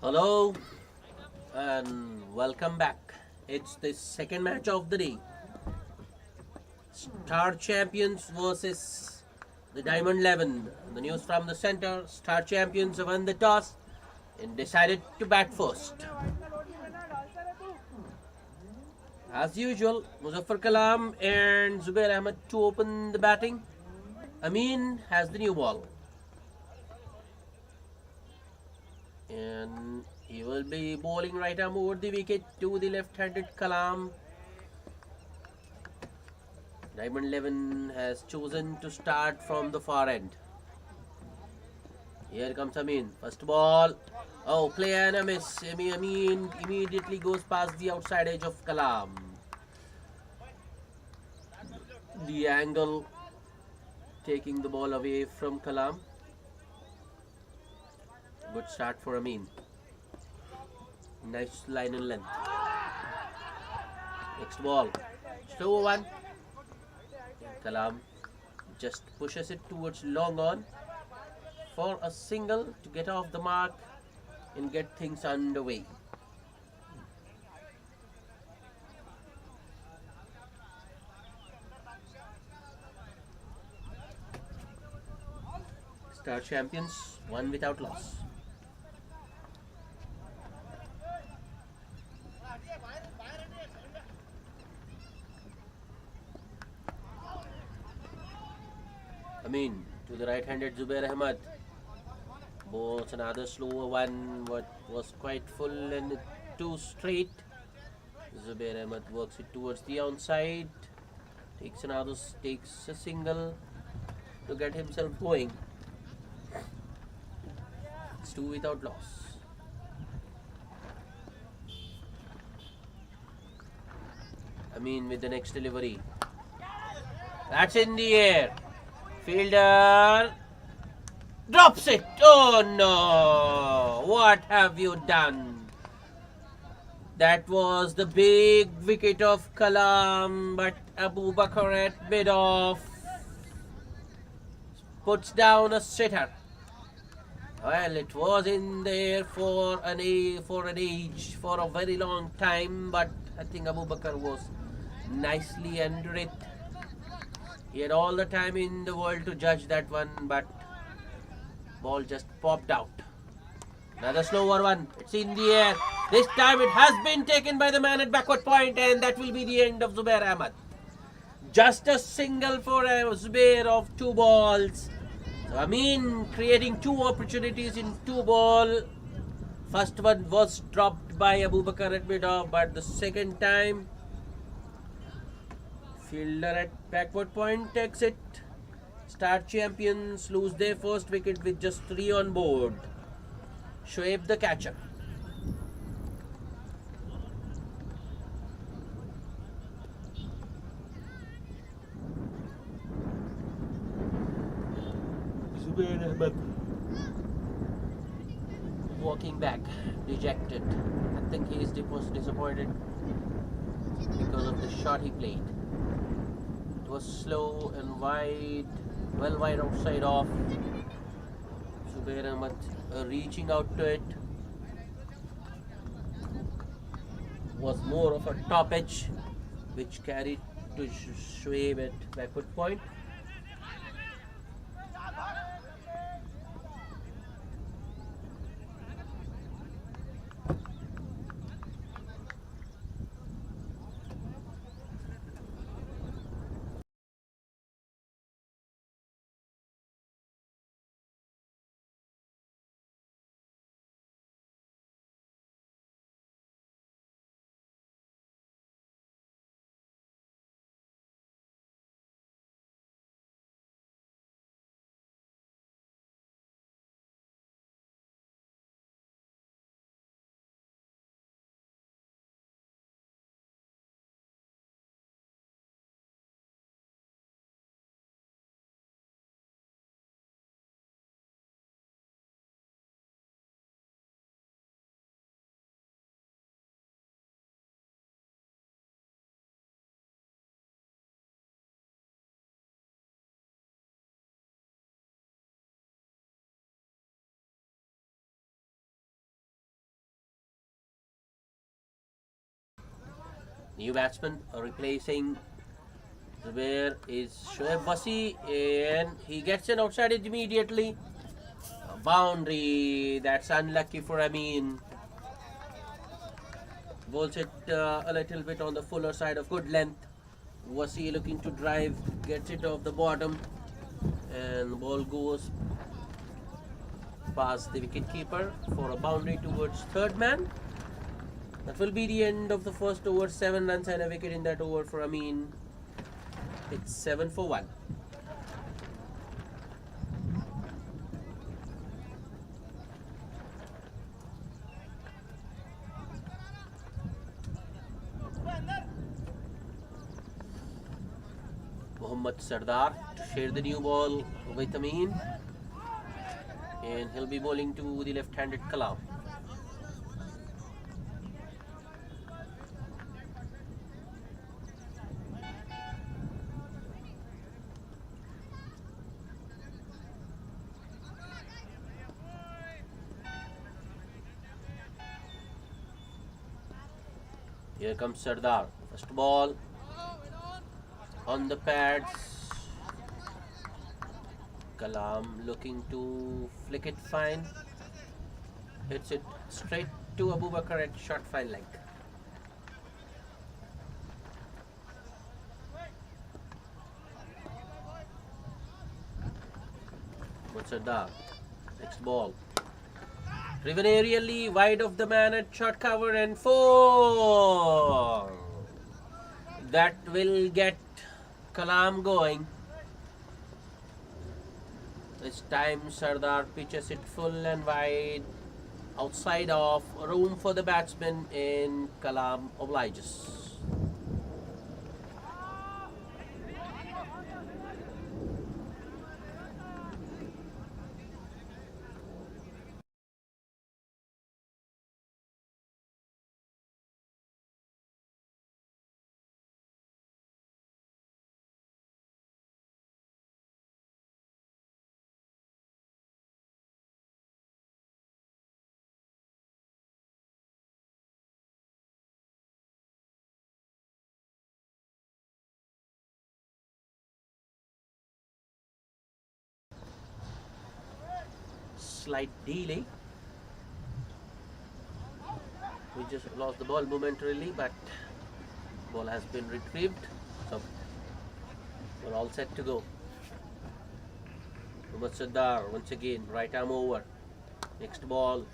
Hello and welcome back. It's the second match of the day. Star Champions versus the Diamond 11. The news from the center: Star Champions won the toss and decided to bat first. As usual, Muzaffar Kalam and Zubair Ahmed to open the batting. Amin has the new ball. And he will be bowling right arm over the wicket to the left-handed Kalam. Diamond 11 has chosen to start from the far end. Here comes Amin. First ball. Oh, play and a miss. Amin immediately goes past the outside edge of Kalam. The angle taking the ball away from Kalam. Good start for Amin. Nice line and length. Next ball. Slow one. Kalam just pushes it towards long on for a single to get off the mark and get things underway. Star Champions won without loss. Amin to the right-handed Zubair Ahmed. Bowls another slower one, what was quite full and too straight. Zubair Ahmed works it towards the onside. Takes a single to get himself going. It's two without loss. Amin with the next delivery. That's in the air. Fielder drops it. Oh no! What have you done? That was the big wicket of Kalam, but Abu Bakr at mid-off puts down a sitter. Well, it was in there for an age, for a very long time, but I think Abu Bakr was nicely under it. He had all the time in the world to judge that one, but ball just popped out. Another slower one. It's in the air. This time it has been taken by the man at backward point, and that will be the end of Zubair Ahmed. Just a single for Zubair of two balls. So Amin creating two opportunities in two ball. First one was dropped by Abu Bakr at mid-off, but the second time fielder at backward point takes it. Star Champions lose their first wicket with just 3 on board. Shoaib the catcher. Zubair Ahmed walking back, dejected. I think he is disappointed because of the shot he played. It was slow and wide, well wide outside off. Zubair Ahmed reaching out to it was more of a top edge which carried to Shoaib at backward point. New batsman replacing Zubair is Shoaib Wasi, and he gets an outside edge immediately. A boundary, that's unlucky for Amin. Bowls it a little bit on the fuller side of good length. Wasi looking to drive, gets it off the bottom, and the ball goes past the wicketkeeper for a boundary towards third man. That will be the end of the first over. 7 runs and a wicket in that over for Amin. It's 7 for 1. Mohammad Sardar to share the new ball with Amin, and he'll be bowling to the left-handed Kalam. Here comes Sardar. First ball on the pads. Kalam looking to flick it fine. Hits it straight to Abu Bakr at short fine leg. But Sardar. Next ball. Driven aerially wide of the man at short cover, and 4. That will get Kalam going. This time Sardar pitches it full and wide, outside of room for the batsman, and Kalam obliges. Slight delay. We just lost the ball momentarily, but ball has been retrieved, so we're all set to go. Mohammad Sardar once again, right arm over. Next ball.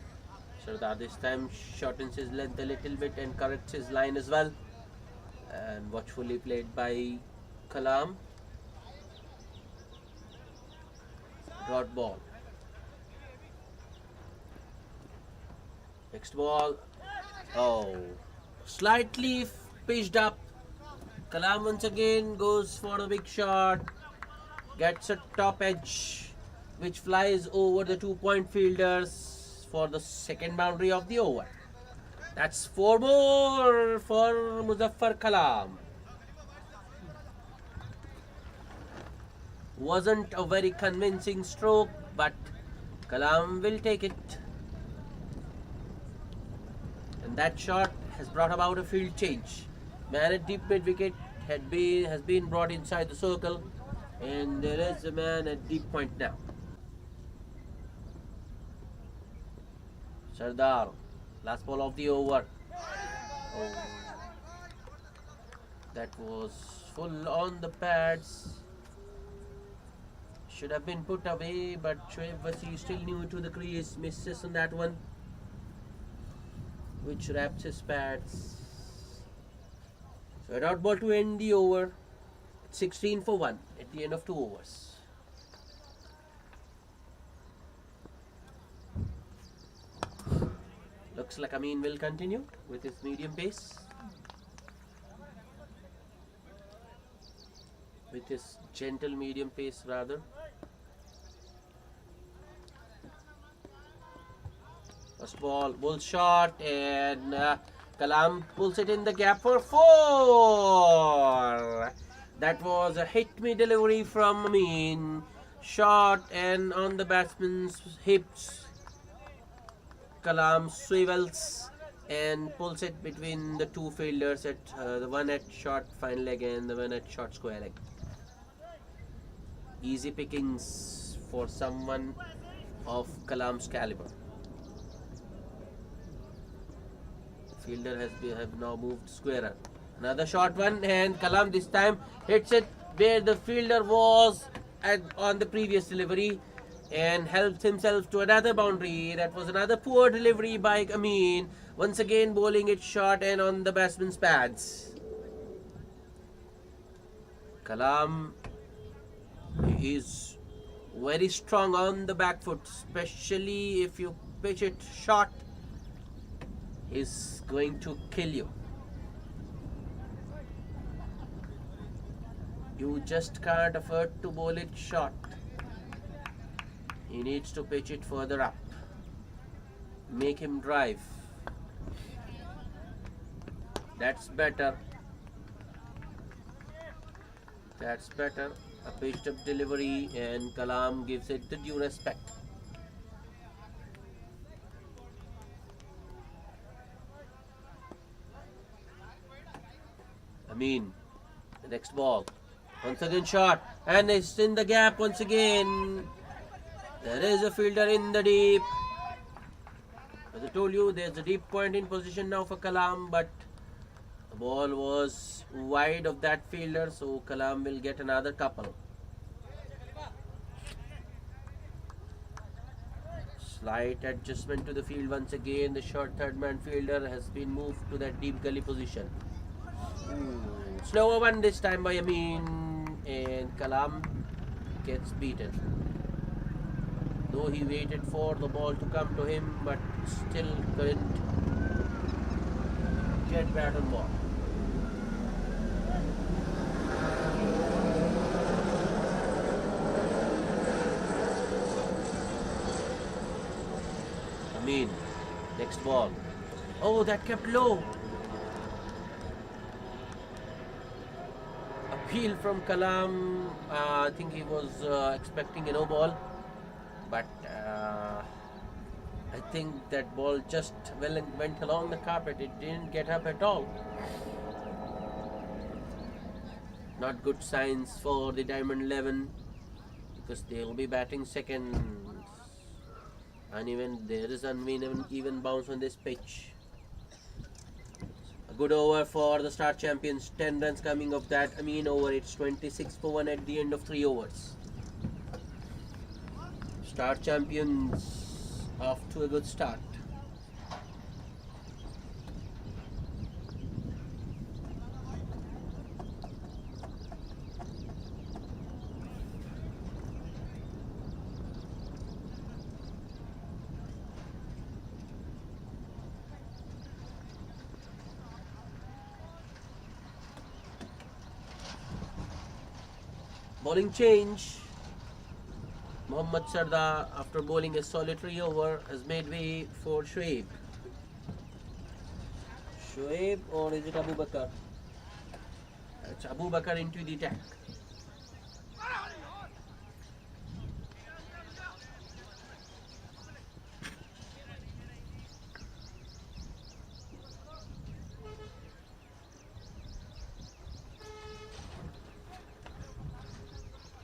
Sardar this time shortens his length a little bit and corrects his line as well. And watchfully played by Kalam. Dot ball. Next ball. Oh, slightly pitched up. Kalam once again goes for a big shot. Gets a top edge, which flies over the 2-point fielders for the second boundary of the over. That's 4 more for Muzaffar Kalam. Wasn't a very convincing stroke, but Kalam will take it. And that shot has brought about a field change. Man at deep mid wicket has been brought inside the circle, and there is a man at deep point now. Sardar, last ball of the over. Oh, that was full on the pads. Should have been put away, but Shoaib Wasi still new to the crease, misses on that one, which wraps his pads. So a dot ball to end the over. 16 for 1 at the end of 2 overs. Looks like Amin will continue with his medium pace. With his gentle medium pace rather. First ball, bull shot, and Kalam pulls it in the gap for 4. That was a hit me delivery from Amin. Shot and on the batsman's hips. Kalam swivels and pulls it between the two fielders, at the one at short fine leg and the one at short square leg. Easy pickings for someone of Kalam's caliber. Fielder have now moved squarer. Another short one, and Kalam this time hits it where the fielder was on the previous delivery and helps himself to another boundary. That was another poor delivery by Amin. Once again bowling it short and on the batsman's pads. Kalam is very strong on the back foot, especially if you pitch it short. He's going to kill you. You just can't afford to bowl it short. He needs to pitch it further up. Make him drive. That's better. That's better. A pitched up delivery, and Kalam gives it the due respect. Amin, the next ball. Once again shot, and it's in the gap once again. There is a fielder in the deep. As I told you, there's a deep point in position now for Kalam, but the ball was wide of that fielder, so Kalam will get another couple. Slight adjustment to the field once again. The short third man fielder has been moved to that deep gully position. Slower one this time by Amin, and Kalam gets beaten. Though he waited for the ball to come to him, but still couldn't get bat on ball. Amin, next ball. Oh, that kept low. Appeal from Kalam. I think he was expecting a no ball, but I think that ball just went along the carpet. It didn't get up at all. Not good signs for the Diamond 11, because they will be batting second. Uneven. There is an even bounce on this pitch. A good over for the Star Champions. 10 runs coming of that Amin over. It's 26 for 1 at the end of 3 overs. Star Champions off to a good start. Bowling change. Mohammad Sardar, after bowling a solitary over, has made way for Shoaib. Shoaib, or is it Abu Bakar? It's Abu Bakar into the attack.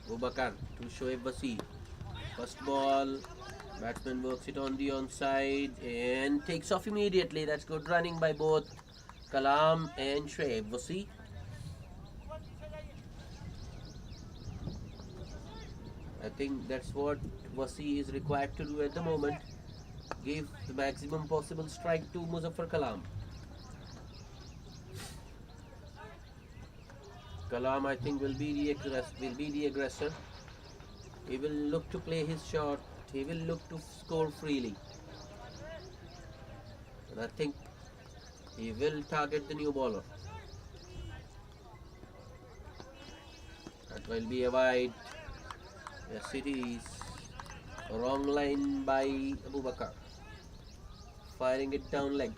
Abu Bakar to Shoaib Wasi. First ball, batsman works it on the onside and takes off immediately. That's good running by both Kalam and Shoaib Wasi. I think that's what Wasi is required to do at the moment. Give the maximum possible strike to Muzaffar Kalam. Kalam, I think, will be the aggressor. He will look to play his shot. He will look to score freely. And I think he will target the new bowler. That will be a wide. Yes, it is. A wrong line by Abu Bakar. Firing it down leg.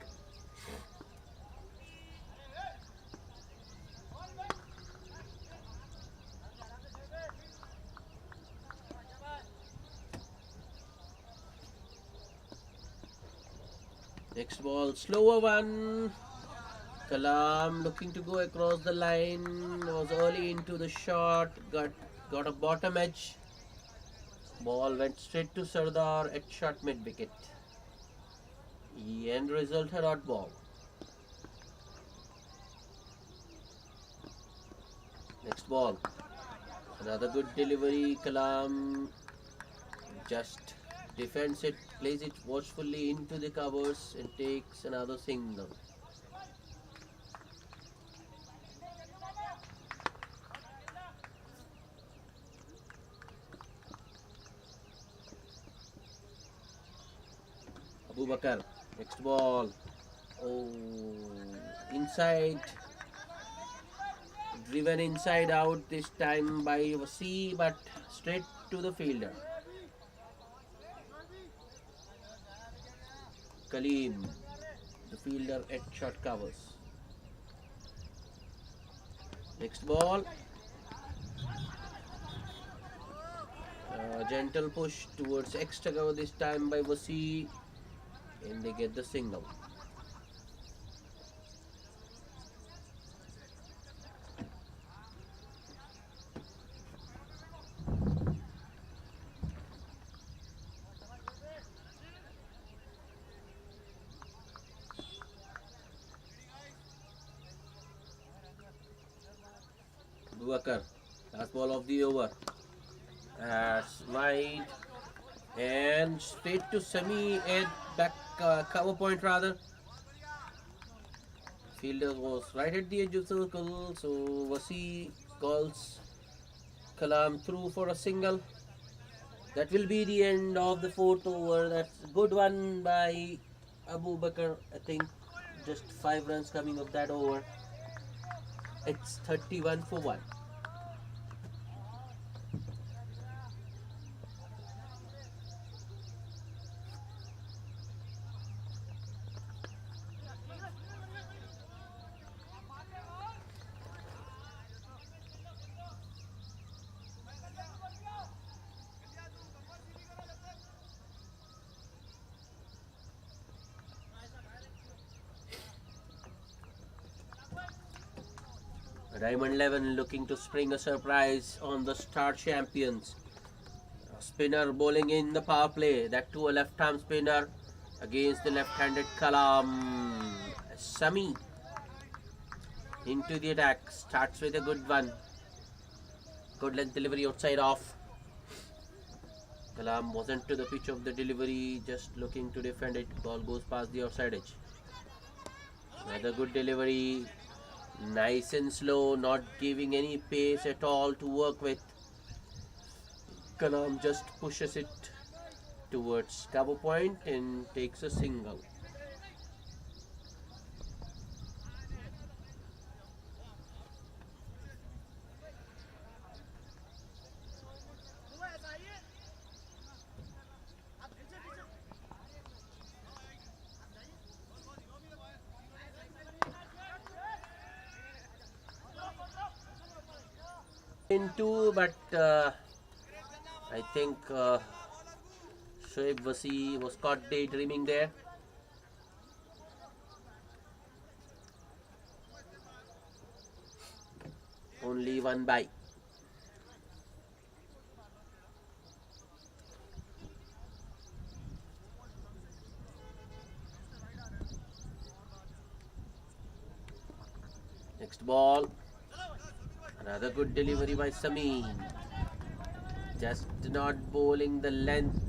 Next ball, slower one. Kalam looking to go across the line, was early into the shot, got a bottom edge. Ball went straight to Sardar at short mid wicket. End result a dot ball. Next ball, another good delivery. Kalam just defends it, plays it watchfully into the covers and takes another single. Abu Bakar, next ball. Oh, inside, driven inside out this time by Wasi, but straight to the fielder. Kaleem, the fielder at short covers. Next ball, gentle push towards extra cover this time by Wasi, and they get the single. Bakar, last ball of the over. That's wide and straight to semi at back cover point rather. Fielder was right at the edge of the circle, so Wasi calls Kalam through for a single. That will be the end of the fourth over. That's a good one by Abu Bakar. I think just 5 runs coming of that over. It's 31 for 1. Diamond 11 looking to spring a surprise on the star champions. A spinner bowling in the power play. That too a left-arm spinner against the left-handed Kalam. Sami into the attack. Starts with a good one. Good length delivery outside off. Kalam wasn't to the pitch of the delivery. Just looking to defend it. Ball goes past the outside edge. Another good delivery. Nice and slow, not giving any pace at all to work with. Kalam just pushes it towards cover point and takes a single. Into, but I think Shoaib Wasi was caught daydreaming there. Only one by. Next ball. Another good delivery by Samin. Just not bowling the length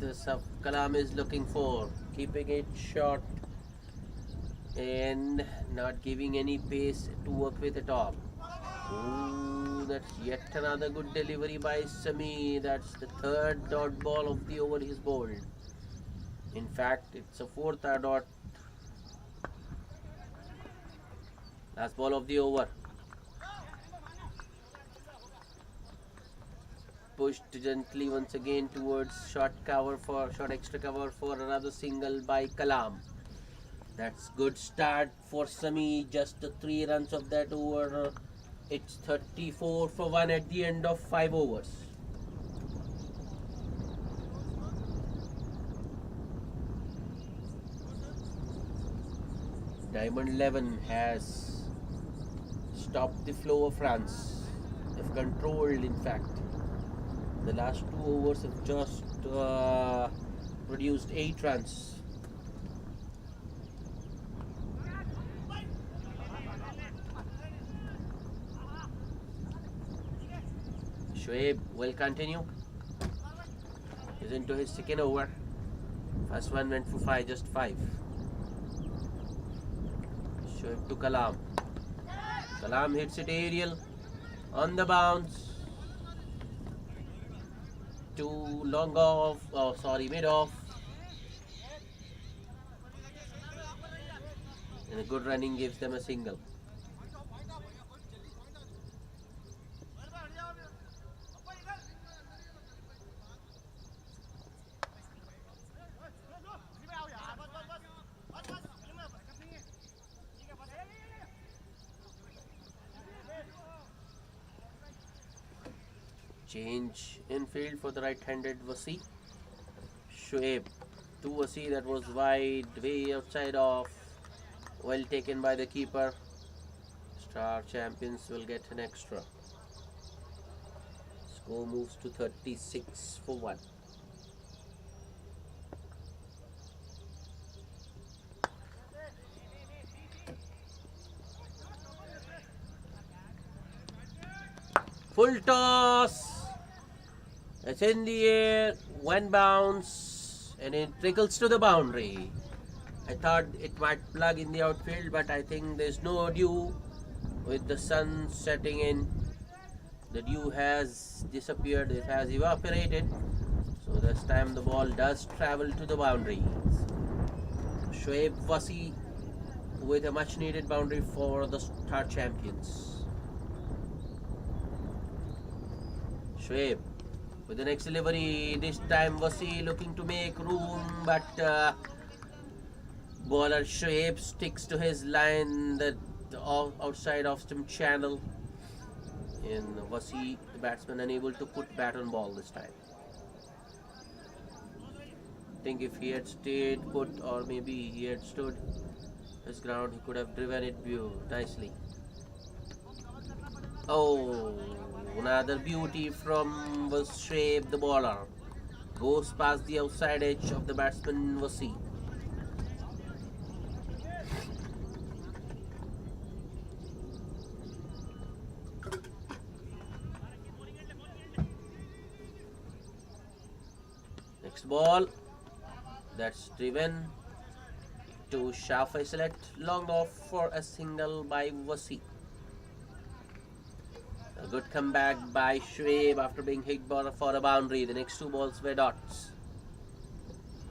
Kalam is looking for. Keeping it short and not giving any pace to work with at all. Ooh, that's yet another good delivery by Sami. That's the third dot ball of the over he's bowled. In fact, it's a fourth dot. Last ball of the over. Pushed gently once again towards short extra cover for another single by Kalam. That's good start for Sami. Just the 3 runs of that over. It's 34 for 1 at the end of 5 overs. Diamond 11 has stopped the flow of runs. They've controlled, in fact. The last 2 overs have just produced 8 runs. Shoaib will continue. He's into his second over. First one went for 5, just 5. Shoaib to Kalam. Kalam hits it aerial on the bounce. Too long off. Oh, sorry, mid off. And a good running gives them a single. Change in field for the right-handed Wasi. Shoaib to Wasi, that was wide, way outside off. Well taken by the keeper. Star Champions will get an extra. Score moves to 36 for 1. Full toss. It's in the air, one bounce, and it trickles to the boundary. I thought it might plug in the outfield, but I think there's no dew with the sun setting in. The dew has disappeared, it has evaporated. So this time the ball does travel to the boundaries. Shoaib Wasi with a much needed boundary for the Star Champions. Shoaib with the next delivery, this time Wasi looking to make room, but bowler Shoaib sticks to his line, that outside of stump channel, and Wasi, the batsman, unable to put bat on ball this time. I think if he had stayed put, or maybe he had stood his ground, he could have driven it nicely. Oh, another beauty from Shoaib, the bowler. Goes past the outside edge of the batsman Wasi. Next ball, that's driven to Shafi select, long off for a single by Wasi. A good comeback by Shoaib after being hit for a boundary. The next 2 balls were dots.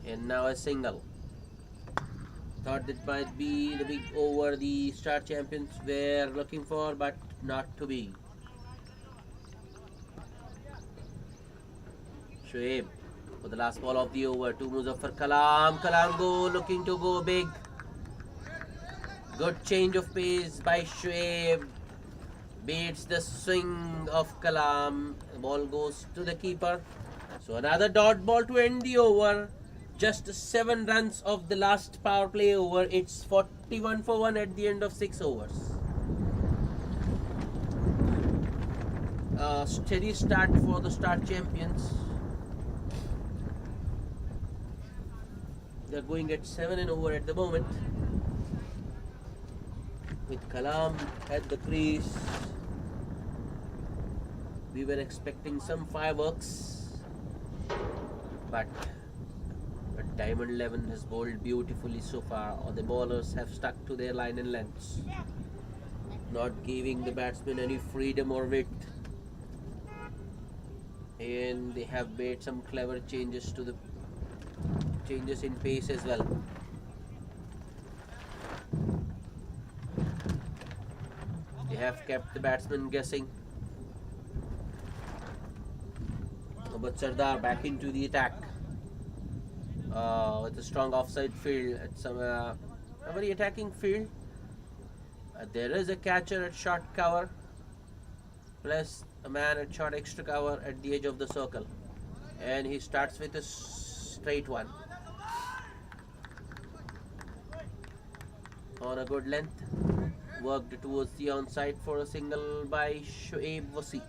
And now a single. Thought that might be the big over the Star Champions were looking for, but not to be. Shoaib for the last ball of the over. 2 moves for Kalam. Kalam looking to go big. Good change of pace by Shoaib. Beats the swing of Kalam. The ball goes to the keeper. So another dot ball to end the over. Just 7 runs of the last power play over. It's 41 for 1 at the end of 6 overs. Steady start for the Star Champions. They're going at 7 and over at the moment, with Kalam at the crease. We were expecting some fireworks, but Diamond 11 has bowled beautifully so far. Or the bowlers have stuck to their line and lengths, not giving the batsmen any freedom or width. And they have made some clever changes in pace as well. They have kept the batsmen guessing. But Sardar back into the attack with a strong offside field at a very attacking field. There is a catcher at short cover, plus a man at short extra cover at the edge of the circle, and he starts with a straight one. on a good length. Worked towards the onside for a single by Shoaib Wasi.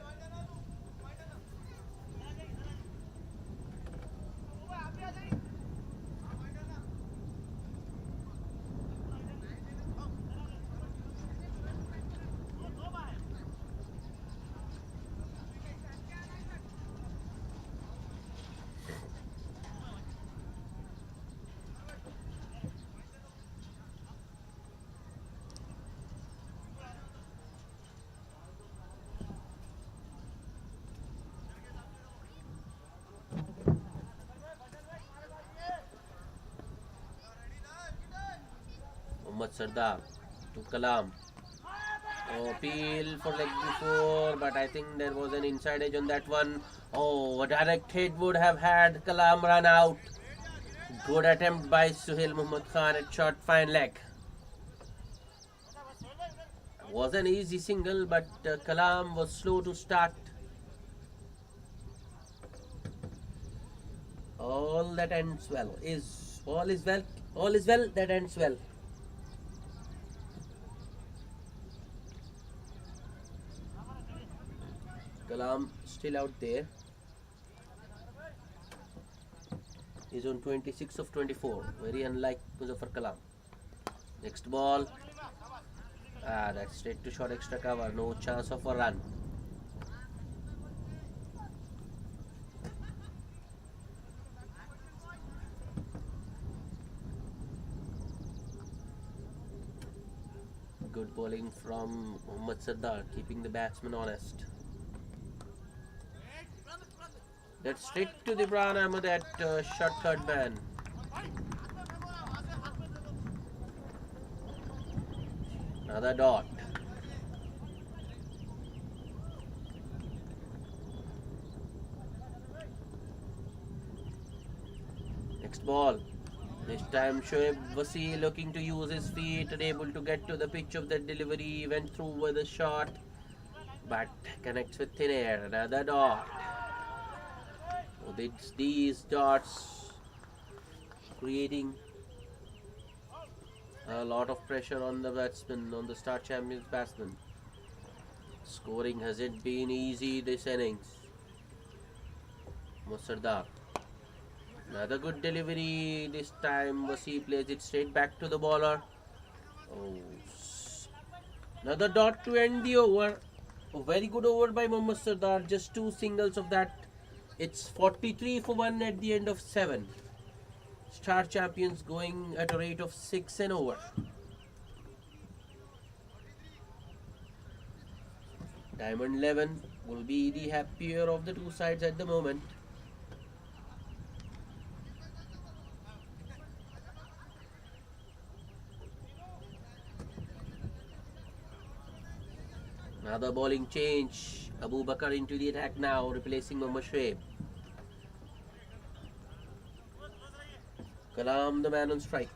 Mohammad Sardar to Kalam. Oh, appeal for leg before, but I think there was an inside edge on that one. Oh, a direct hit would have had Kalam run out. Good attempt by Suhail Muhammad Khan at short fine leg. Was an easy single, but Kalam was slow to start. All that ends well is all is well. All is well that ends well. Kalam still out there. He's on 26 of 24. Very unlike Muzaffar Kalam. Next ball. That's straight to short extra cover. No chance of a run. Good bowling from Mohammad Sardar, keeping the batsman honest. That's straight to the Imran Ahmed at short third man. Another dot. Next ball. This time Shoaib Wasi looking to use his feet, unable to get to the pitch of the delivery, went through with a shot, but connects with thin air. Another dot. With these dots creating a lot of pressure on the batsman, on the Star Champions batsman. Scoring hasn't been easy this innings. Sardar. Another good delivery. This time Wasi plays it straight back to the bowler. Oh, another dot to end the over. A very good over by Mohammad Sardar. Just two singles of that. It's 43 for 1 at the end of 7. Star Champions going at a rate of 6 and over. Diamond 11 will be the happier of the two sides at the moment. Another bowling change. Abu Bakar into the attack now, replacing Mohammad Shoaib. Kalam, the man on strike.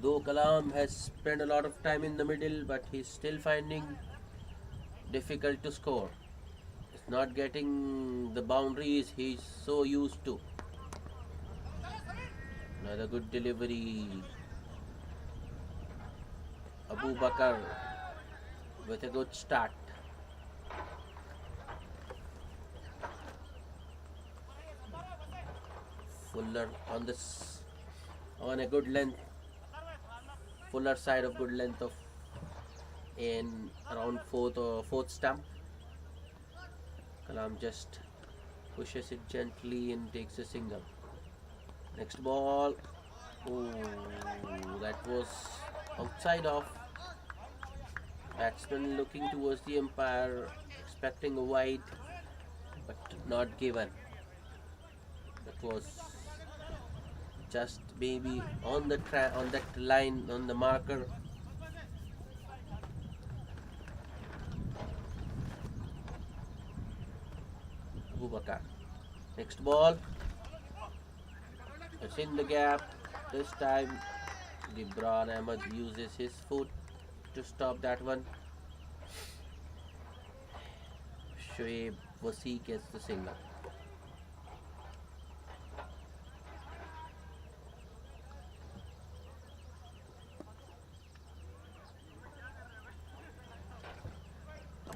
Though Kalam has spent a lot of time in the middle, but he's still finding difficult to score. He's not getting the boundaries he's so used to. Another good delivery. Abu Bakar with a good start. Fuller on a good length. Fuller side of good length of in around fourth stump. Kalam just pushes it gently and takes a single. Next ball. Oh, that was outside off. Batsman looking towards the umpire, expecting a wide, but not given. That was just maybe on the on that line, on the marker. Abu Bakar. Next ball. It's in the gap. This time, Imran Ahmed uses his foot to stop that one. Shoaib Wasi gets the single.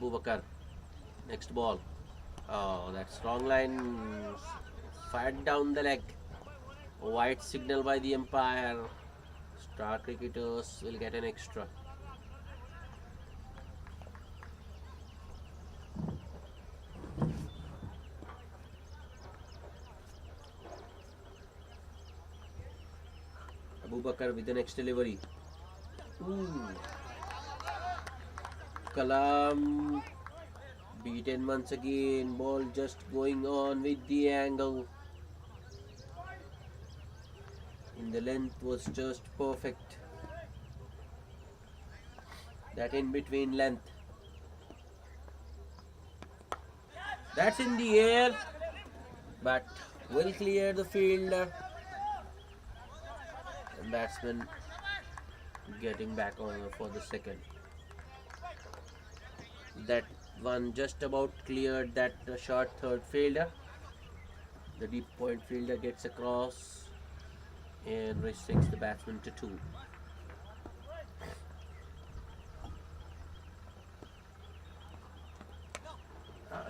Bubakar. Next ball. Oh, that strong line fired down the leg. White signal by the umpire. Star cricketers will get an extra. Abubakar with the next delivery. Ooh. Kalam beaten once again. Ball just going on with the angle. And the length was just perfect. That in between length. That's in the air, but will clear the fielder. And batsman getting back on for the second. That one just about cleared that short third fielder. The deep point fielder gets across and restricts the batsman to 2.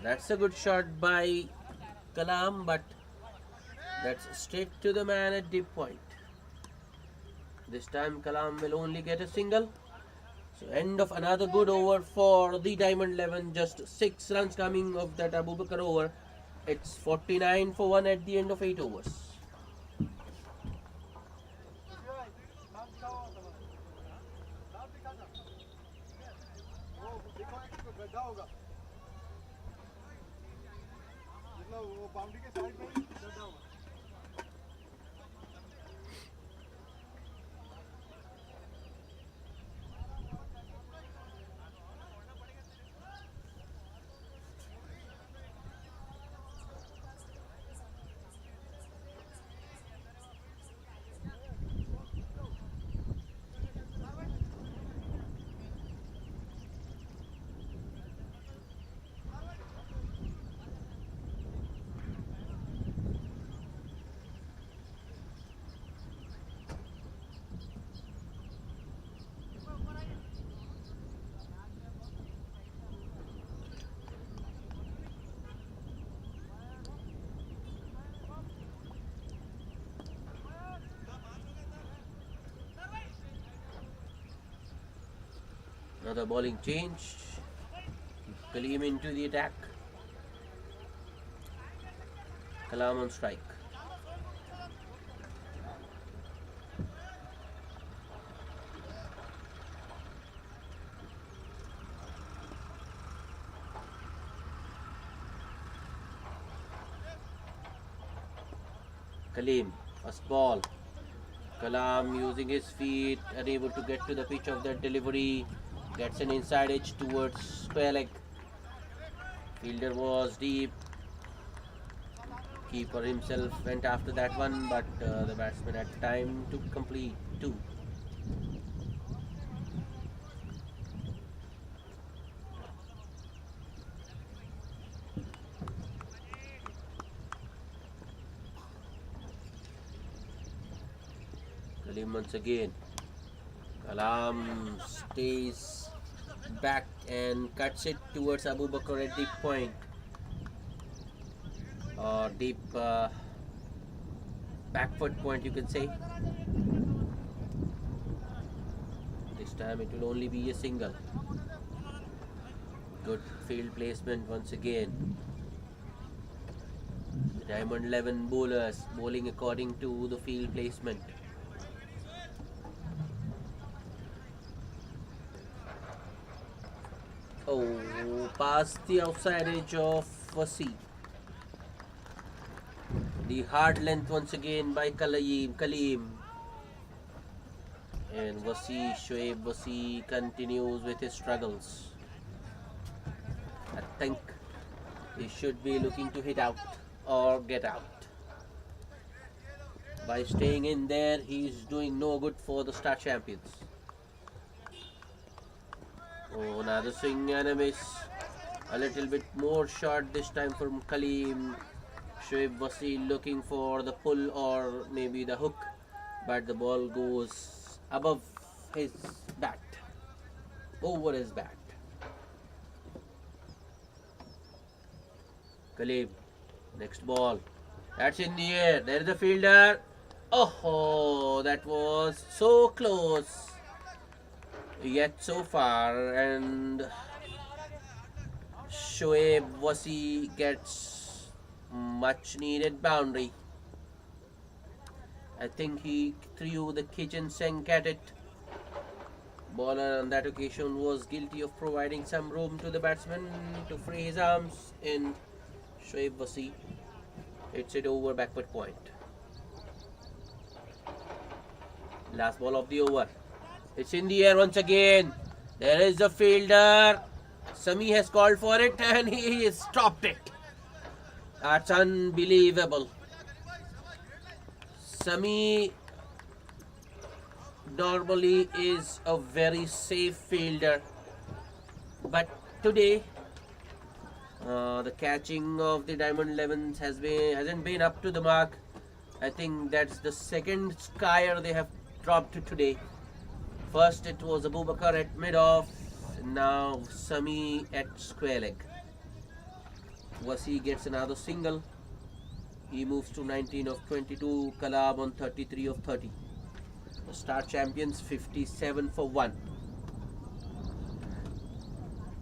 That's a good shot by Kalam, but that's straight to the man at deep point. This time Kalam will only get a single. So end of another good over for the Diamond 11. Just 6 runs coming of that Abubakar over. It's 49 for 1 at the end of 8 overs. Another bowling change. Kalim into the attack. Kalam on strike. Kalim, first ball. Kalam using his feet, unable to get to the pitch of that delivery. Gets an inside edge towards square leg. Fielder was deep. Keeper himself went after that one, but the batsman had time to complete 2. Kalim once again. Kalam stays back and cuts it towards Abubakar at deep point, or deep back foot point, you can say. This time it will only be a single. Good field placement once again. The Diamond 11 bowlers bowling according to the field placement. Oh, past the outside edge of Wasi. The hard length once again by Kalim. And Shoaib Wasi continues with his struggles. I think he should be looking to hit out or get out. By staying in there, he's doing no good for the Star Champions. Oh, another swing and a miss. A little bit more short this time from Kalim. Shoaib Wasi looking for the pull or maybe the hook, but the ball goes above his bat, over his bat. Khalib. Next ball. That's in the air. There is a fielder. Oh, that was so close. Yet so far. And Shoaib Wasi gets much needed boundary. I think he threw the kitchen sink at it. Bowler on that occasion was guilty of providing some room to the batsman to free his arms, and Shoaib Wasi hits it over backward point. Last ball of the over. It's in the air once again. There is the fielder. Sami has called for it and he has stopped it. That's unbelievable. Sami normally is a very safe fielder, but today the catching of the Diamond 11s hasn't been up to the mark. I think that's the second skier they have dropped today. First it was Abubakar at mid-off, now Sami at square leg. Wasi gets another single. He moves to 19 of 22. Kalam on 33 of 30. The star champions 57 for 1.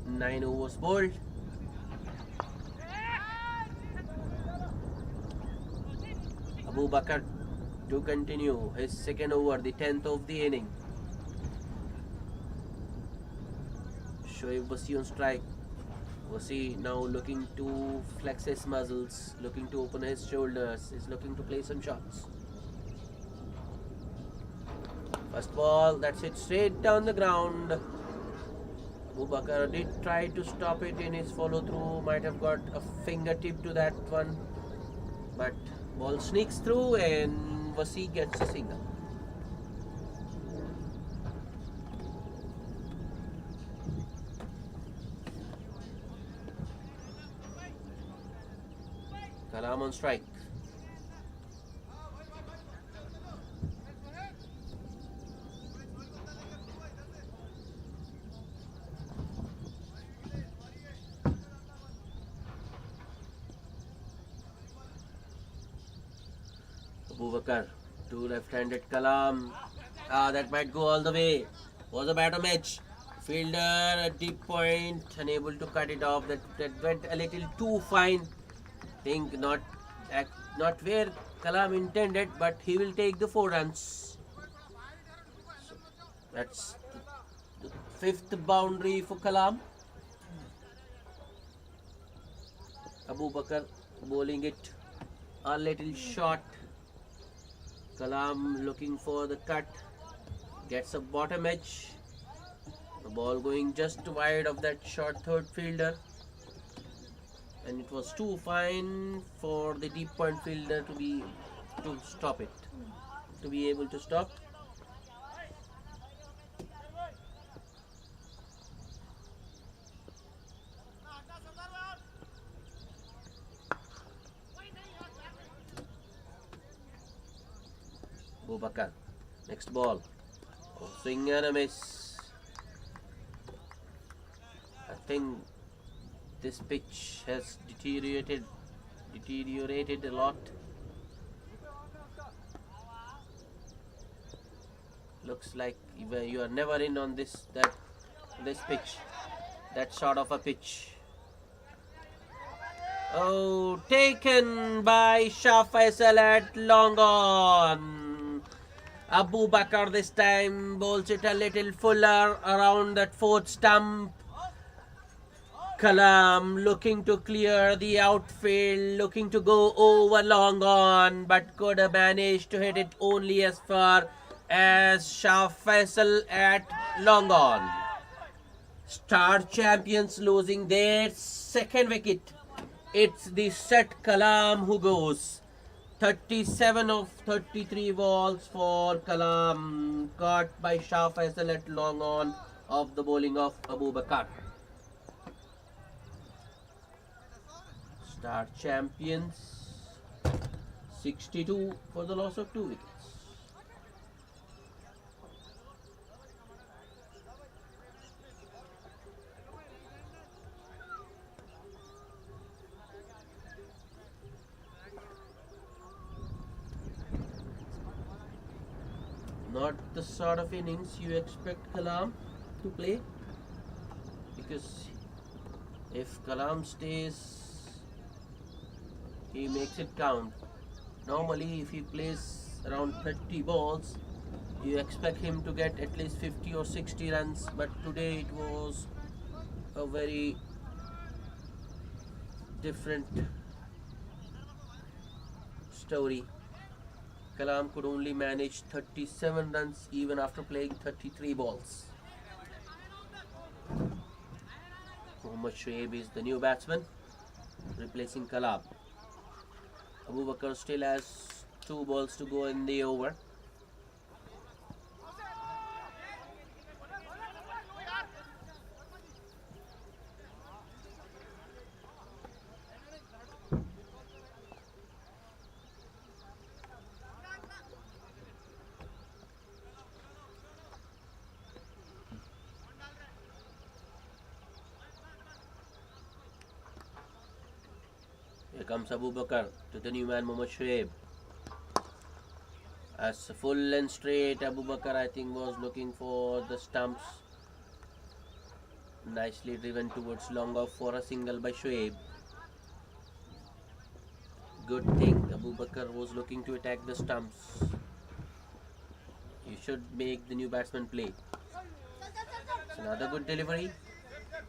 9 overs bowled. Abubakar to continue his second over, the 10th of the inning. Shoaib Wasi on strike. Wasi now looking to flex his muscles, looking to open his shoulders, is looking to play some shots. First ball, that's it straight down the ground. Abubakar did try to stop it in his follow through, might have got a fingertip to that one, but ball sneaks through and Wasi gets a single. Kalam on strike. Abubakar to left-handed Kalam. That might go all the way. Was a batter match. Fielder at deep point, unable to cut it off. That went a little too fine. Think not where Kalam intended, but he will take the 4 runs. So that's the 5th boundary for Kalam. Abubakar bowling it a little short. Kalam looking for the cut, gets a bottom edge. The ball going just wide of that short third fielder. And it was too fine for the deep point fielder to be able to stop. Abubakar, next ball. Swing and a miss. I think this pitch has deteriorated a lot. Looks like you are never in on this pitch, that sort of a pitch. Oh, taken by Shah Faisal at long on. Abubakar this time bowls it a little fuller around that 4th stump. Kalam looking to clear the outfield, looking to go over long on, but could have managed to hit it only as far as Shah Faisal at long on. Star champions losing their 2nd wicket. It's the set Kalam who goes. 37 of 33 balls for Kalam, caught by Shah Faisal at long on of the bowling of Abubakar. Star champions 62 for the loss of 2 wickets. not the sort of innings you expect Kalam to play, because if Kalam stays, he makes it count. Normally, if he plays around 30 balls, you expect him to get at least 50 or 60 runs, but today it was a very different story. Kalam could only manage 37 runs even after playing 33 balls. Mohammad Shoaib is the new batsman replacing Kalam. Abu Bakr still has 2 balls to go in the over. Here comes Abu Bakr to the new man Mohammad Shoaib. As full and straight, Abu Bakr I think was looking for the stumps. Nicely driven towards long off for a single by Shoaib. Good thing Abu Bakr was looking to attack the stumps. You should make the new batsman play. It's another good delivery.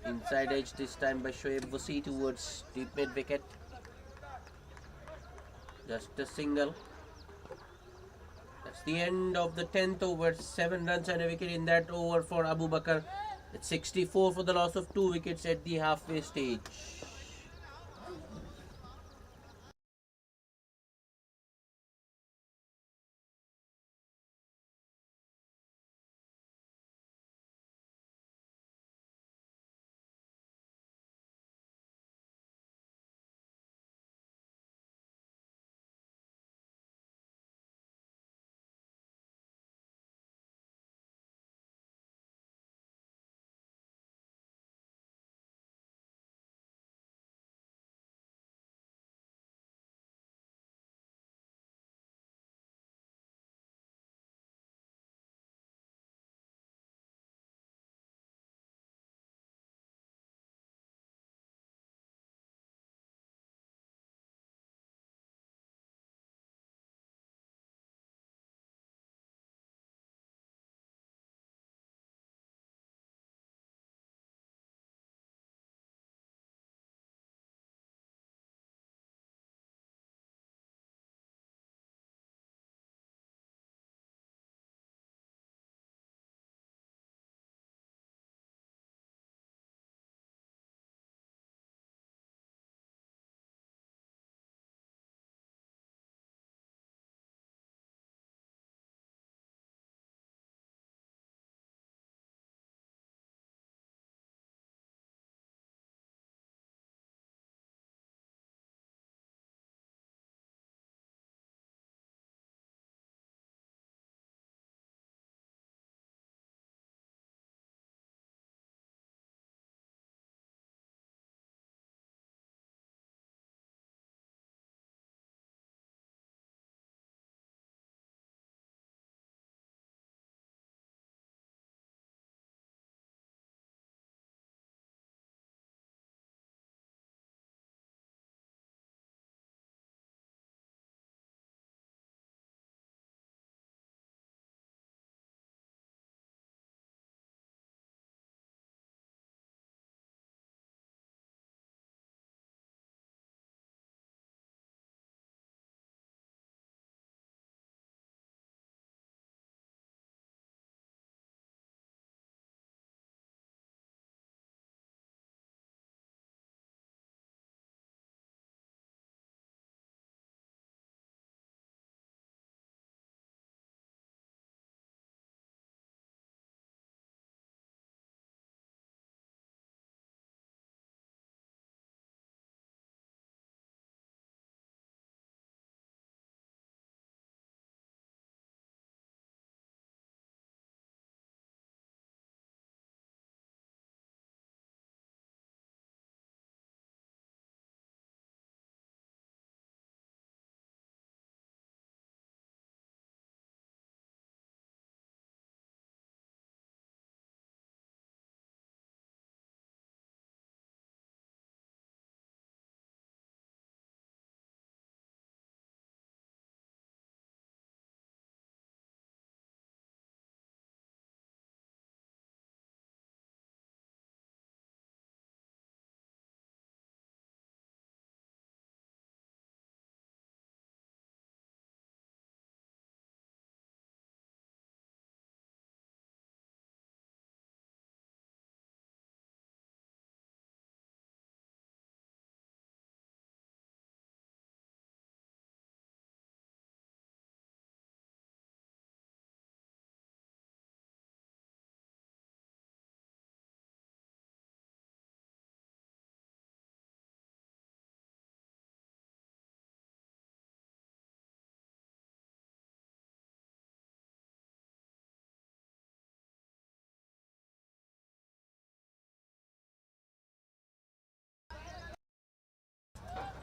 Inside edge this time by Shoaib Wasi towards deep mid wicket. Just a single. That's the end of the 10th over. 7 runs and a wicket in that over for Abu Bakr. It's 64 for the loss of 2 wickets at the halfway stage.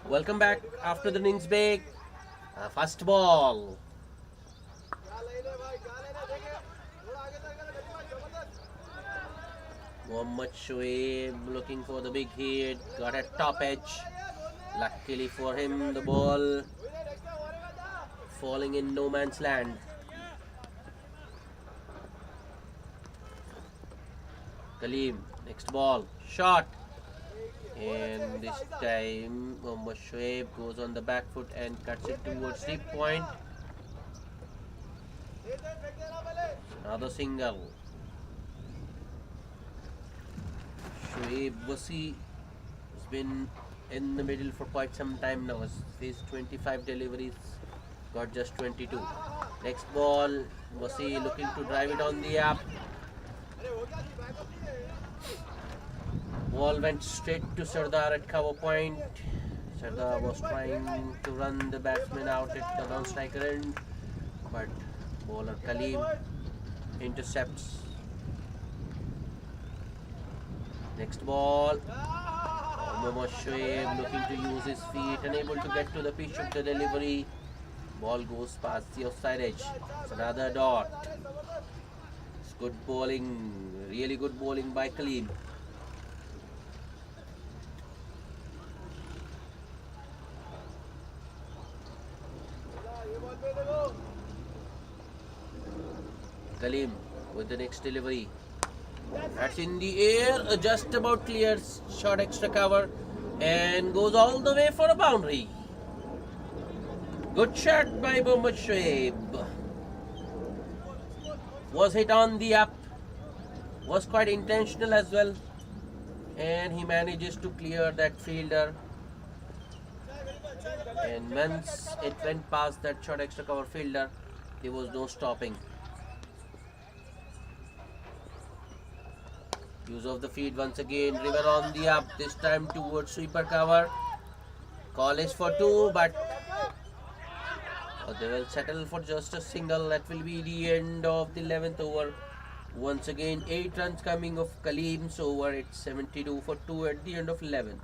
Welcome back after the innings break. First ball. Mohammad Shoaib looking for the big hit. Got a top edge. Luckily for him, the ball falling in no man's land. Kaleem, next ball. Shot. And this time Mohammad Shoaib goes on the back foot and cuts it towards the point. Another single. Shoaib Wasi has been in the middle for quite some time now. Has faced 25 deliveries, got just 22. Next ball, Wasi looking to drive it on the up. Ball went straight to Sardar at cover point. Sardar was trying to run the batsman out at the non-striker end, but bowler Kaleem intercepts. Next ball, Mohammad Shoaib looking to use his feet, unable to get to the pitch of the delivery. Ball goes past the offside edge. It's another dot. It's good bowling, really good bowling by Kaleem. Kaleem with the next delivery. That's in the air, just about clears, short extra cover, and goes all the way for a boundary. Good shot by Mohammad Shoaib. Was hit on the up, was quite intentional as well, and he manages to clear that fielder. And once it went past that short extra cover fielder, there was no stopping. Use of the feet once again. River on the up, this time towards sweeper cover. Call is for two, but they will settle for just a single. That will be the end of the 11th over. Once again, 8 runs coming of Kaleem's over. It's 72 for 2 at the end of 11.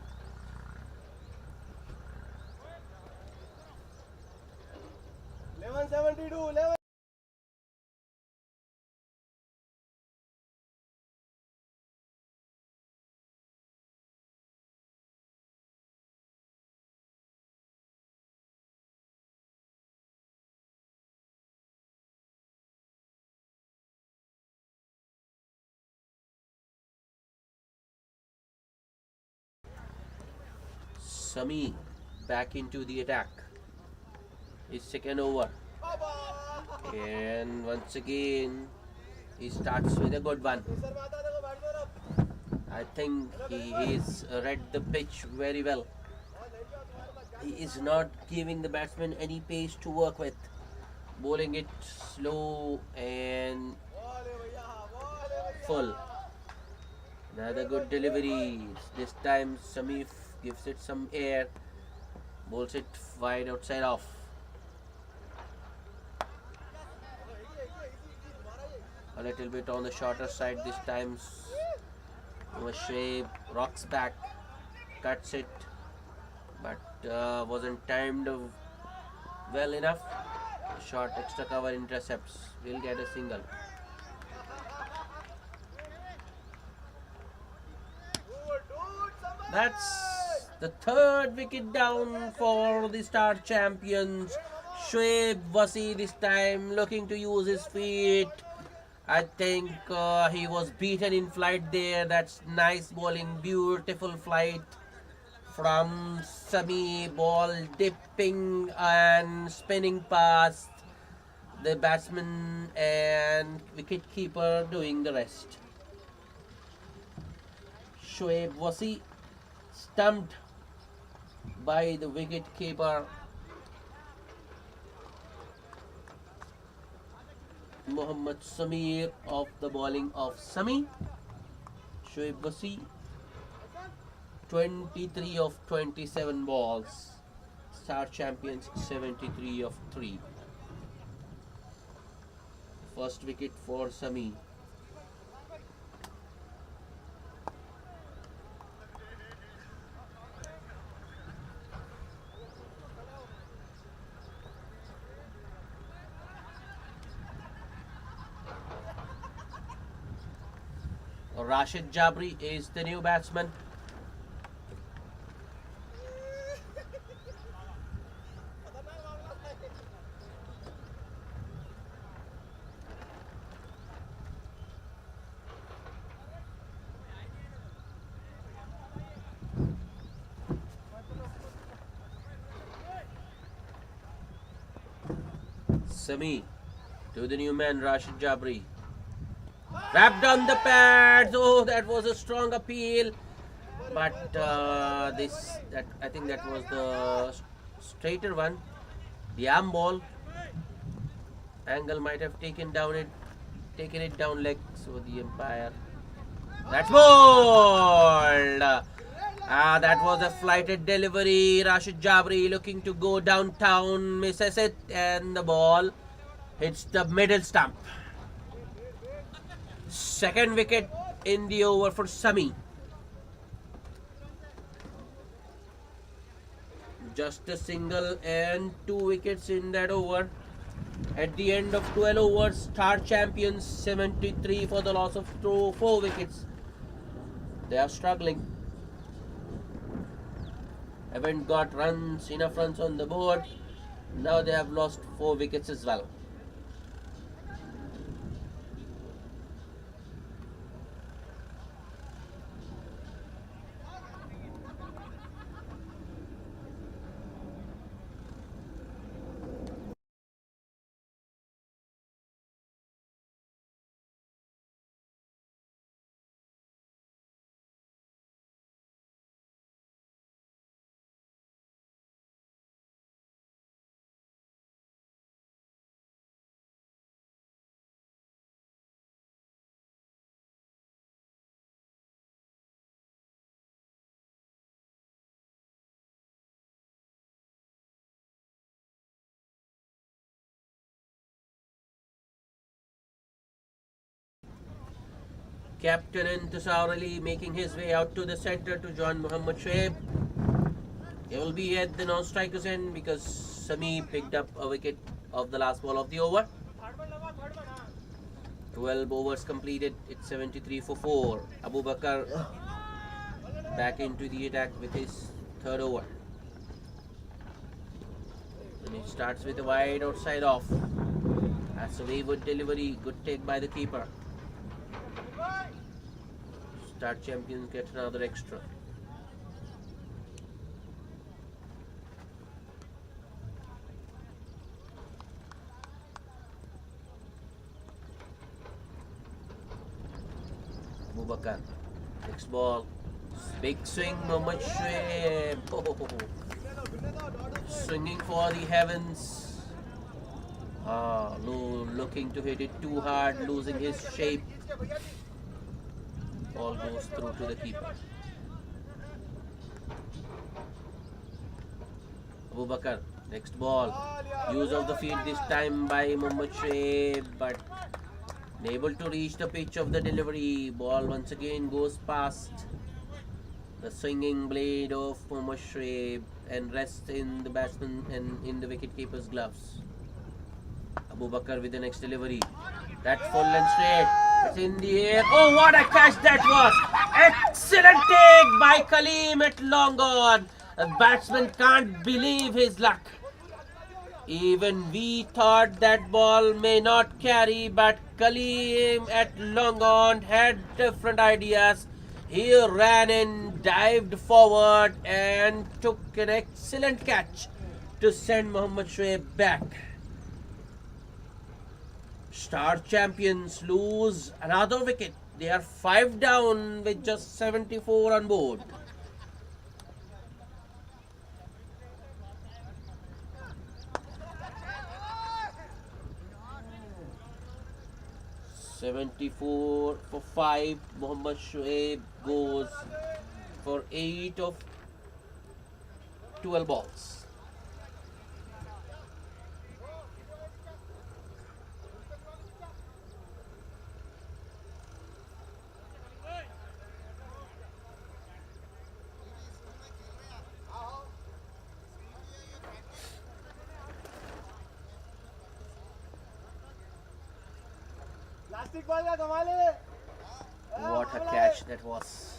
Sami back into the attack. His second over. And once again, he starts with a good one. I think he has read the pitch very well. He is not giving the batsman any pace to work with. Bowling it slow and full. Another good delivery. This time Samif gives it some air. Bowls it wide outside off. A little bit on the shorter side this time. Shoaib rocks back, cuts it, but wasn't timed well enough. Short extra cover intercepts. Will get a single. That's the third wicket down for the Star champions. Shoaib Wasi this time looking to use his feet. I think he was beaten in flight there. That's nice bowling, beautiful flight from Sami. Ball dipping and spinning past the batsman and wicket keeper doing the rest. Shoaib Wasi stumped by the wicket keeper Muhammad Samir of the bowling of Sami. Shoaib Wasi 23 of 27 balls. Star champions 73 of 3. First wicket for Sami. Rashid Jabri is the new batsman. Sami to the new man Rashid Jabri. Wrapped on the pads. Oh, that was a strong appeal. But I think that was the straighter one. The arm ball angle might have taken it down leg. So the umpire. That's ball. That was a flighted delivery. Rashid Jabri looking to go downtown, misses it, and the ball hits the middle stump. Second wicket in the over for Sami. Just a single and 2 wickets in that over. At the end of 12 overs, Star champions 73 for the loss of 4 wickets. They are struggling. Haven't got enough runs on the board. Now they have lost 4 wickets as well. Captain Intisar Ali making his way out to the centre to join Mohammad Shoaib. He will be at the non-strikers end because Sami picked up a wicket of the last ball of the over. 12 overs completed. It's 73 for 4. Abu Bakar back into the attack with his third over. And it starts with a wide outside off. That's a wayward delivery. Good take by the keeper. Star champions get another extra. Abu Bakar. Next ball. Big swing, Mohammad Shoaib. Oh. Swinging for the heavens. Looking to hit it too hard, losing his shape. Ball goes through to the keeper. Abu Bakar. Next ball. Use of the field this time by Mohammad Shoaib, but unable to reach the pitch of the delivery. Ball once again goes past the swinging blade of Mohammad Shoaib and rests in the batsman and in the wicketkeeper's gloves. Abu Bakar with the next delivery. That's full and straight. It's in the air. Oh, what a catch that was! Excellent take by Kaleem at long on. The batsman can't believe his luck. Even we thought that ball may not carry, but Kaleem at long on had different ideas. He ran in, dived forward and took an excellent catch to send Mohammad Shoaib back. Star champions lose another wicket. They are 5 down with just 74 on board. "74 for 5. Mohammad Shoaib goes for 8 of 12 balls. Plastic ball का कमाल है What a catch that was.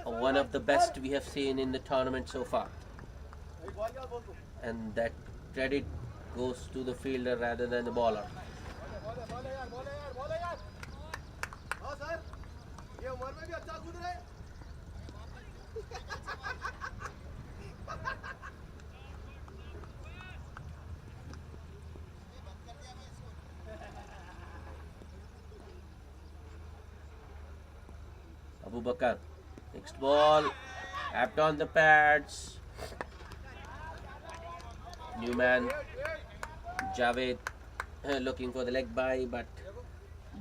One of the best we have seen in the tournament so far. And that credit goes to the fielder rather than the bowler. Abu Bakar. Next ball. Tapped on the pads. New man. Javed looking for the leg by, but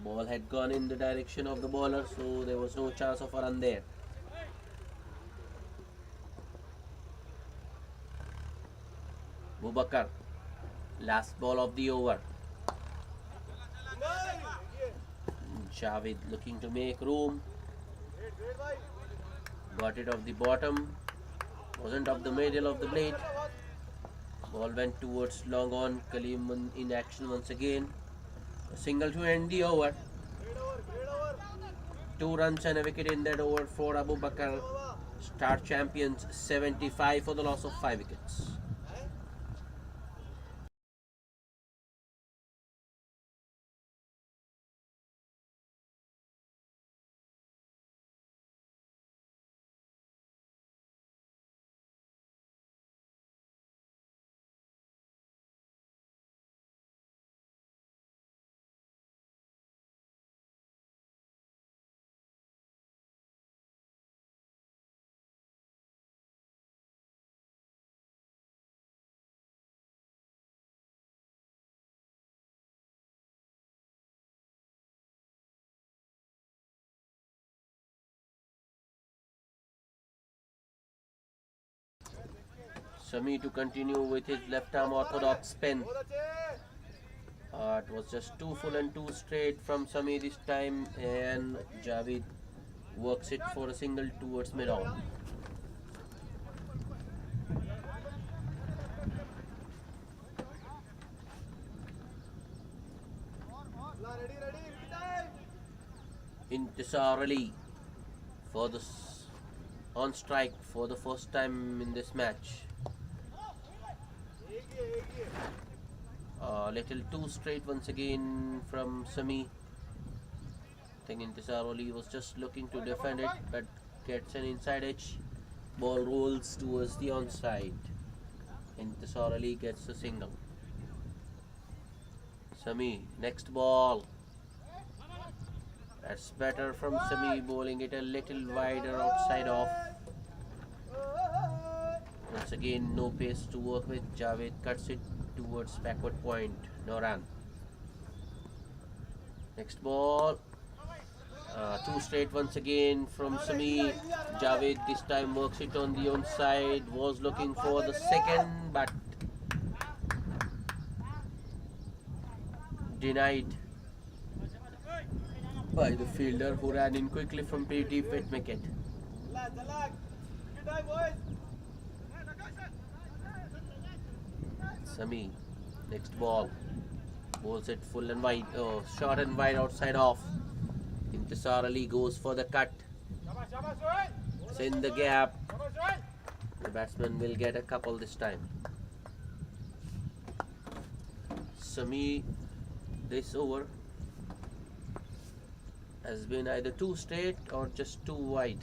ball had gone in the direction of the bowler, so there was no chance of a run there. Bubakar, last ball of the over. Javed looking to make room. Got it off the bottom. Wasn't off the middle of the blade. Ball went towards long on. Kaleem in action once again. A single to end the over. 2 runs and a wicket in that over for Abu Bakar. Star champions 75 for the loss of 5 wickets. Sami to continue with his left arm orthodox spin. It was just 2 full and 2 straight from Sami this time, and Javed works it for a single towards mid-on. Intisar Ali for the on strike for the first time in this match. Little 2 straight once again from Sami. I think Intisar Ali was just looking to defend it, but gets an inside edge. Ball rolls towards the onside. Intisar Ali gets a single. Sami, next ball. That's better from Sami, bowling it a little wider outside off. Once again, no pace to work with. Javed cuts it towards backward point. No run. Next ball. 2 straight once again from Sami. Javed this time works it on the onside. Was looking for the second, but denied by the fielder, who ran in quickly from pretty deep wicket. Sami, next ball, bowls it full and wide, short and wide outside off. Intisar Ali goes for the cut. It's in the gap. The batsman will get a couple this time. Sami, this over has been either 2 straight or just 2 wide.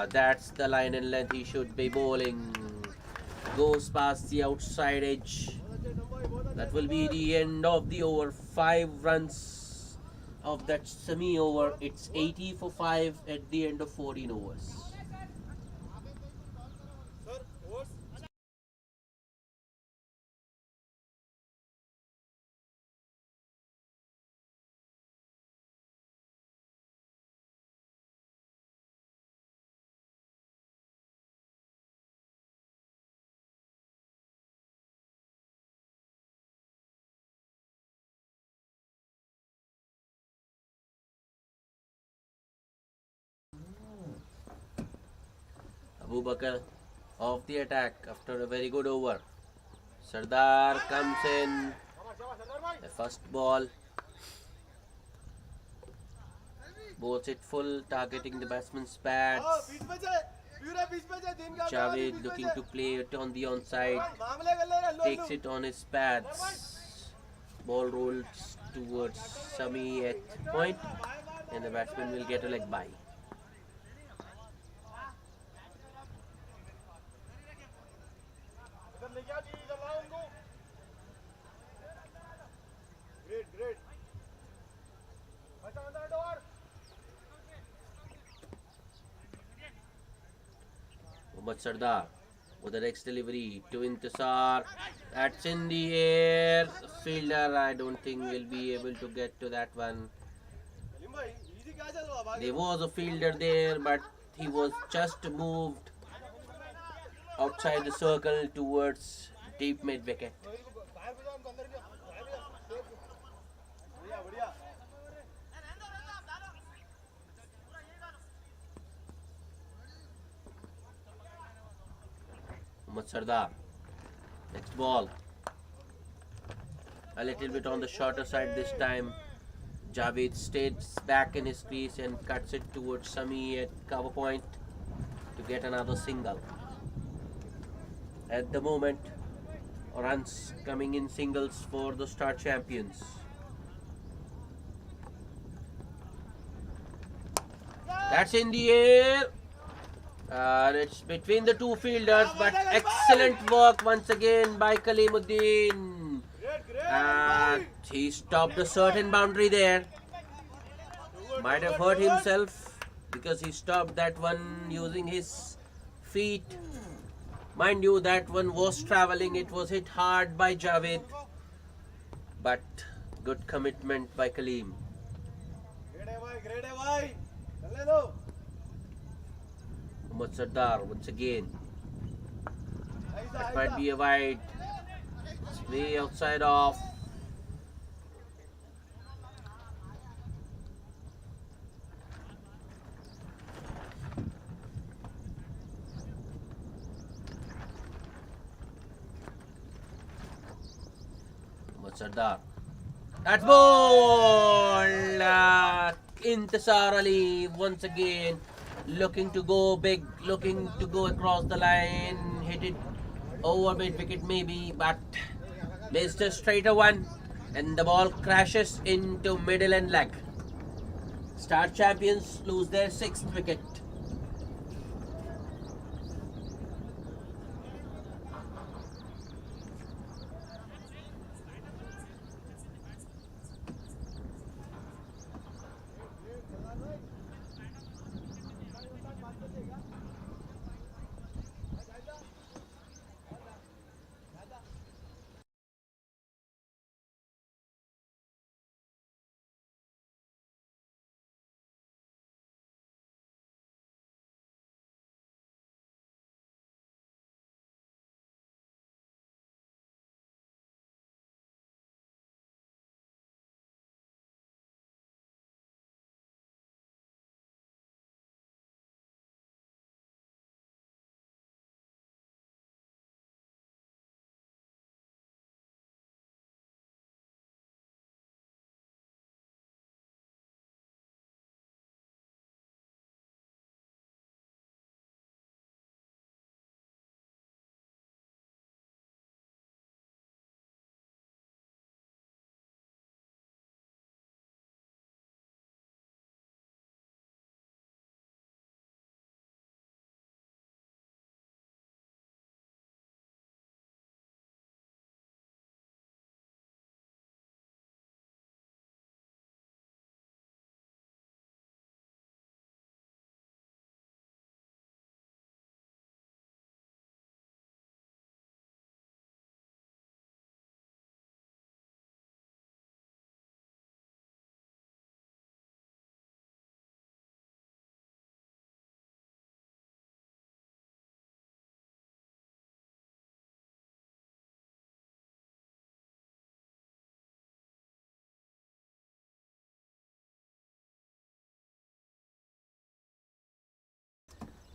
That's the line and length he should be bowling. Goes past the outside edge. That will be the end of the over. 5 runs of that Sami over. It's 80 for 5 at the end of 14 overs. Abu Bakar off the attack after a very good over. Sardar comes in, First ball, bolts it full, targeting the batsman's pads. Javed looking to play it on the onside, takes it on his pads. Ball rolls towards Sami at point, and the batsman will get a leg bye. Mohammad Sardar with the next delivery to Intisar. That's in the air. Fielder, I don't think will be able to get to that one. There was a fielder there, but he was just moved outside the circle towards deep mid wicket. Mohammad Sardar. Next ball. A little bit on the shorter side this time. Javed stays back in his crease and cuts it towards Sami at cover point to get another single. At the moment, runs coming in singles for the Star Champions. That's in the air. It's between the two fielders, but excellent work once again by Kalimuddin. He stopped a certain boundary there. Might have hurt himself because he stopped that one using his feet. Mind you, that one was travelling. It was hit hard by Javed, but good commitment by Kaleem. Mohammad Sardar once again. That might be a wide. It's way outside off. Mohammad Sardar. That's ball! Intisar Ali once again. Looking to go big, looking to go across the line, hit it over mid wicket maybe, but missed a straighter one, and the ball crashes into middle and leg. Star Champions lose their 6th wicket.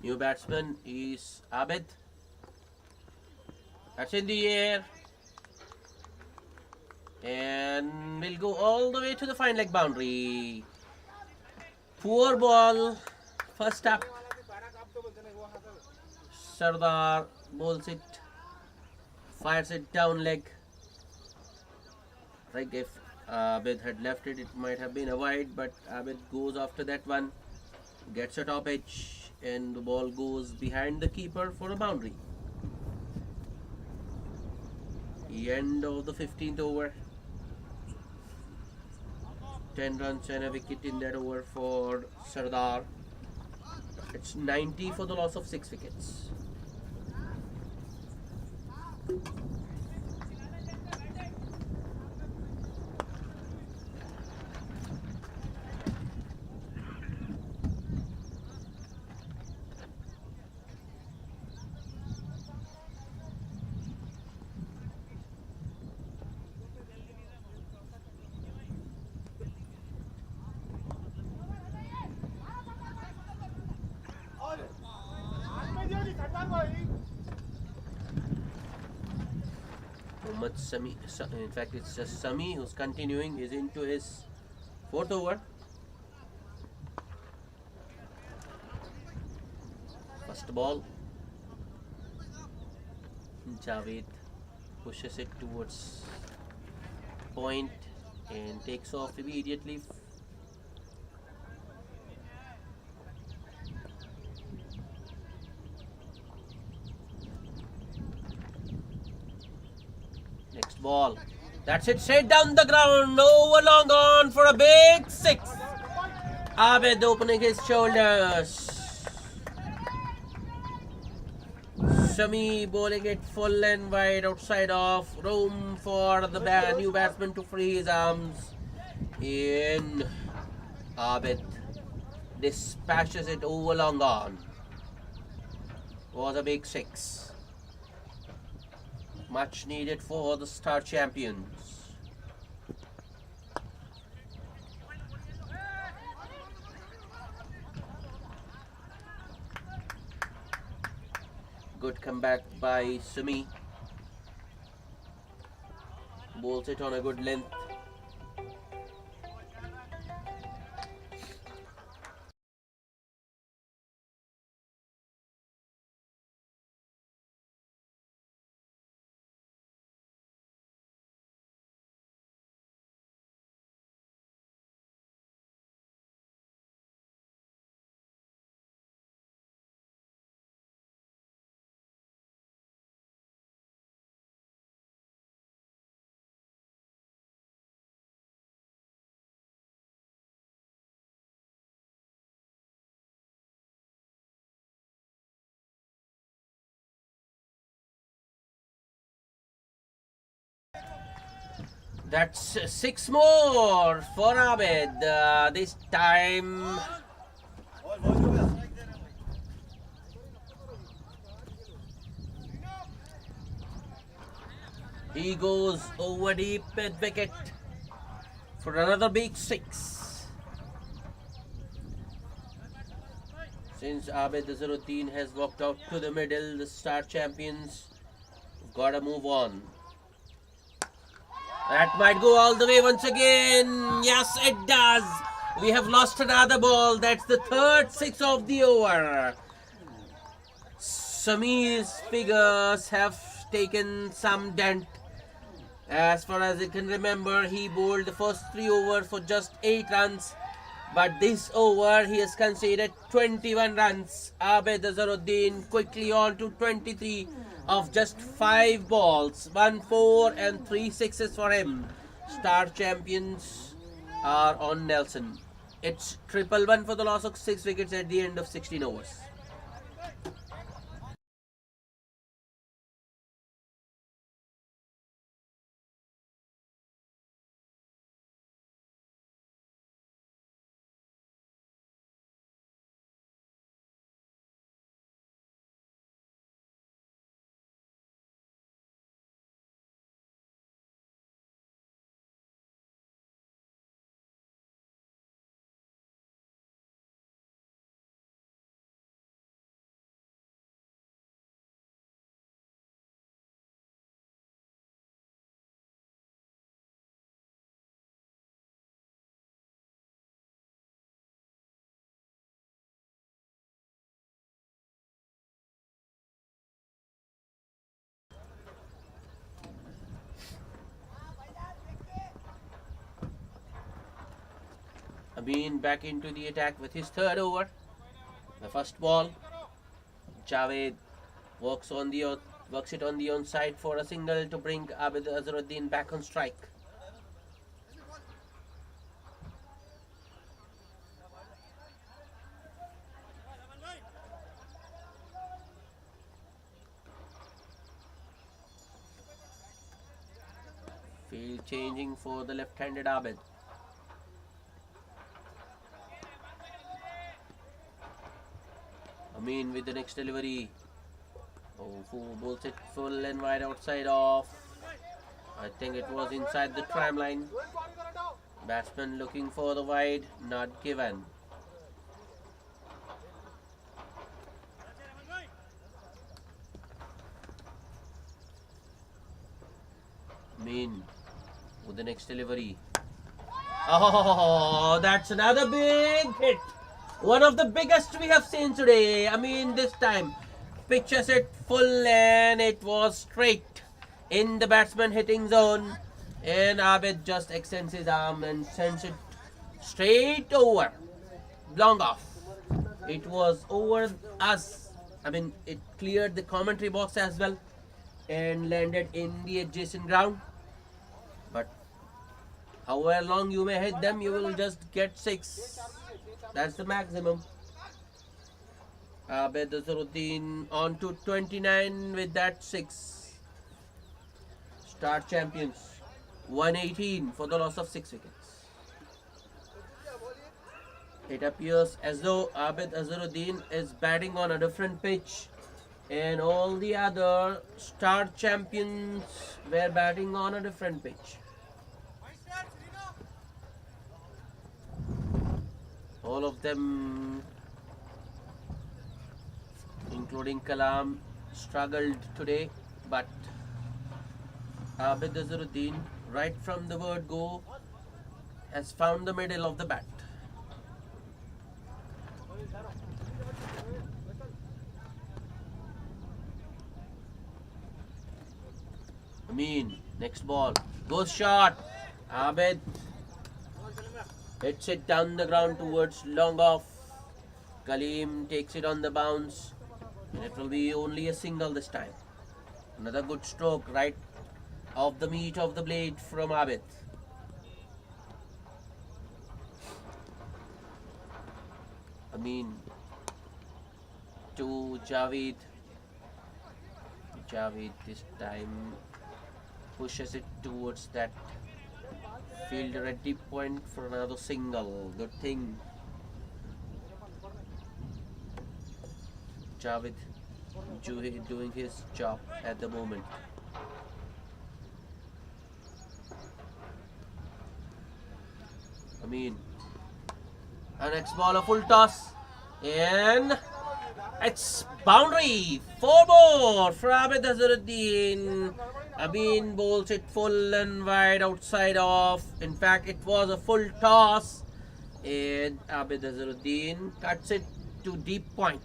New batsman is Abid. That's in the air. And we'll go all the way to the fine leg boundary. Poor ball. First up. Sardar bowls it. Fires it down leg. Like if Abid had left it, it might have been a wide, but Abid goes after that one. Gets a top edge. And the ball goes behind the keeper for a boundary. The end of the 15th over. 10 runs and a wicket in that over for Sardar. It's 90 for the loss of 6 wickets. Muhammad Sami, in fact it's just Sami who's continuing, is into his 4th over. First ball. Javed pushes it towards point and takes off immediately. Next ball. That's it, straight down the ground. Over long on for a big 6. Abid opening his shoulders. Shami bowling it full and wide outside off. Room for the new batsman to free his arms. In Abid dispatches it over long on. Was a big 6. Much needed for the Star Champions. Good comeback by Sumi. Bowls it on a good length. That's 6 more for Abid. This time he goes over deep at wicket for another big 6. Since Abid Azharuddin has walked out to the middle, the Star Champions have got to move on. That might go all the way once again. Yes, it does. We have lost another ball. That's the third 6 of the over. Samir's figures have taken some dent. As far as I can remember, he bowled the first 3 overs for just 8 runs. But this over, he has conceded 21 runs. Abid Azharuddin quickly on to 23 of just 5 balls. 1 4 and 3 sixes for him. Star Champions are on Nelson. It's 111 for the loss of 6 wickets at the end of 16 overs. Amin back into the attack with his third over. The first ball. Javed works it on the onside for a single to bring Abid Azharuddin back on strike. Field changing for the left-handed Abid. Amin with the next delivery. Oh, who bowls it full and wide outside off. I think it was inside the tram line. Batsman looking for the wide, not given. Amin with the next delivery. Oh, that's another big hit. One of the biggest we have seen today. I mean, this time pitches it full and it was straight in the batsman hitting zone. And Abid just extends his arm and sends it straight over. Long off. It was over us. I mean, it cleared the commentary box as well and landed in the adjacent ground. But however long you may hit them, you will just get 6. That's the maximum. Abid Azharuddin on to 29 with that 6. Star champions. 118 for the loss of 6 wickets. It appears as though Abid Azharuddin is batting on a different pitch and all the other star champions were batting on a different pitch. All of them, including Kalam, struggled today, but Abid Azharuddin, right from the word go, has found the middle of the bat. Amin, next ball, goes short. Abid hits it down the ground towards long off. Kaleem takes it on the bounce. And it will be only a single this time. Another good stroke right off the meat of the blade from Abid. Amin to Javed. Javed this time pushes it towards that fielder at deep point for another single. Good thing. Javed doing his job at the moment. Amin. And next ball, a full toss. And it's boundary. 4 more for Abid Azharuddin. Amin bowls it full and wide outside off. In fact, it was a full toss. And Abid Azharuddin cuts it to deep point.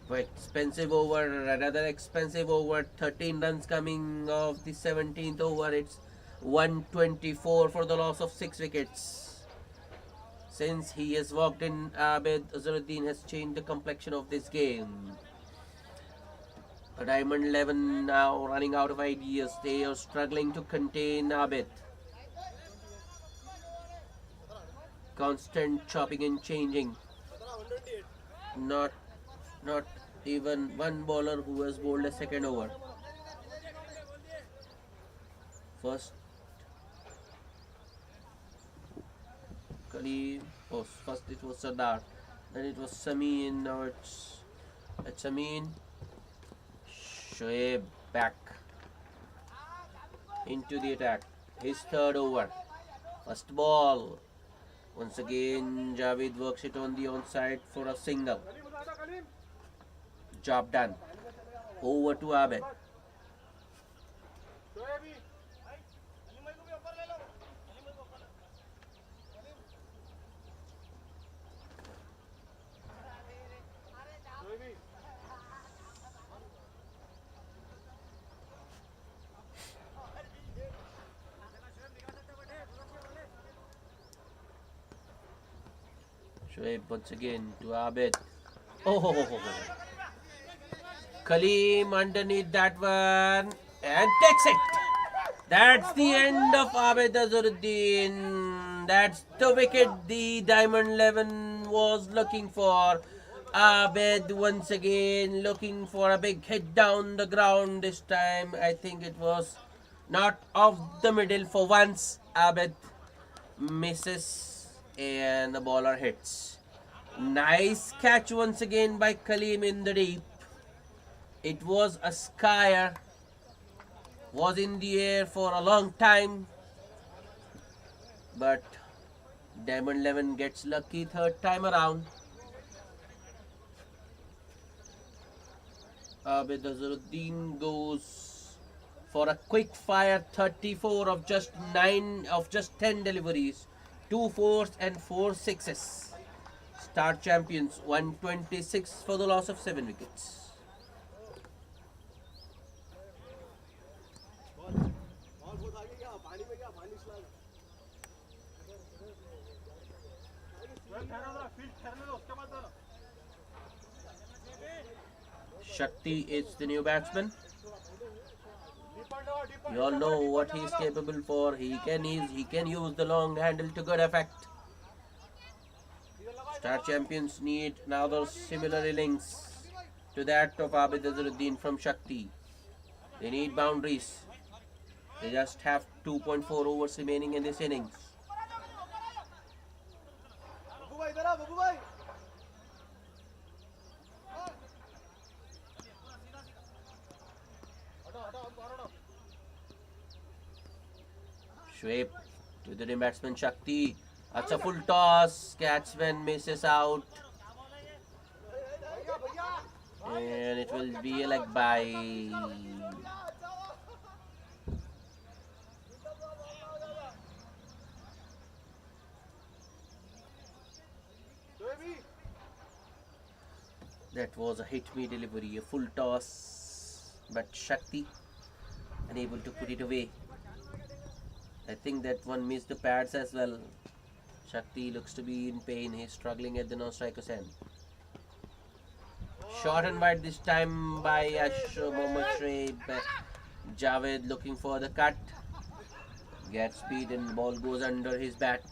Quite expensive over, another expensive over. 13 runs coming off the 17th over. It's 124 for the loss of 6 wickets. Since he has walked in, Abid Azharuddin has changed the complexion of this game. A Diamond 11 now running out of ideas. They are struggling to contain Abid. Constant chopping and changing. Not even one bowler who has bowled a second over. First it was Sardar, then it was Samin, now it's Samin. Shoaib back into the attack. His third over. First ball. Once again, Javed works it on the onside for a single. Job done. Over to Abid. Shoaib once again to Abid. Oh, Kaleem underneath that one and takes it. That's the end of Abid Azharuddin. That's the wicket the Diamond 11 was looking for. Abid once again looking for a big hit down the ground. This time I think it was not off the middle for once. Abid misses and the bowler hits. Nice catch once again by Kaleem in the deep. It was a skier. Was in the air for a long time. But Diamond 11 gets lucky third time around. Abid Azharuddin goes for a quick fire 34 of just 10 deliveries, 2 fours and 4 sixes. Star champions 126 for the loss of 7 wickets. Shakti is the new batsman. You all know what he is capable for. He can use the long handle to good effect. Star champions need another similar innings to that of Abid Azharuddin from Shakti. They need boundaries. They just have 2.4 overs remaining in this innings. Shoaib to the new batsman Shakti. That's a full toss. Catchman misses out. And it will be a leg by. That was a hit-me delivery, a full toss, but Shakti unable to put it away. I think that one missed the pads as well. Shakti looks to be in pain. He's struggling at the non-striker's end. Short and wide this time by Mohammad Shoaib. Javed looking for the cut. Gets speed and the ball goes under his bat.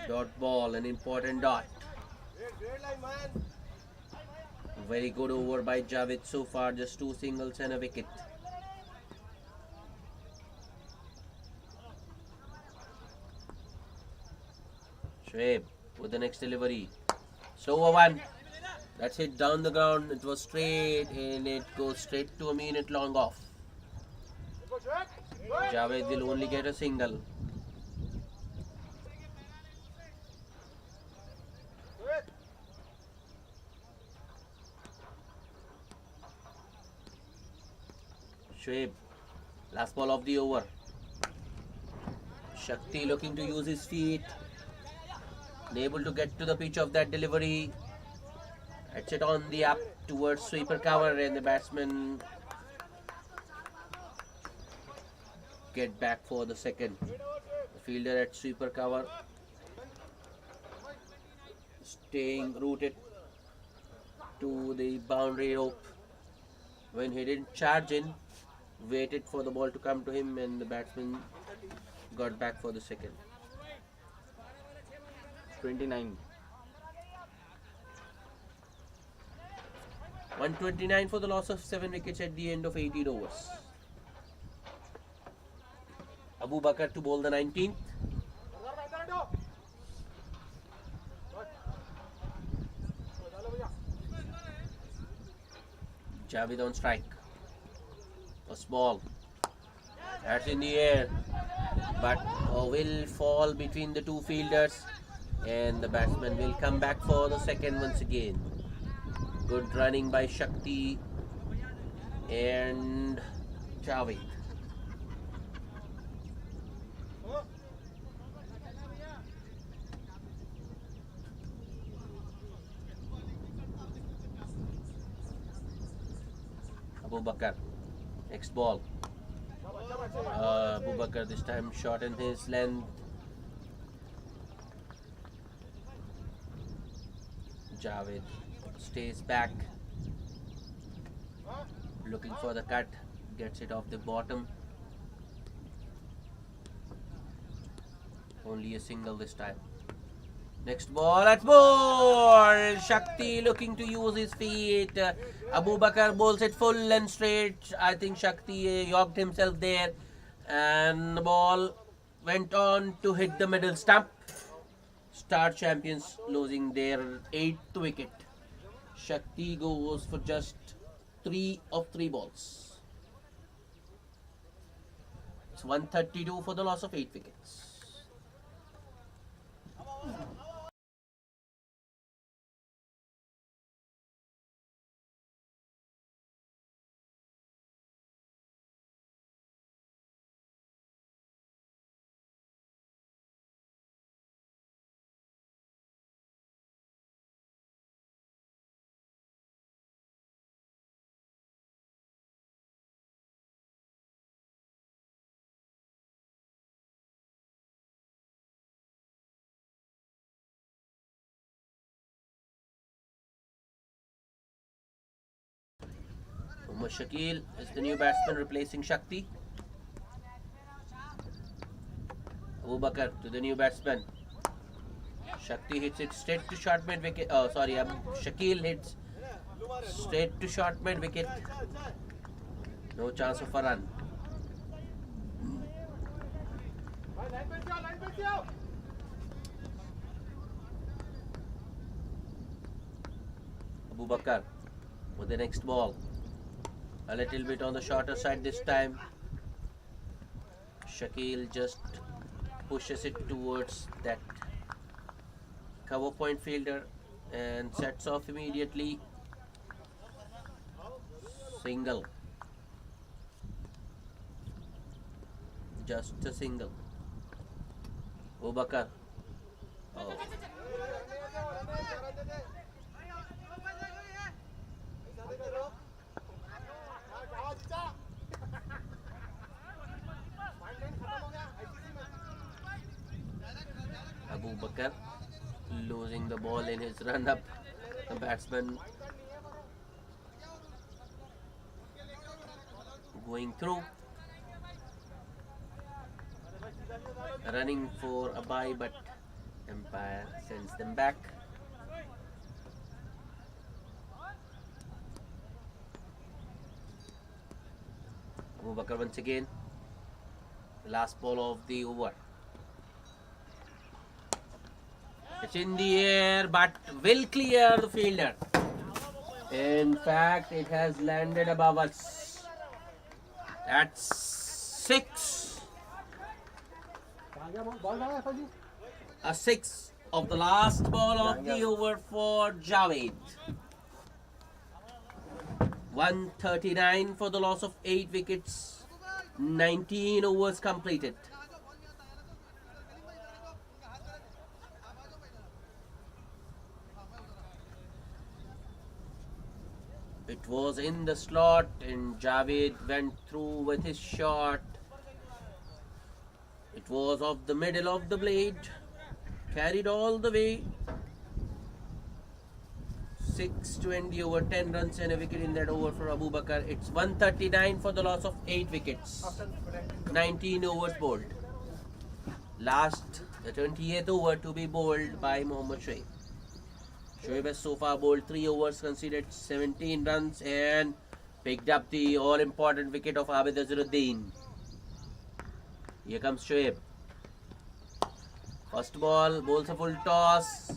Dot ball, an important dot. Very good over by Javed so far. Just 2 singles and a wicket. Shoaib with the next delivery. Slower one. That's it down the ground. It was straight and it goes straight to a minute long off. Javed will only get a single. Shoaib, last ball of the over. Shakti looking to use his feet. Able to get to the pitch of that delivery. That's it on the up towards sweeper cover and the batsman get back for the second. The fielder at sweeper cover staying rooted to the boundary rope. When he didn't charge in, waited for the ball to come to him and the batsman got back for the second. 29. 129 for the loss of 7 wickets at the end of 18 overs. Abu Bakr to bowl the 19th. Javed on strike. A small. That's in the air. But will fall between the 2 fielders. And the batsman will come back for the second once again. Good running by Shakti and Javed. Abu Bakr, next ball. Abu Bakr this time shortened his length. Javed stays back, looking for the cut, gets it off the bottom. Only a single this time. Next ball, that's ball! Shakti looking to use his feet. Abu Bakar bowls it full and straight. I think Shakti yogged himself there. And the ball went on to hit the middle stump. Star champions losing their 8th wicket. Shakti goes for just 3 of 3 balls. It's 132 for the loss of 8 wickets. Shakil is the new batsman replacing Shakti. Abu Bakar to the new batsman. Shakti hits it straight to short mid wicket. Oh, sorry, Shakil hits straight to short mid wicket. No chance of a run. Abu Bakar with the next ball. A little bit on the shorter side this time. Shakil just pushes it towards that cover point fielder and sets off immediately. Single. Just a single. Abu Bakar. Oh. Abu Bakar losing the ball in his run up. The batsman going through, running for a bye, but umpire sends them back. Abu Bakar once again. Last ball of the over. It's in the air, but will clear the fielder. In fact, it has landed above us. That's 6. A 6 of the last ball of the over for Javed. 139 for the loss of 8 wickets. 19 overs completed. It was in the slot and Javed went through with his shot. It was off the middle of the blade, carried all the way. 620 over 10 runs and a wicket in that over for Abu Bakar. It's 139 for the loss of 8 wickets. 19 overs bowled. Last, the 28th over to be bowled by Mohammad Shoaib. Shoaib has so far bowled 3 overs, conceded 17 runs and picked up the all-important wicket of Abid Azharuddin. Here comes Shoaib. First ball, bowls a full toss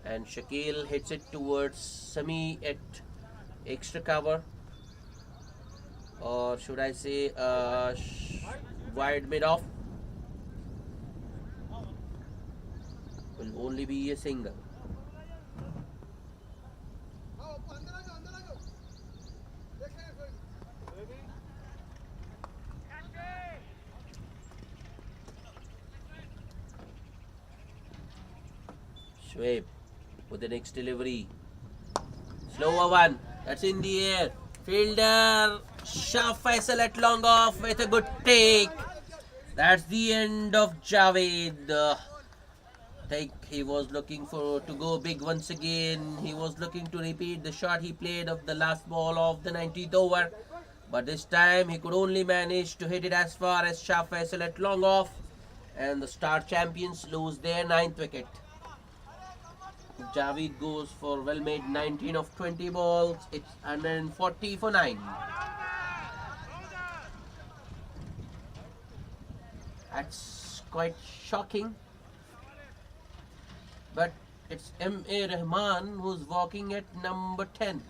and Shakil hits it towards Sami at extra cover, or should I say wide mid-off. Will only be a single. Shoaib with the next delivery. Slower one. That's in the air. Fielder Shah Faisal at long off with a good take. That's the end of Javed. think he was looking for to go big once again. He was looking to repeat the shot he played of the last ball of the 19th over. But this time he could only manage to hit it as far as Shah Faisal at long off. And the Star champions lose their ninth wicket. Javed goes for well made 19 of 20 balls. It's 140 for 9. That's quite shocking. But it's M.A. Rahman who's walking at number 10.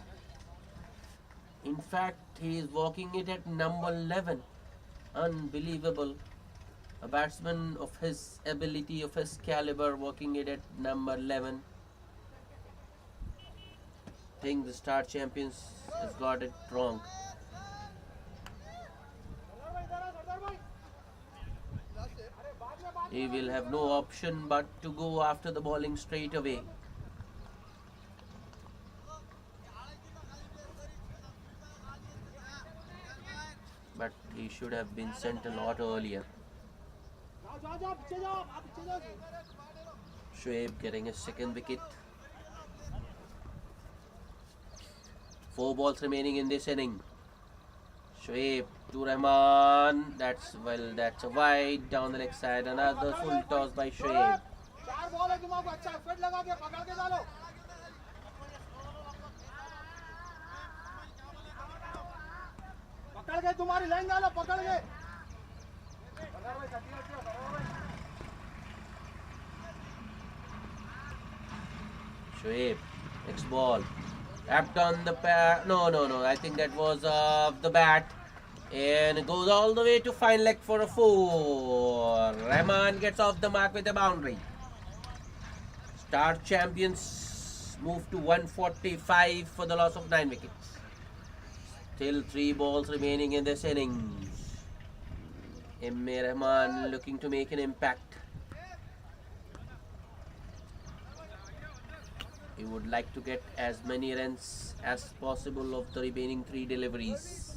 In fact, he is walking it at number 11. Unbelievable. A batsman of his ability, of his caliber, walking it at number 11. I think the Star Champions has got it wrong. He will have no option but to go after the bowling straight away. But he should have been sent a lot earlier. Shoaib getting a second wicket. 4 balls remaining in this inning. Shoaib to Rahman. That's a wide down the leg side. Another full toss by Shoaib. Shoaib, next ball. Tapped on the no. I think that was the bat. And it goes all the way to fine leg for a 4. Rahman gets off the mark with a boundary. Star champions move to 145 for the loss of 9 wickets. Still 3 balls remaining in this innings. M.A. Rahman looking to make an impact. He would like to get as many runs as possible of the remaining 3 deliveries.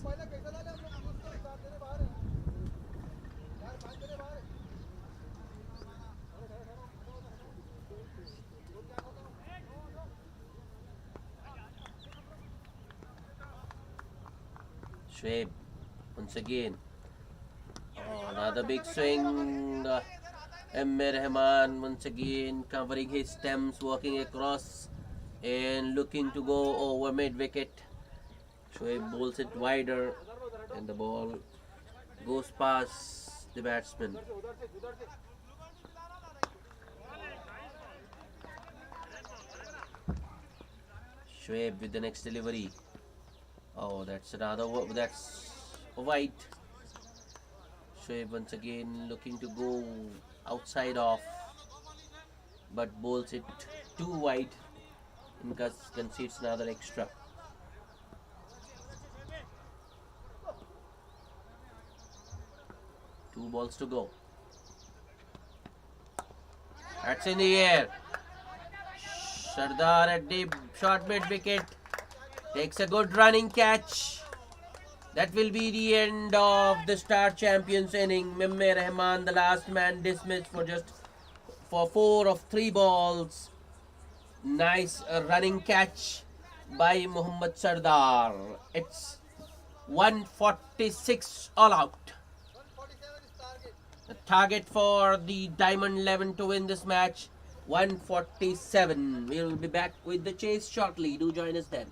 Shoaib once again. Another big swing. M.A. Rahman once again covering his stems, walking across and looking to go over mid wicket. Shoaib bowls it wider and the ball goes past the batsman. Shoaib with the next delivery. Oh, that's a wide. Shoaib once again looking to go outside off, but bowls it too wide and concedes another extra. Two balls to go. That's in the air. Sardar at deep short mid wicket takes a good running catch. That will be the end of the Star Champions inning. M.A. Rahman, the last man, dismissed for 4 of 3 balls. Nice running catch by Muhammad Sardar. It's 146 all out. The target for the Diamond 11 to win this match, 147. We will be back with the chase shortly. Do join us then.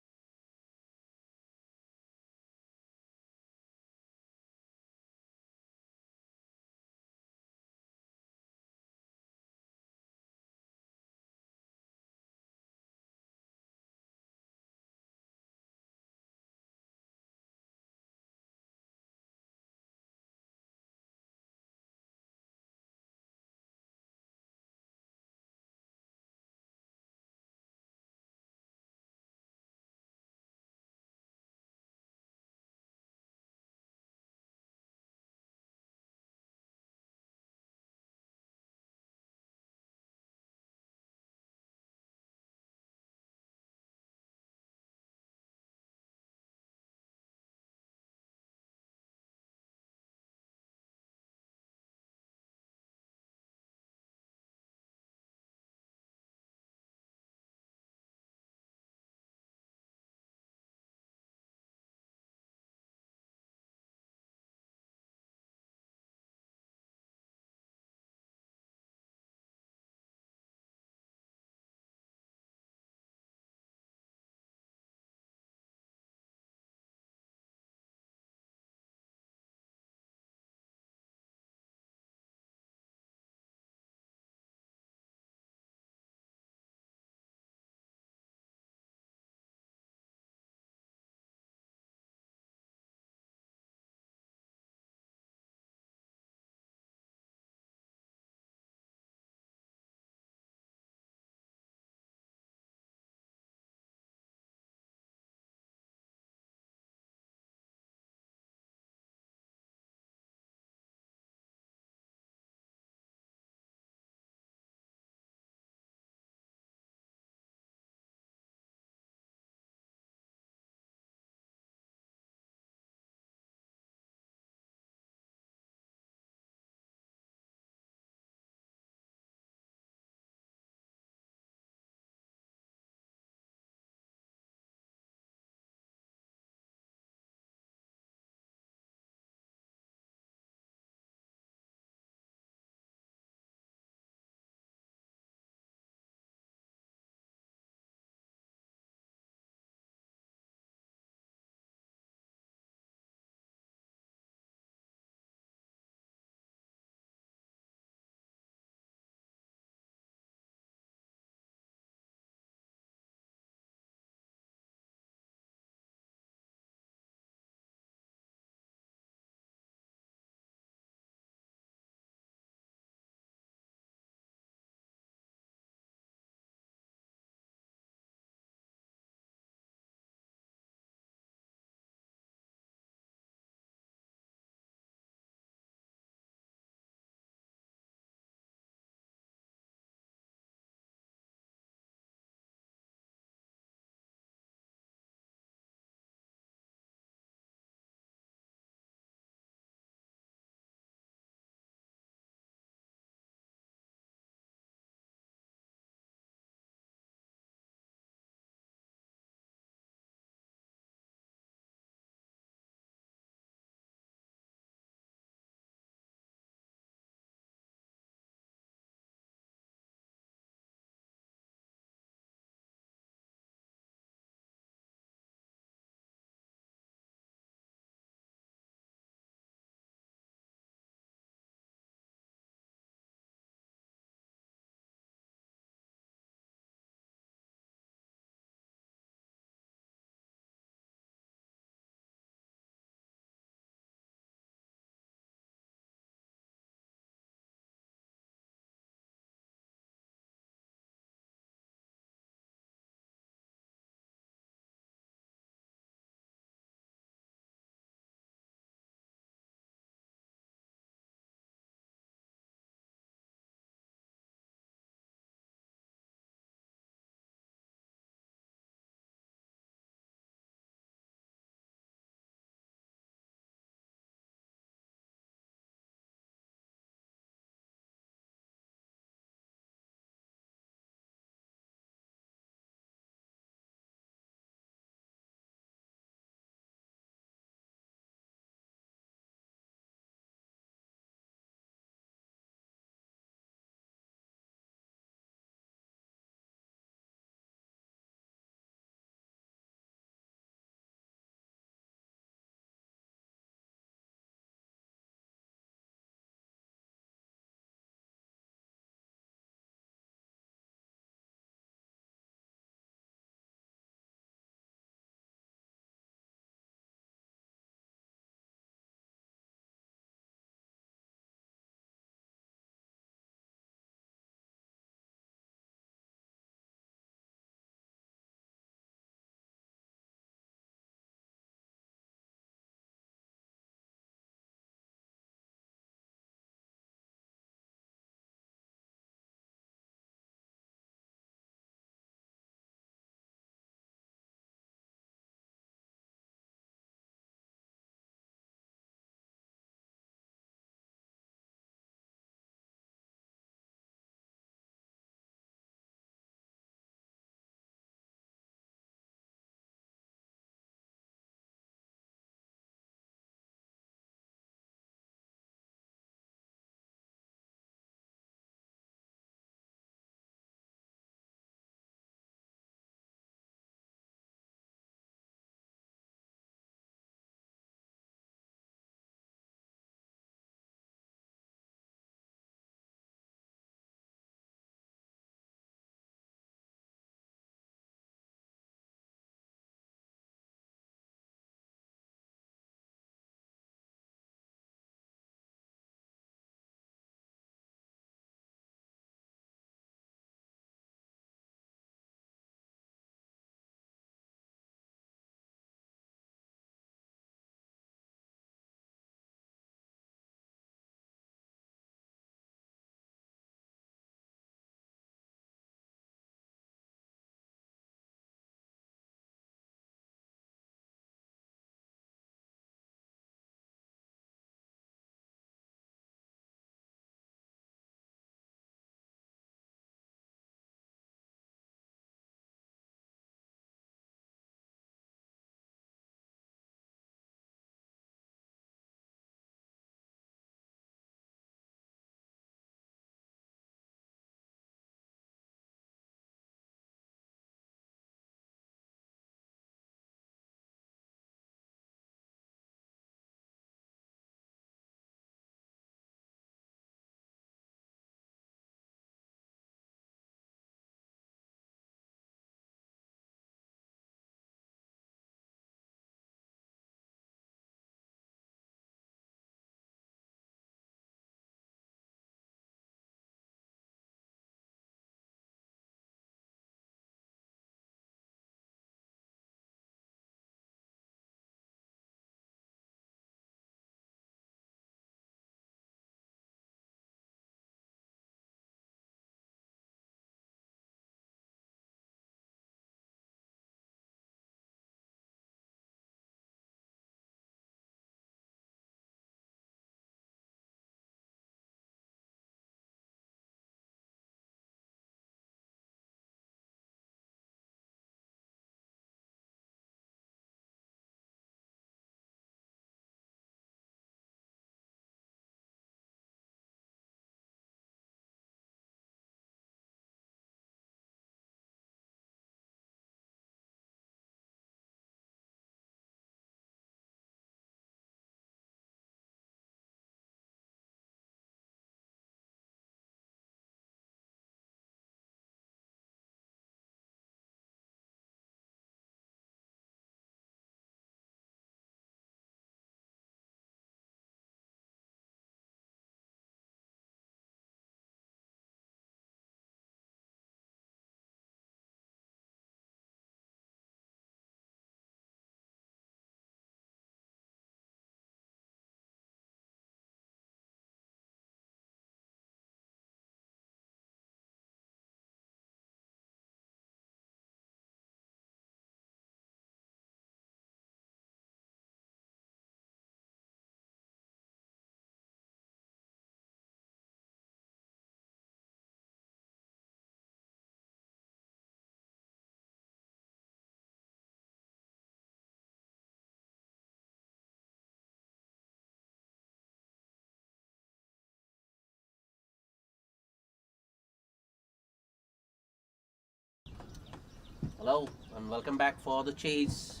Hello and welcome back for the chase.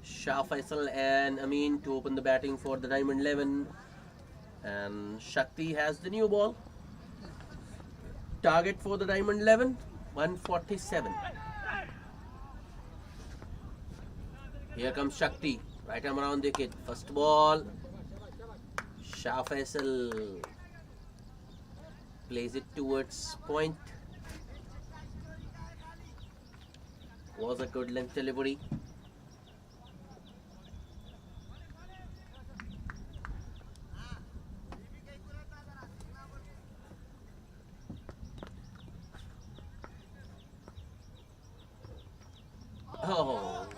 Shah Faisal and Amin to open the batting for the Diamond 11, and Shakti has the new ball. Target for the Diamond 11, 147. Here comes Shakti, right arm around the wicket. First ball, Shah Faisal plays it towards point. Was a good length delivery. Oh,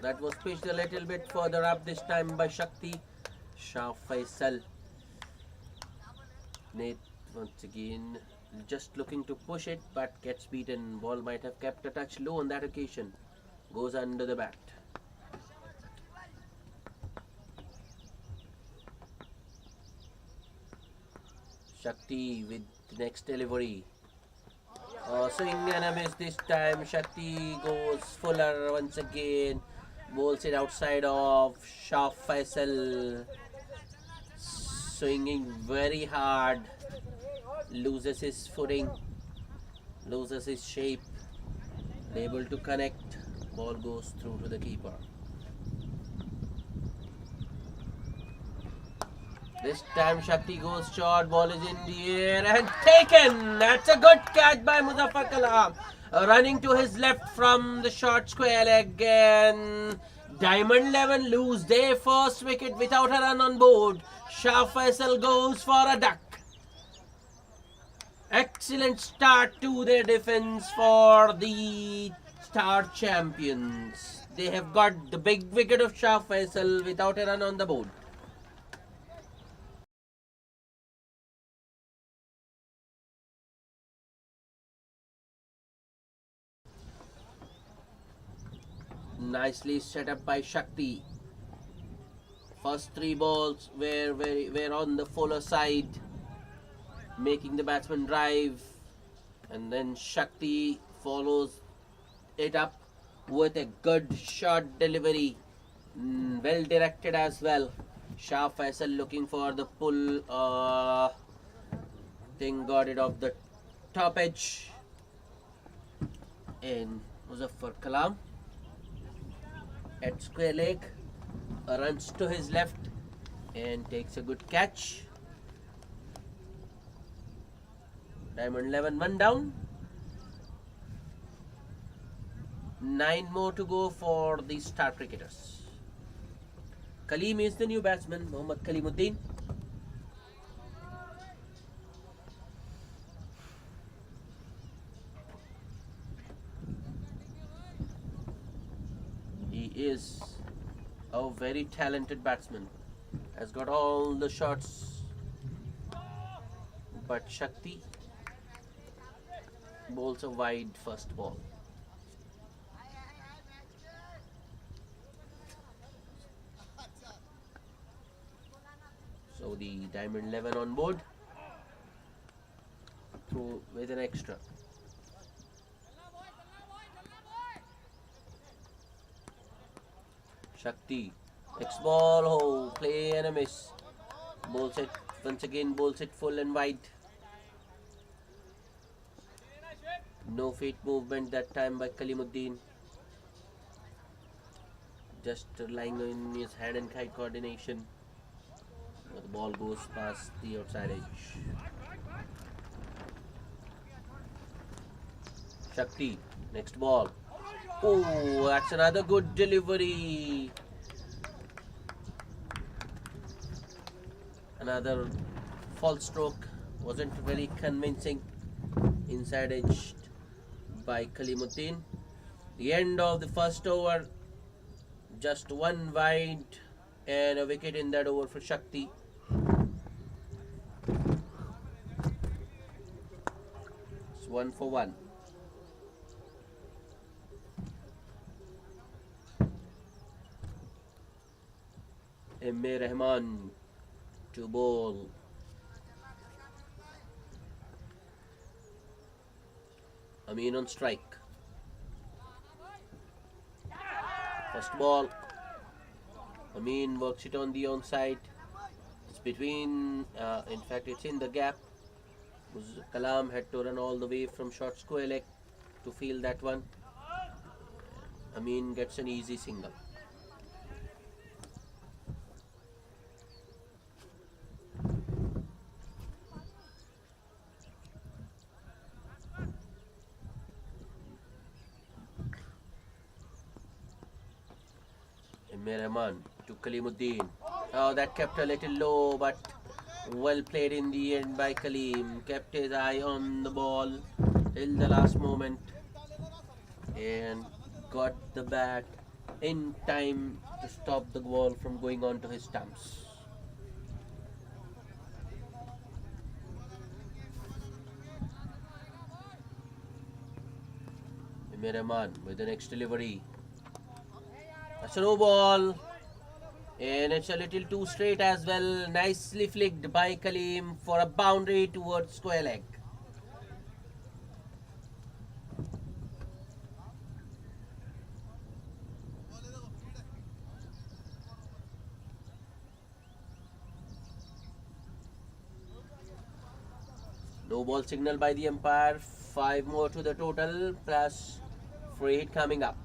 that was pitched a little bit further up this time by Shakti. Shah Faisal. Nate once again just looking to push it but gets beaten. Ball might have kept a touch low on that occasion. Goes under the bat. Shakti with the next delivery. Swing and a miss this time. Shakti goes fuller once again. Bowls it outside of Shah Faisal. Swinging very hard. Loses his footing. Loses his shape. Unable to connect. Ball goes through to the keeper. This time Shakti goes short, ball is in the air and taken. That's a good catch by Muzaffar Kalam. Running to his left from the short square leg, and Diamond 11 lose their first wicket without a run on board. Shah Faisal goes for a duck. Excellent start to their defense for the Star Champions. They have got the big wicket of Shah Faisal without a run on the board. Nicely set up by Shakti. First three balls were on the fuller side, making the batsman drive, and then Shakti follows it up with a good short delivery, well directed as well. Shah Faisal looking for the pull. Thing got it off the top edge, and Muzaffar Kalam at square leg runs to his left and takes a good catch. Diamond 11 one down. 9 more to go for the star cricketers. Kaleem is the new batsman, Mohammad Kalimuddin. He is a very talented batsman. Has got all the shots. But Shakti bowls a wide first ball. So the Diamond 11 on board. Through with an extra. Shakti. Next ball. Oh, play and a miss. Bowls it once again. Bowls it full and wide. No feet movement that time by Kalimuddin. Just relying on his hand and kite coordination. The ball goes past the outside edge. Shakti. Next ball. Oh, that's another good delivery. Another false stroke. Wasn't very convincing. Inside edge by Kalimuddin. The end of the first over. Just one wide and a wicket in that over for Shakti. It's 1 for 1. M.A. Rahman to bowl. Amin on strike. First ball. Amin works it on the onside. It's between, in fact, it's in the gap. Kalam had to run all the way from short square leg to field that one. Amin gets an easy single. Rahman to Kalimuddin. Oh, that kept a little low, but well played in the end by Kalim. Kept his eye on the ball till the last moment and got the bat in time to stop the ball from going on to his stumps. Rahman with the next delivery. A no ball, and it's a little too straight as well. Nicely flicked by Kalim for a boundary towards square leg. No ball signal by the umpire. 5 more to the total, plus free hit coming up.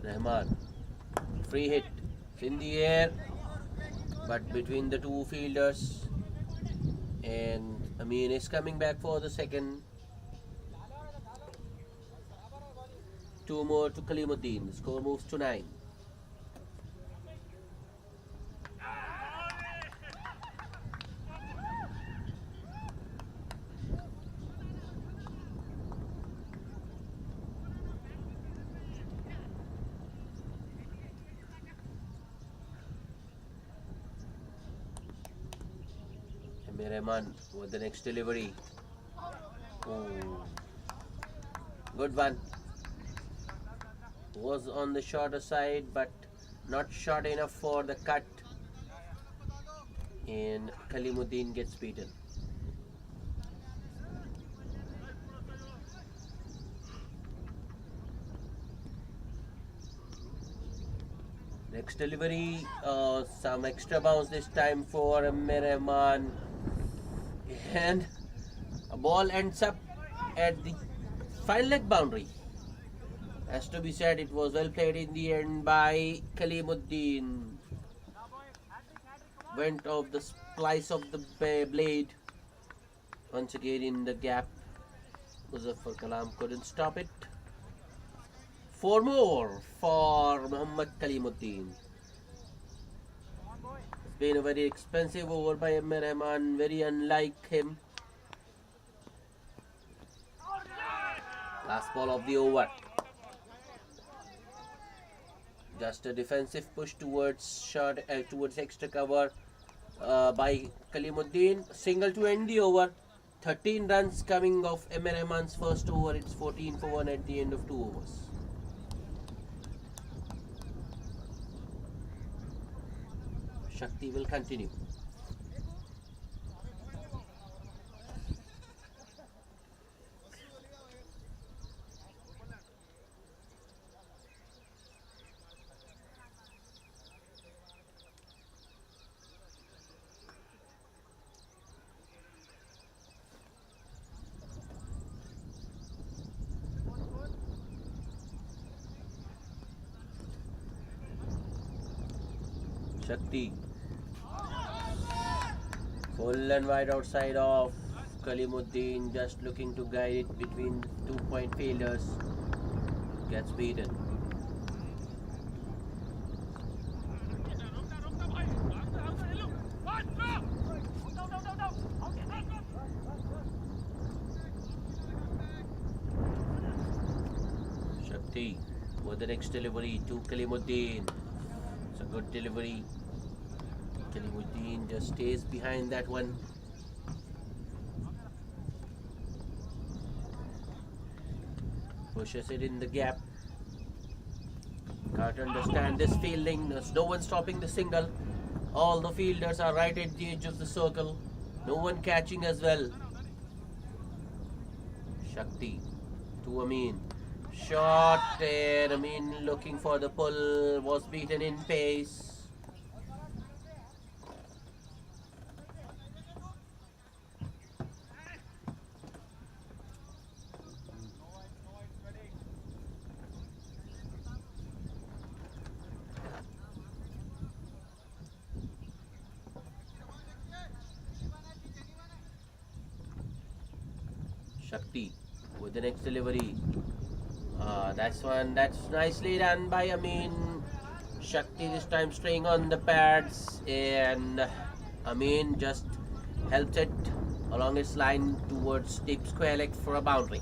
Rahman, free hit, it's in the air, but between the two fielders, and Amin is coming back for the second. 2 more to Kalimuddin. The score moves to 9. Rahman with the next delivery. Oh, good one. Was on the shorter side, but not short enough for the cut, and Kalimuddin gets beaten. Next delivery, some extra bounce this time for Rahman, and a ball ends up at the final leg boundary. Has to be said, it was well played in the end by Kalimuddin. Went off the splice of the blade. Once again in the gap. Muzaffar Kalam couldn't stop it. 4 more for Muhammad Kalimuddin. It's been a very expensive over by Rahman, very unlike him. Last ball of the over. Just a defensive push towards towards extra cover by Kalimuddin. Single to end the over. 13 runs coming off Rahman's first over. It's 14 for 1 at the end of 2 overs. Shakti will continue. Shakti. Full and wide outside of Kalimuddin, just looking to guide it between 2-point fielders. Gets beaten. Shakti with the next delivery to Kalimuddin. It's a good delivery. Kalimuddin just stays behind that one. Pushes it in the gap. Can't understand this fielding. There's no one stopping the single. All the fielders are right at the edge of the circle. No one catching as well. Shakti to Amin. Shot there. Amin looking for the pull. Was beaten in pace. Shakti with the next delivery. That's nicely done by Amin. Shakti this time staying on the pads, and Amin just helped it along its line towards deep square leg for a boundary.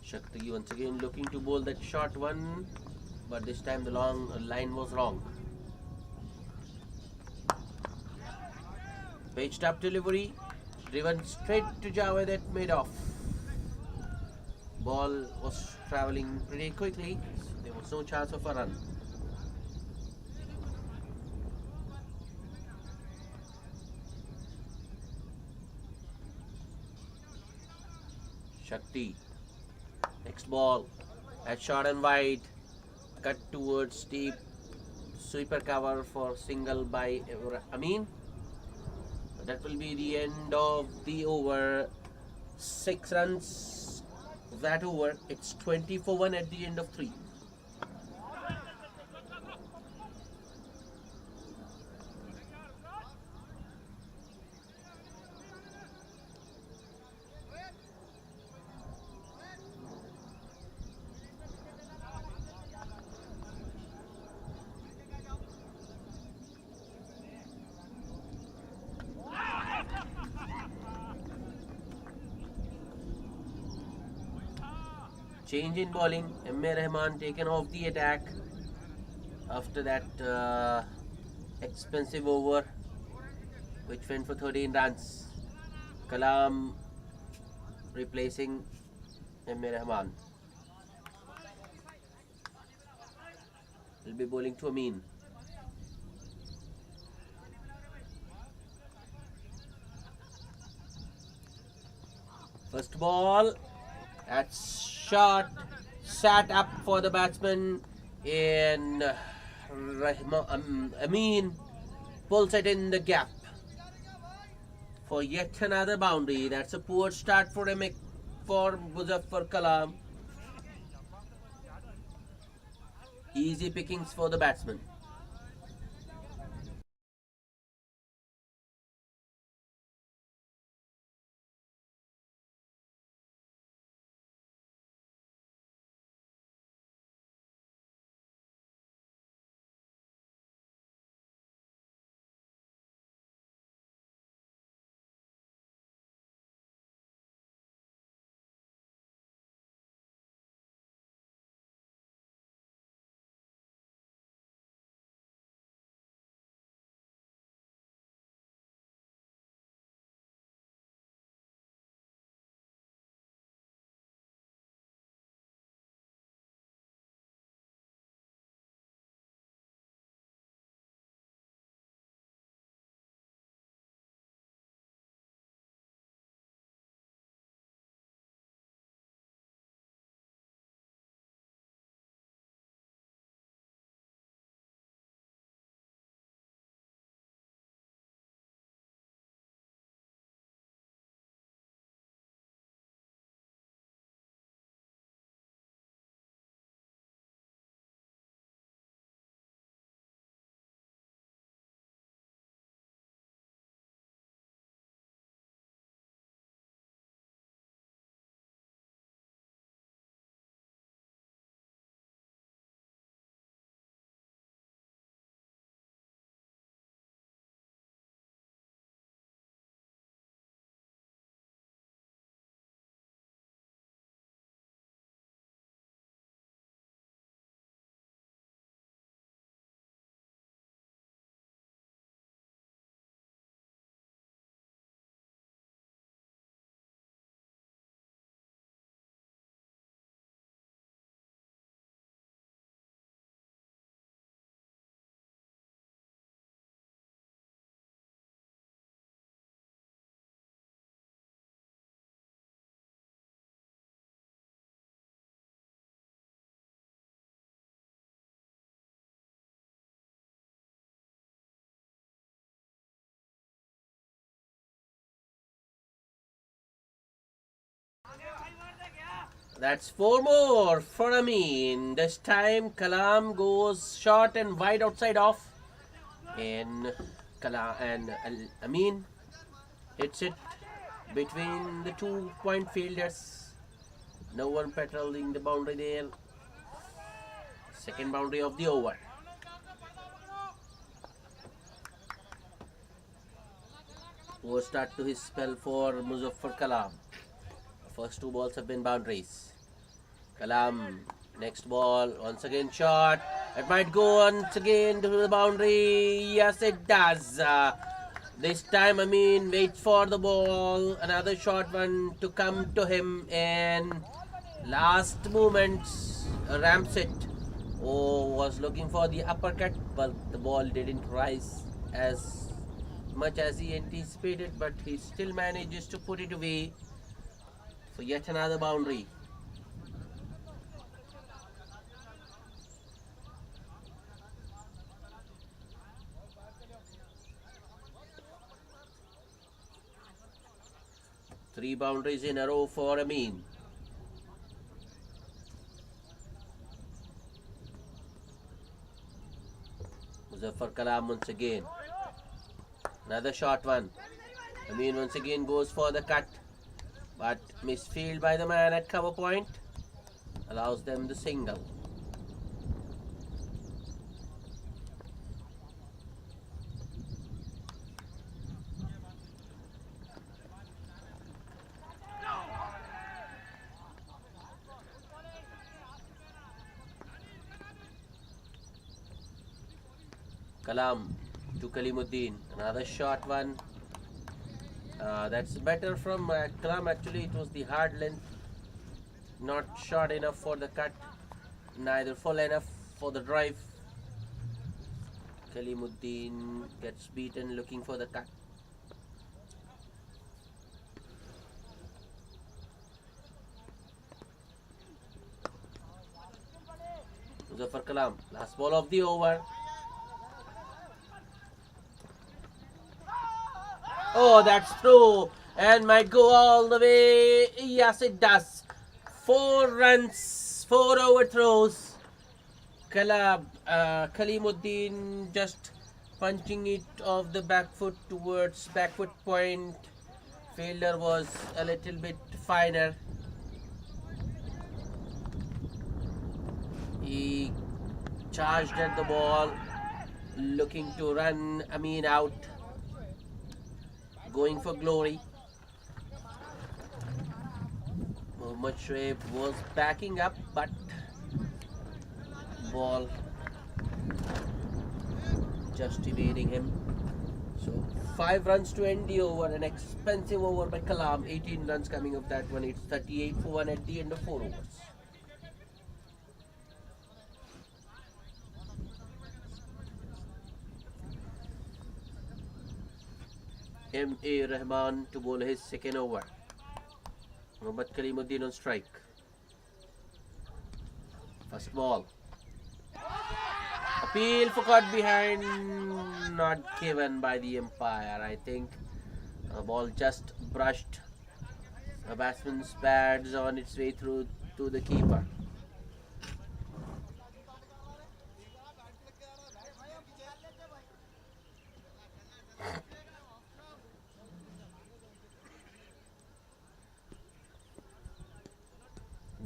Shakti once again looking to bowl that short one, but this time the long line was wrong. Pitched up delivery, driven straight to Javed at mid-off. Ball was travelling pretty quickly, so there was no chance of a run. Shakti, next ball, at short and wide, cut towards deep, sweeper cover for single by Amin. That will be the end of the over. 6 runs of that over. It's 20 for 1 at the end of 3. Change in bowling. M.A. Rahman taken off the attack after that expensive over, which went for 13 runs. Kalam replacing M.A. Rahman. Will be bowling to Amin. First ball. That's shot. Sat up for the batsman. And Amin pulls it in the gap for yet another boundary. That's a poor start for Muzaffar Kalam. Easy pickings for the batsman. That's four more for Amin. This time Kalam goes short and wide outside off. And Amin hits it between the 2 point fielders. No one patrolling the boundary there. Second boundary of the over. Poor start to his spell for Muzaffar Kalam. First two balls have been boundaries. Kalam, next ball, once again shot. It might go once again to the boundary. Yes, it does. This time, waits for the ball. Another short one to come to him. And last moment, ramps it. Oh, was looking for the uppercut, but the ball didn't rise as much as he anticipated. But he still manages to put it away for yet another boundary. Three boundaries in a row for Amin. Muzaffar Kalam once again. Another short one. Amin once again goes for the cut. But misfield by the man at cover point allows them the single. Kalam to Kalimuddin. Another short one. That's better from Kalam. Actually, it was the hard length. Not short enough for the cut. Neither full enough for the drive. Kalimuddin gets beaten looking for the cut. Muzaffar Kalam. Last ball of the over. Oh, that's true. And might go all the way. Yes, it does. 4 runs, 4 overthrows. Kalimuddin just punching it off the back foot towards back foot point. Fielder was a little bit finer. He charged at the ball, looking to run Amin out. Going for glory. Mohammad Shoaib was backing up, but ball just evading him. So 5 runs to end the over. An expensive over by Kalam. 18 runs coming of that one. It's 38 for 1 at the end of 4 overs. M.A. Rahman to bowl his second over. Mohammad Kalimuddin on strike. First ball. Appeal for caught behind. Not given by the umpire. I think the ball just brushed a batsman's pads on its way through to the keeper.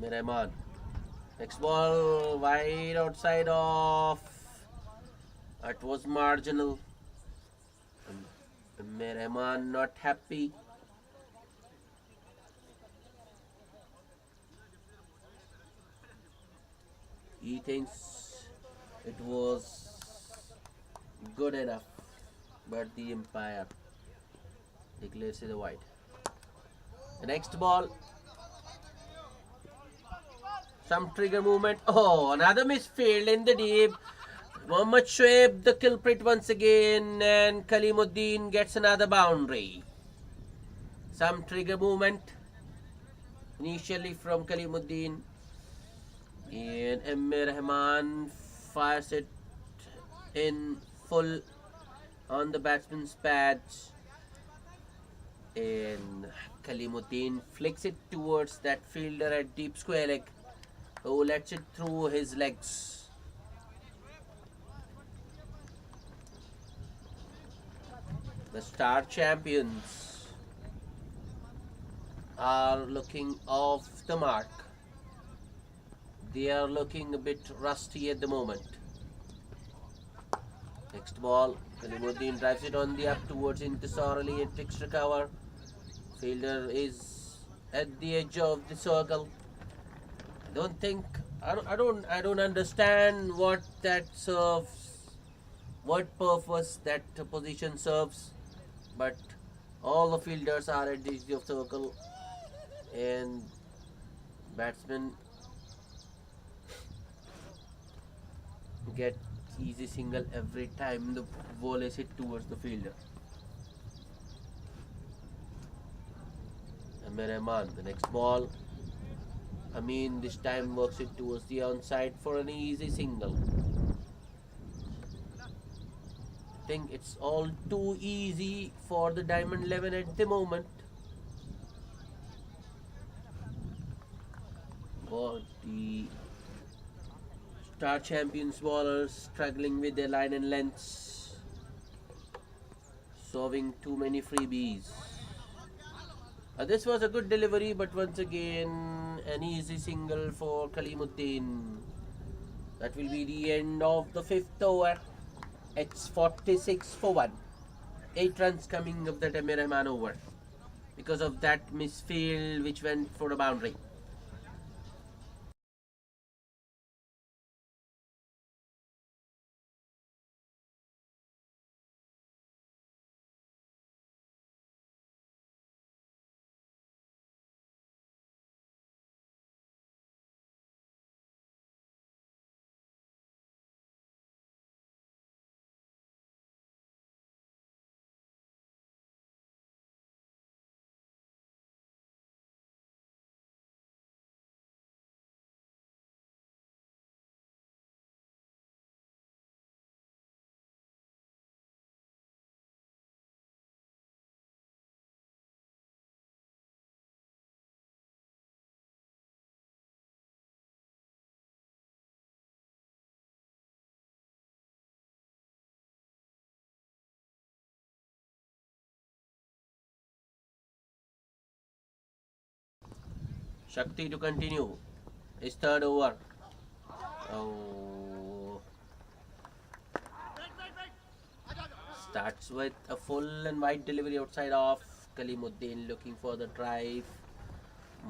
Rahman. Next ball wide outside off. It was marginal. Rahman not happy. He thinks it was good enough, but the umpire declares it a wide. The next ball. Some trigger movement. Oh, another misfield in the deep. Mohammad Shoaib the culprit once again, and Kalimuddin gets another boundary. Some trigger movement initially from Kalimuddin, and M.A. Rahman fires it in full on the batsman's pads, and Kalimuddin flicks it towards that fielder at deep square leg, who lets it through his legs. The star champions are looking off the mark. They are looking a bit rusty at the moment. Next ball, Kalimuddin drives it on the up towards Intisar Ali and extra cover. Fielder is at the edge of the circle. I don't understand what that serves, what purpose that position serves, but all the fielders are at the edge of circle and batsmen get easy single every time the ball is hit towards the fielder. Rahman, the next ball. Amin this time works it towards the onside for an easy single. I think it's all too easy for the Diamond 11 at the moment. For the star champions bowlers struggling with their line and lengths, solving too many freebies. This was a good delivery, but once again an easy single for Kalimuddin. That will be the end of the 5th over. It's 46 for 1. 8 runs coming of the Tamir Rahman over because of that misfield which went for a boundary. Shakti to continue his 3rd over. Oh. Starts with a full and wide delivery outside off. Kalimuddin looking for the drive.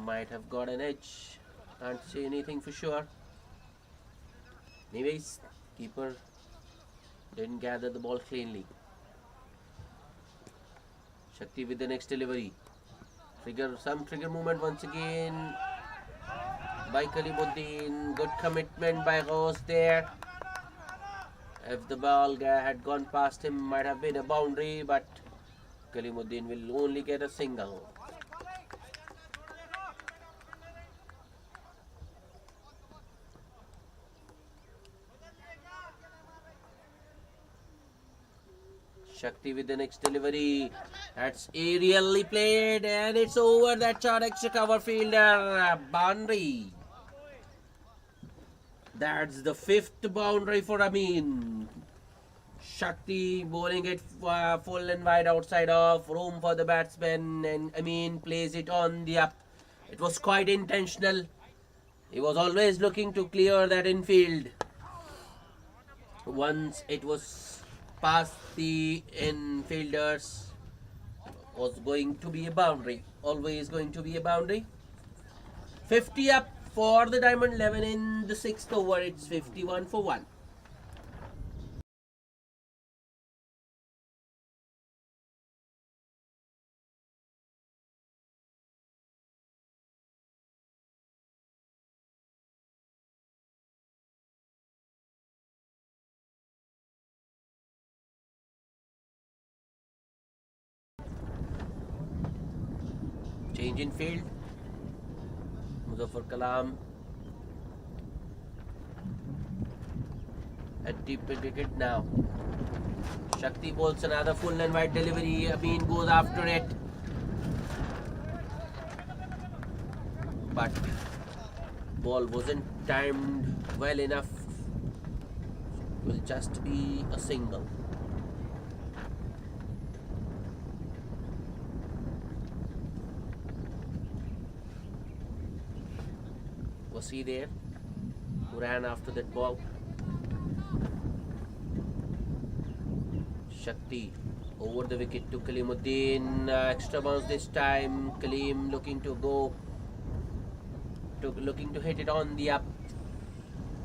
Might have got an edge. Can't say anything for sure. Anyways, keeper didn't gather the ball cleanly. Shakti with the next delivery. Some trigger movement once again by Kalimuddin. Good commitment by Rose there. If the ball had gone past him, might have been a boundary, but Kalimuddin will only get a single. Shakti with the next delivery. That's aerially played and it's over. That shot extra cover fielder. Boundary. That's the 5th boundary for Amin. Shakti bowling it full and wide outside off. Room for the batsman and Amin plays it on the up. It was quite intentional. He was always looking to clear that infield. Once it was past the infielders, was going to be a boundary. Always going to be a boundary. 50 up for the Diamond 11 in the 6th over. It's 51 for 1. Change in field. Muzaffar Kalam at deep wicket now. Shakti bowls another full and wide delivery. Amin goes after it. but ball wasn't timed well enough. It will just be a single. Was he there? Who ran after that ball? Shakti over the wicket to Kalimuddin. Extra bounce this time. Kalim looking to hit it on the up.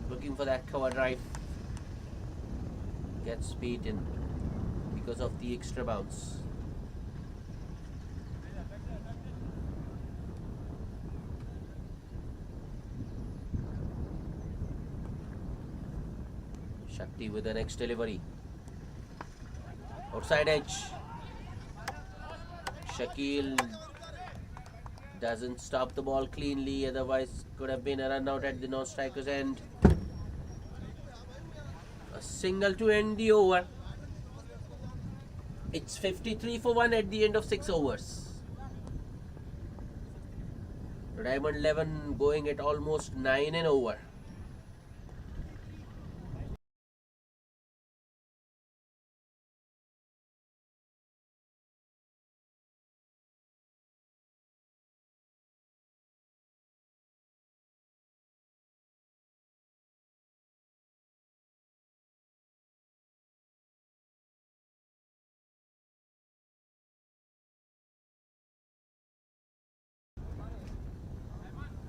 Looking for that cover drive. Gets beaten because of the extra bounce. Shakti with the next delivery. Outside edge. Shakil doesn't stop the ball cleanly, otherwise could have been a run out at the non-striker's end. A single to end the over. It's 53 for 1 at the end of 6 overs. Diamond 11 going at almost 9 and over.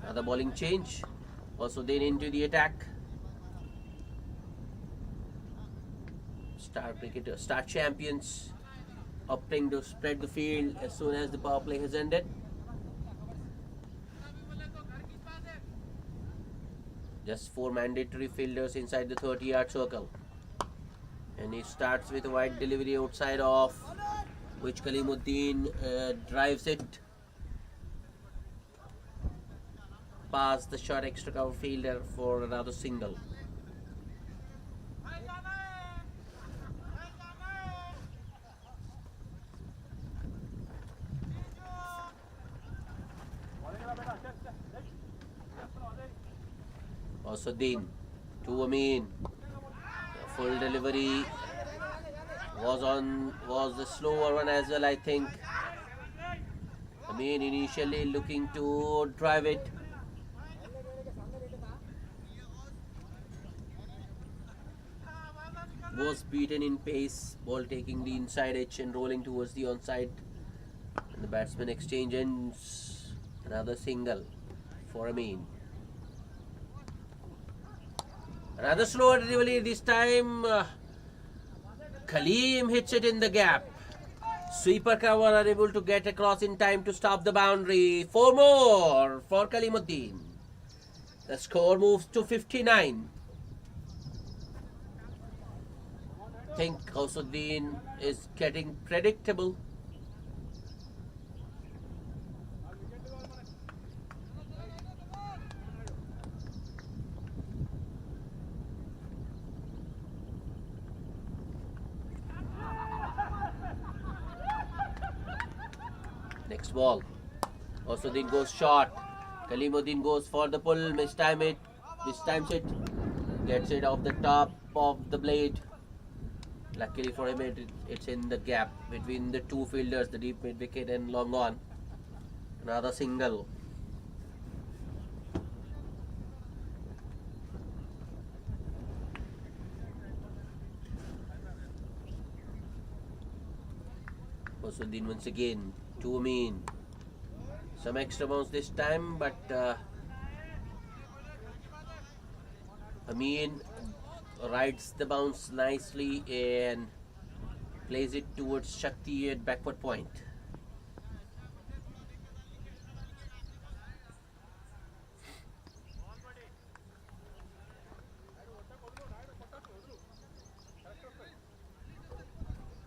Another bowling change. Also then into the attack. Star champions opting to spread the field as soon as the power play has ended. Just 4 mandatory fielders inside the 30-yard circle. And he starts with a wide delivery outside off, which Kalimuddin drives it past the short extra cover fielder for another single. Assaddin to Amin. The full delivery was the slower one as well, I think. Amin initially looking to drive it. Was beaten in pace, ball taking the inside edge and rolling towards the onside. And the batsman exchange ends. Another single for Amin. Another slower delivery this time. Kaleem hits it in the gap. Sweeper cover are able to get across in time to stop the boundary. 4 more for Kalimuddin. The score moves to 59. I think Gausuddin is getting predictable. Next ball. Gausuddin goes short. Kalimuddin goes for the pull. This times it. Gets it off the top of the blade. Luckily for him, it's in the gap between the two fielders, the deep mid wicket and long on. Another single. Gausuddin once again to Amin. Some extra bounce this time, but Amin rides the bounce nicely and plays it towards Shakti at backward point.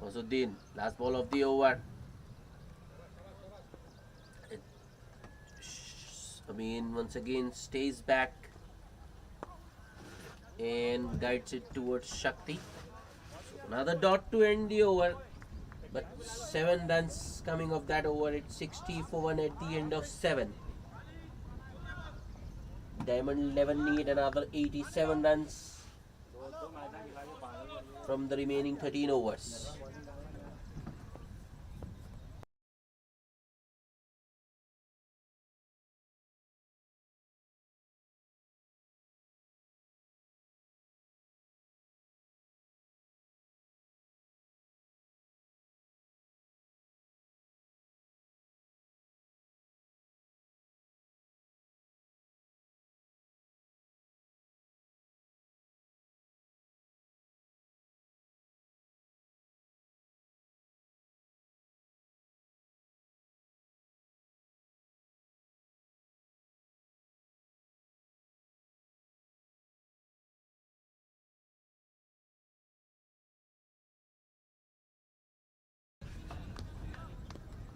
Gausuddin, last ball of the over. Amin once again stays back and guides it towards Shakti. So another dot to end the over, but 7 runs coming off that over. It's 60 for 1 at the end of 7. Diamond 11 need another 87 runs from the remaining 13 overs.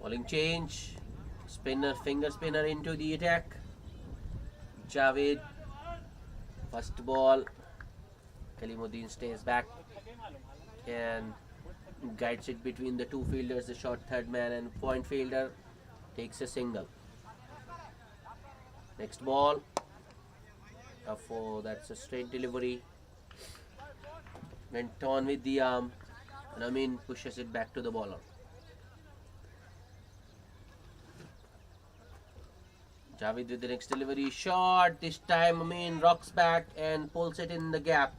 Bowling change. Spinner, finger spinner into the attack. Javed. First ball. Kalimuddin stays back and guides it between the two fielders. The short third man and point fielder takes a single. Next ball. That's a straight delivery. Went on with the arm. And Amin pushes it back to the bowler. Javed with the next delivery. Shot. This time Amin rocks back and pulls it in the gap.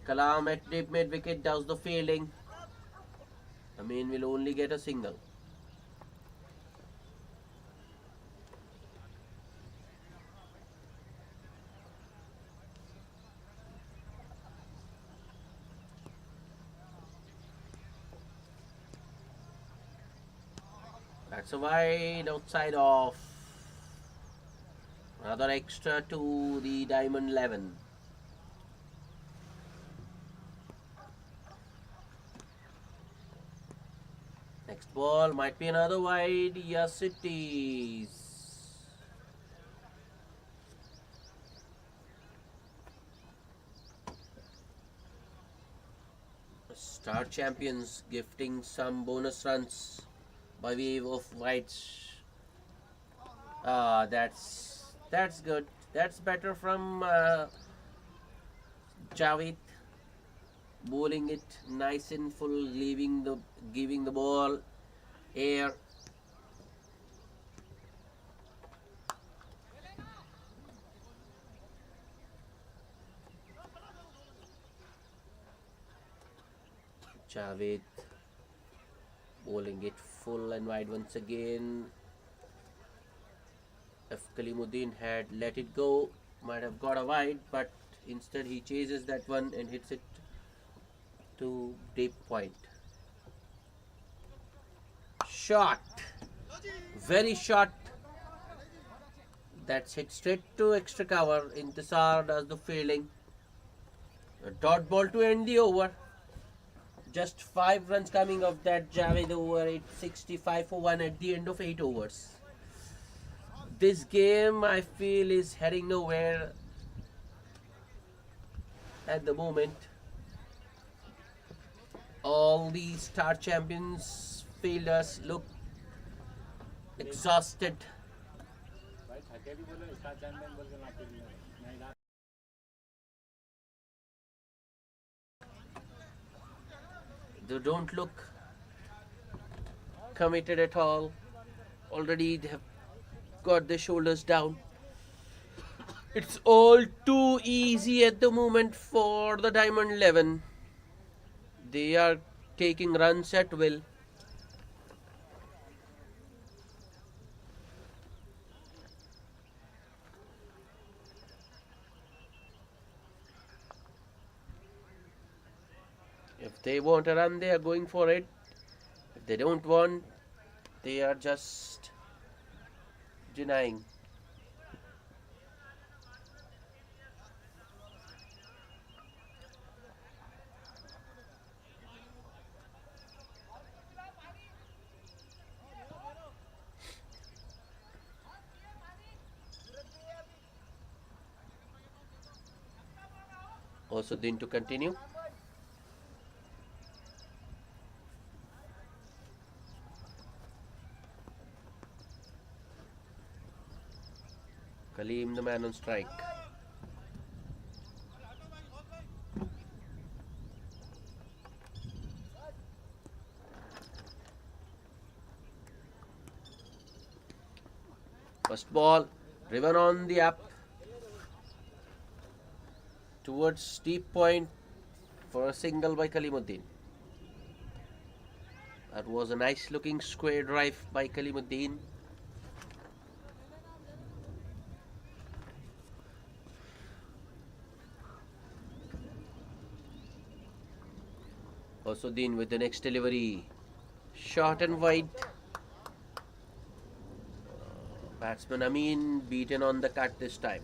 Kalam at deep mid wicket does the fielding. Amin will only get a single. That's a wide outside off. Another extra to the Diamond 11. Next ball might be another wide. Yes, it is. Star champions gifting some bonus runs by way of wides. That's good. That's better from Javed. Bowling it nice and full, giving the ball air. Javed bowling it full and wide once again. If Kalimuddin had let it go, might have got a wide, but instead he chases that one and hits it to deep point. Shot, very short. That's hit straight to extra cover. Intisar does the fielding. A dot ball to end the over. Just 5 runs coming of that Javed over. It's 65 for 1 at the end of 8 overs. This game I feel is heading nowhere at the moment. All the star champions fielders look exhausted. They don't look committed at all. Already they have got their shoulders down. It's all too easy at the moment for the Diamond 11. They are taking runs at will. If they want a run, they are going for it. If they don't want, they are just denying. Also, then to continue. Kaleem, the man on strike. First ball driven on the up towards steep point for a single by Kalimuddin. That was a nice looking square drive by Kalimuddin. Gausuddin with the next delivery. Short and wide. Batsman Amin beaten on the cut this time.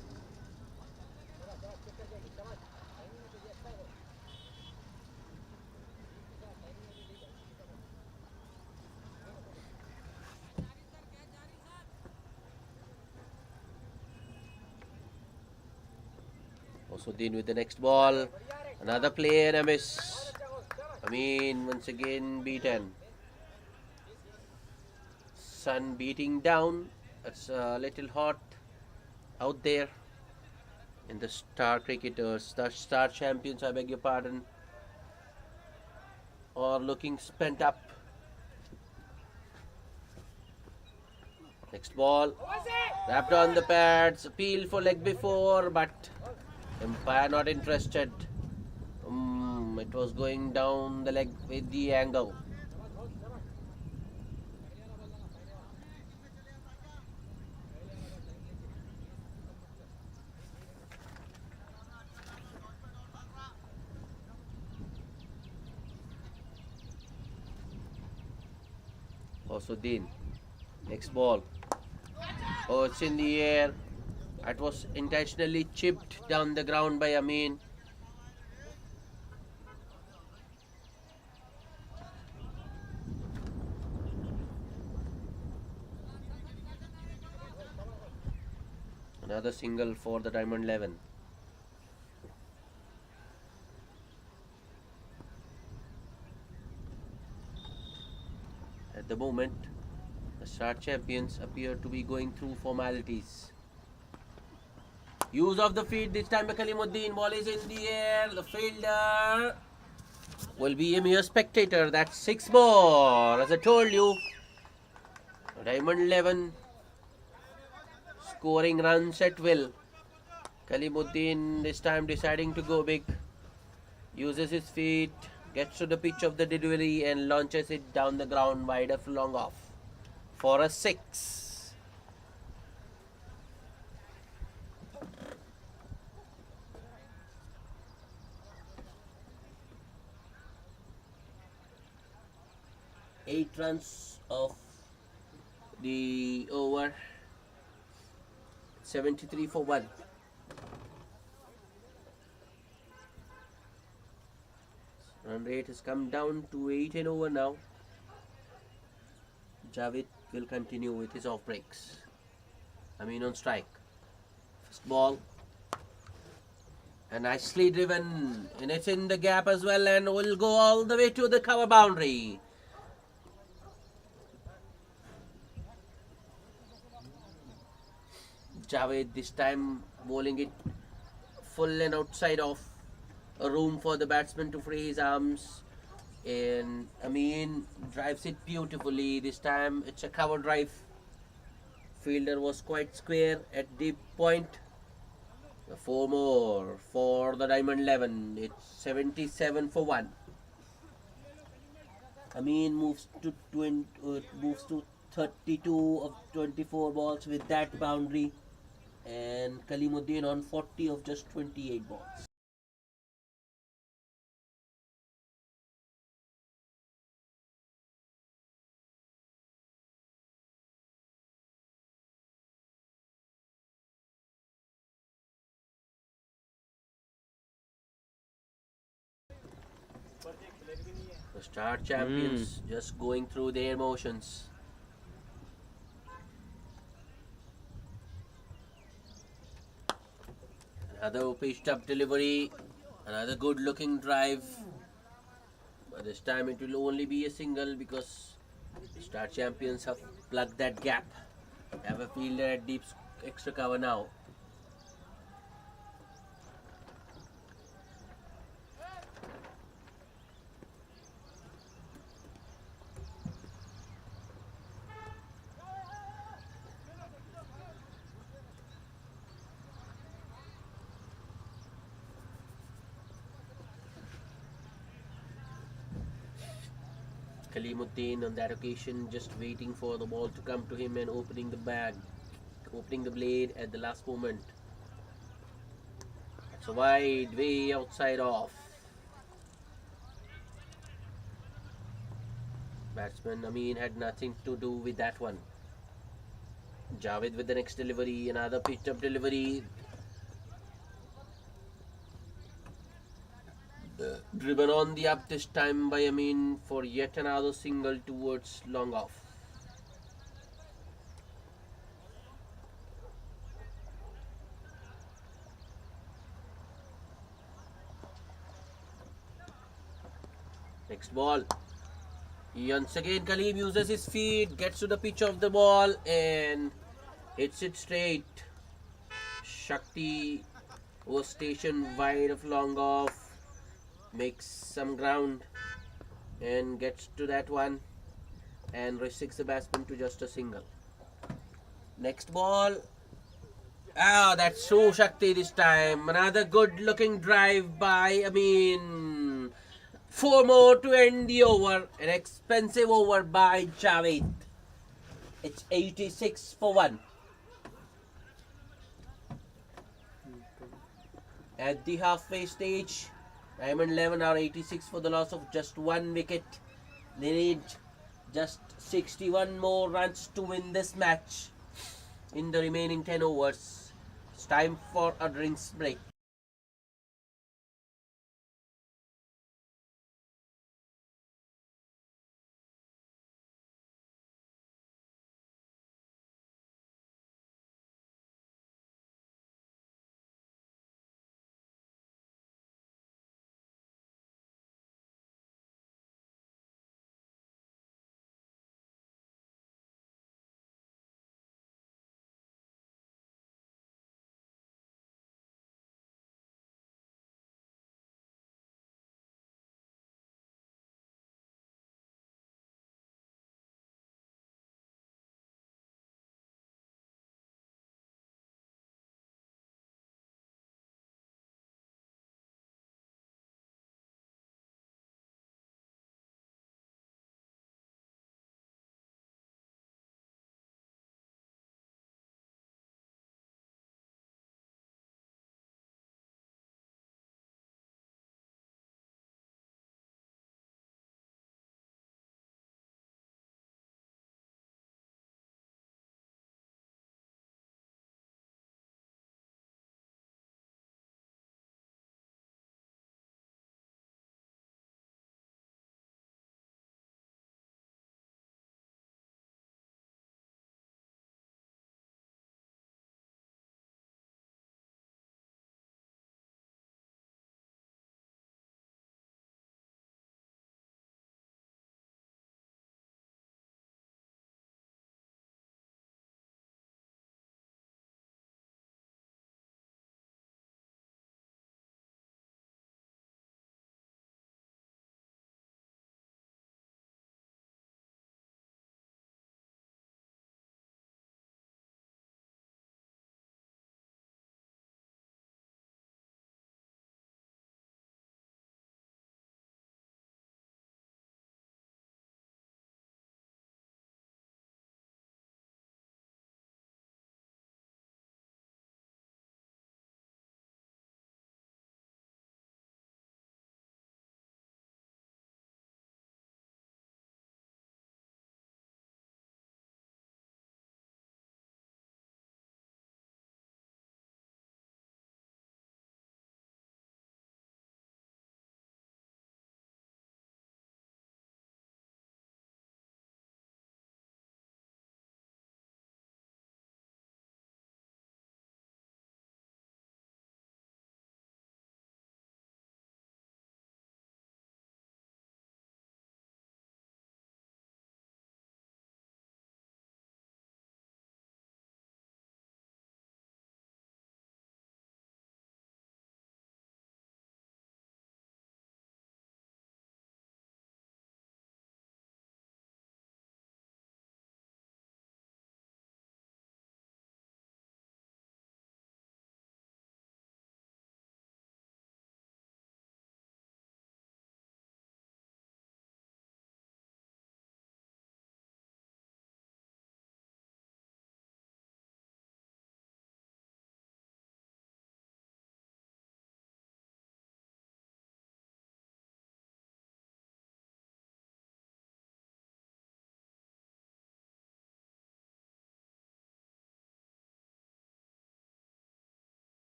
Gausuddin with the next ball. Another play and a miss. Amin once again beaten. Sun beating down. It's a little hot out there in the star cricketers, the star champions, I beg your pardon, are looking spent up. Next ball, wrapped on the pads, appeal for leg before, but umpire not interested. It was going down the leg with the angle. Gausuddin, next ball. Oh, it's in the air. It was intentionally chipped down the ground by Amin. Another single for the Diamond 11. At the moment, the star champions appear to be going through formalities. Use of the feet this time by Kalimuddin. Ball is in the air. The fielder will be a mere spectator. That's 6 more. As I told you, Diamond 11 scoring runs at will. Kalimuddin this time deciding to go big. Uses his feet, gets to the pitch of the delivery and launches it down the ground wide of long off for a 6. Eight runs of the over. 73 for 1. Run rate has come down to 8 and over now. Javed will continue with his off breaks. Amin on strike. First ball. And nicely driven. And it's in the gap as well and will go all the way to the cover boundary. Javed this time bowling it full and outside of a room for the batsman to free his arms, and Amin drives it beautifully. This time it's a cover drive. Fielder was quite square at deep point. 4 more for the Diamond 11. It's 77 for 1. Amin moves to 32 of 24 balls with that boundary, and Kalimuddin on 40 of just 28 balls. The star champions just going through their motions. Another pitched up delivery, another good looking drive. But this time it will only be a single because the star champions have plugged that gap. Have a fielder at deep extra cover now. Kalimuddin on that occasion just waiting for the ball to come to him and opening the bag, opening the blade at the last moment. It's a wide, way outside off. Batsman Amin had nothing to do with that one. Javed with the next delivery, another pitched up delivery. Driven on the up this time by Amin for yet another single towards long off. Next ball. Once again Kaleem uses his feet, gets to the pitch of the ball and hits it straight. Shakti was stationed wide of long off, makes some ground and gets to that one and restricts the batsman to just a single. Next ball. That's so Shakti this time. Another good looking drive by Amin. Four more to end the over. An expensive over by Javed. It's 86 for 1. At the halfway stage, Diamond 11 are 86 for the loss of just 1 wicket. They need just 61 more runs to win this match in the remaining 10 overs. It's time for a drinks break.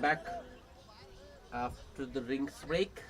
back after the rings break.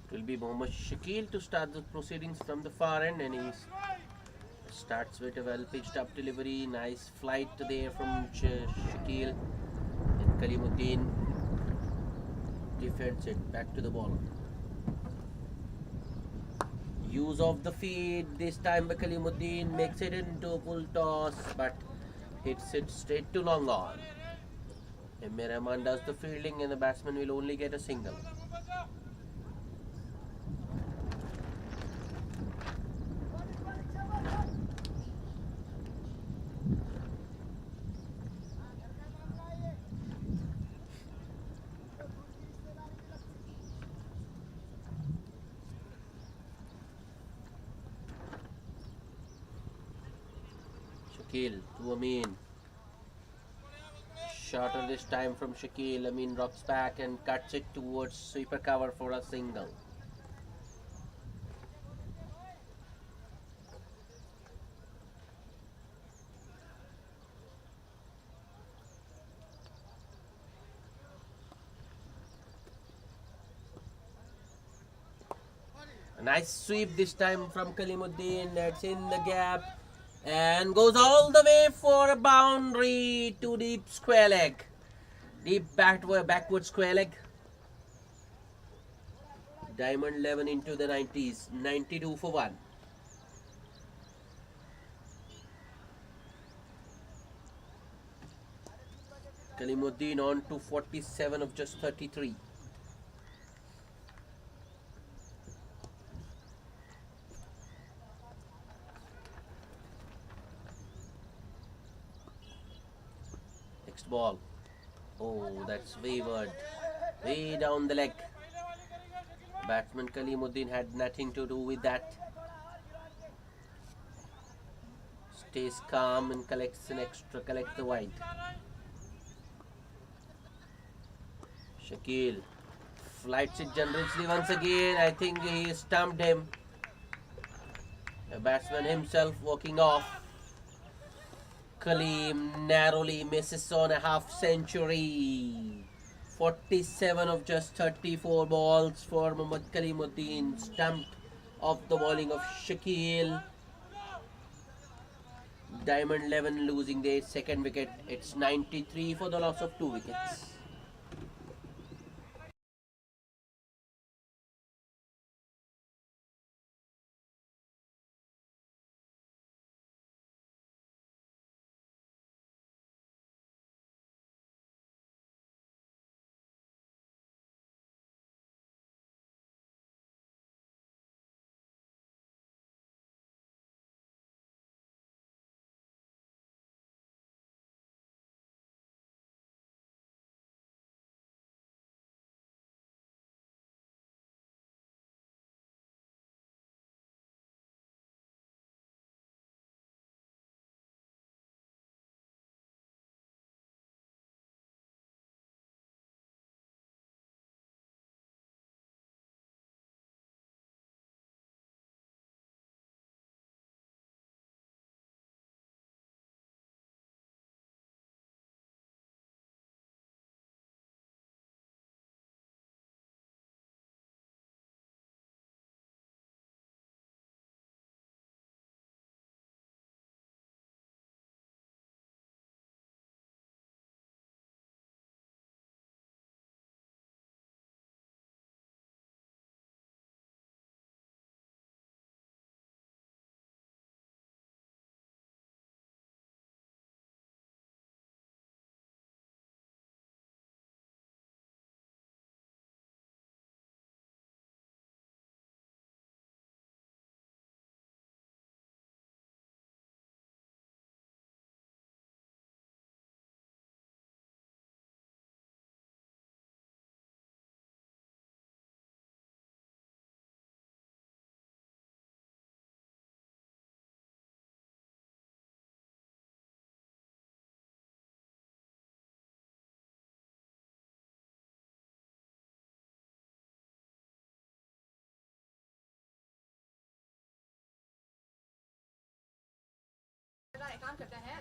It will be Mohammad Shakil to start the proceedings from the far end, and he starts with a well pitched up delivery. Nice flight there from Shakil. And Kalimuddin defends it back to the ball. Use of the feed this time by Kalimuddin, makes it into a full toss but hits it straight to long on. Emir Rahman does the fielding and the batsman will only get a single. Shakil to Amin. Shorter this time from Shakil. Amin rocks back and cuts it towards sweeper cover for a single. A nice sweep this time from Kalimuddin. That's in the gap and goes all the way for a boundary to deep square leg. Deep backward square leg. Diamond 11 into the 90s. 92 for 1. Kalimuddin on to 47 of just 33. Next ball. Oh, that's wavered. Way down the leg. Batsman Kalimuddin had nothing to do with that. Stays calm and collects the wide. Shakil flights it generously once again. I think he stumped him. The batsman himself walking off. Kaleem narrowly misses on a half century. 47 of just 34 balls for Mohammad Kalimuddin. Stumped off the bowling of Shakil. Diamond 11 losing their second wicket. It's 93 for the loss of 2 wickets.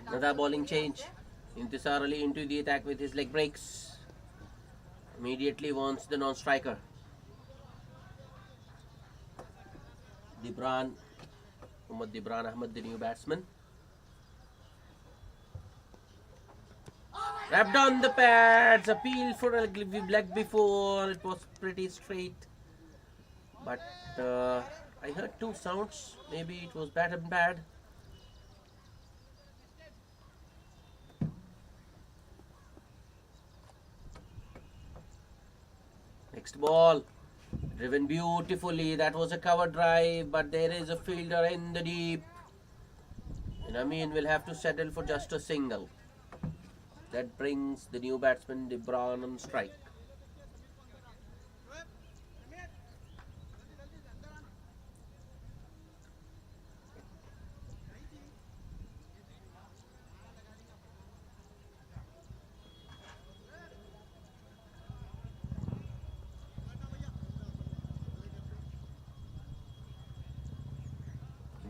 Another bowling change. Intisar Ali into the attack with his leg breaks. Immediately wants the non-striker. Dibran Ahmed, the new batsman. Wrapped on the pads. Appeal for a leg before. It was pretty straight. But I heard two sounds. Maybe it was bad and bad. Next ball. Driven beautifully. That was a cover drive. But there is a fielder in the deep. And Amin will have to settle for just a single. That brings the new batsman Dibran on strike.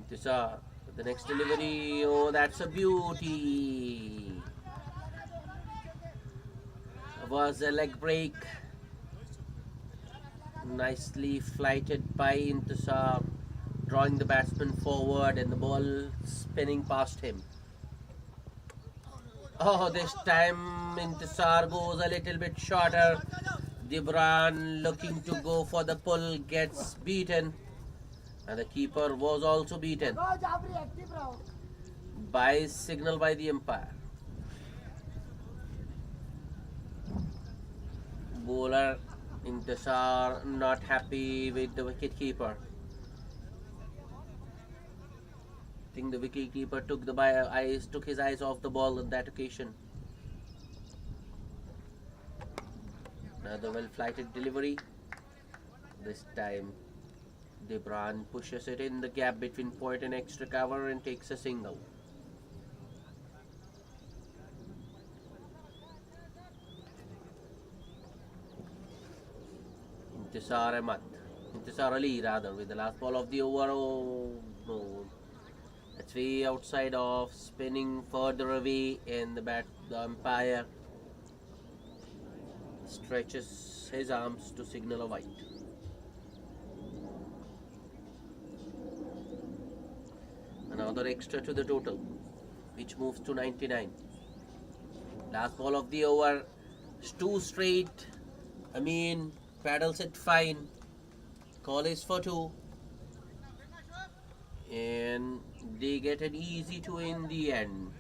Intisar, the next delivery. Oh, that's a beauty. Was a leg break. Nicely flighted by Intisar, drawing the batsman forward and the ball spinning past him. Oh, this time Intisar goes a little bit shorter. Dibran looking to go for the pull gets beaten. And the keeper was also beaten by signal by the umpire. Bowler Intisar not happy with the wicket keeper. I think the wicket keeper took his eyes off the ball on that occasion. Another well-flighted delivery. This time Dibran pushes it in the gap between point and extra cover and takes a single. Intisar Ali rather, with the last ball of the over. Oh no, it's way outside off, spinning further away, and the umpire stretches his arms to signal a wide. Another extra to the total, which moves to 99. Last ball of the over, two straight. Paddles it fine. Call is for 2. And they get an easy 2 in the end.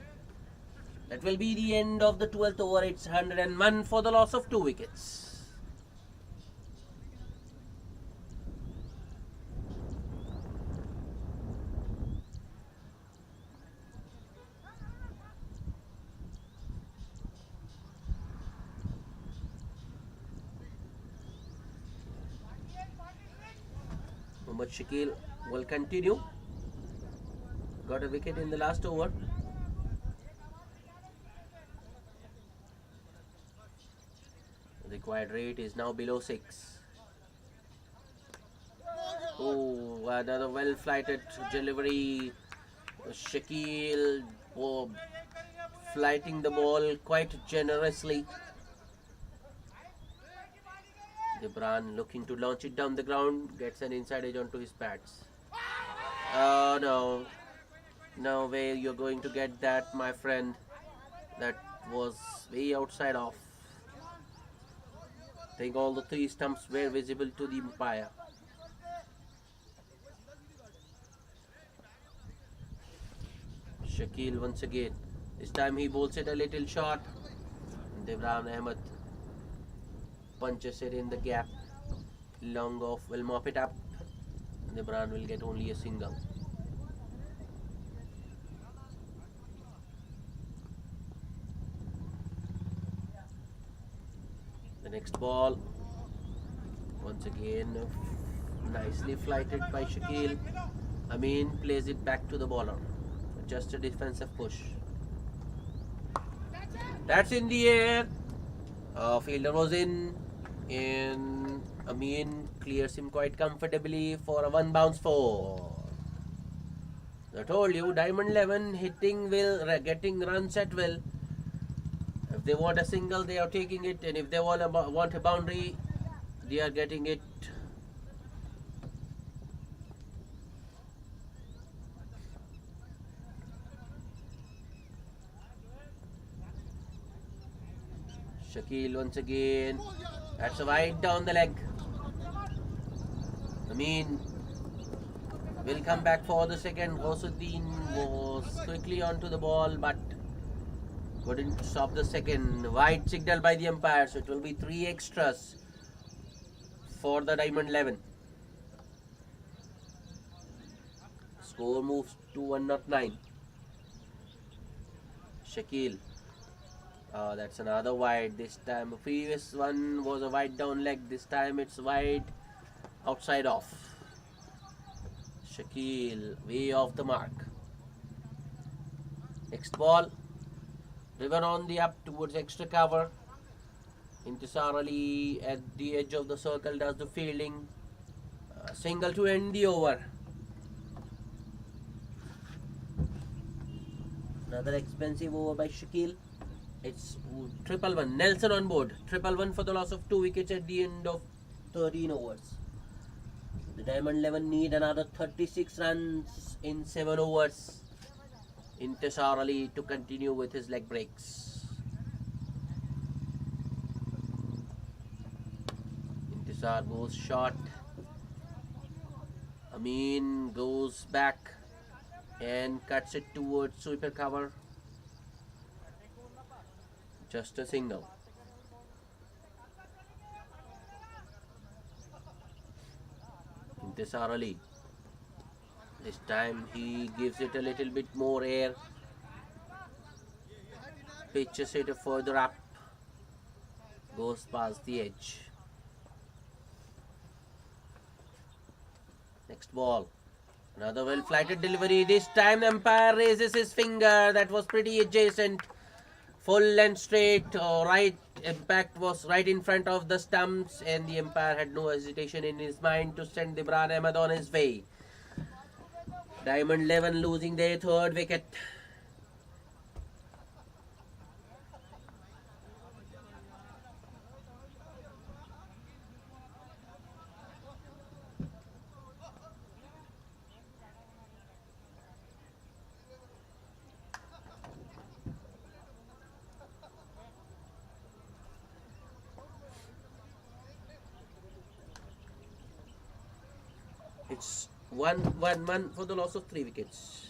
That will be the end of the 12th over. It's 101 for the loss of 2 wickets. But Shakil will continue. Got a wicket in the last over. The required rate is now below 6. Oh, another well-flighted delivery. Shakil flighting the ball quite generously. Dibran looking to launch it down the ground, gets an inside edge onto his pads. Oh no. No way you're going to get that, my friend. That was way outside off. I think all the 3 stumps were visible to the umpire. Shakil once again. This time he bowls it a little short. Dibran Ahmed punches it in the gap. Long off will mop it up. Dibran will get only a single. The next ball, once again nicely flighted by Shakil. Amin plays it back to the bowler. Just a defensive push. That's in the air. Fielder was in, and Amin clears him quite comfortably for a 1 bounce 4. I told you, Diamond 11 hitting will, getting runs at will. If they want a single, they are taking it, and if they want a boundary, they are getting it. Shakil once again. That's a wide down the leg. Amin will come back for the second. Ghosuddin was quickly onto the ball, but couldn't stop the second. Wide signal by the umpire, so it will be 3 extras for the Diamond 11. Score moves to 109. Shakil. That's another wide. This time, the previous one was a wide down leg. This time it's wide outside off. Shakil way off the mark. Next ball, driven on the up towards extra cover. Intisar Ali at the edge of the circle does the fielding. Single to end the over. Another expensive over by Shakil. It's 1-1. Nelson on board. 1-1 for the loss of 2 wickets at the end of 13 overs. The Diamond 11 need another 36 runs in 7 overs. Intisar Ali to continue with his leg breaks. Intisar goes short. Amin goes back and cuts it towards sweeper cover. Just a single. Intisar Ali. This time he gives it a little bit more air. Pitches it further up. Goes past the edge. Next ball. Another well-flighted delivery. This time the umpire raises his finger. That was pretty adjacent. Full and straight. Right impact was right in front of the stumps, and the umpire had no hesitation in his mind to send Dibran Ahmed on his way. Diamond 11 losing their third wicket. It's 1-1 for the loss of 3 wickets.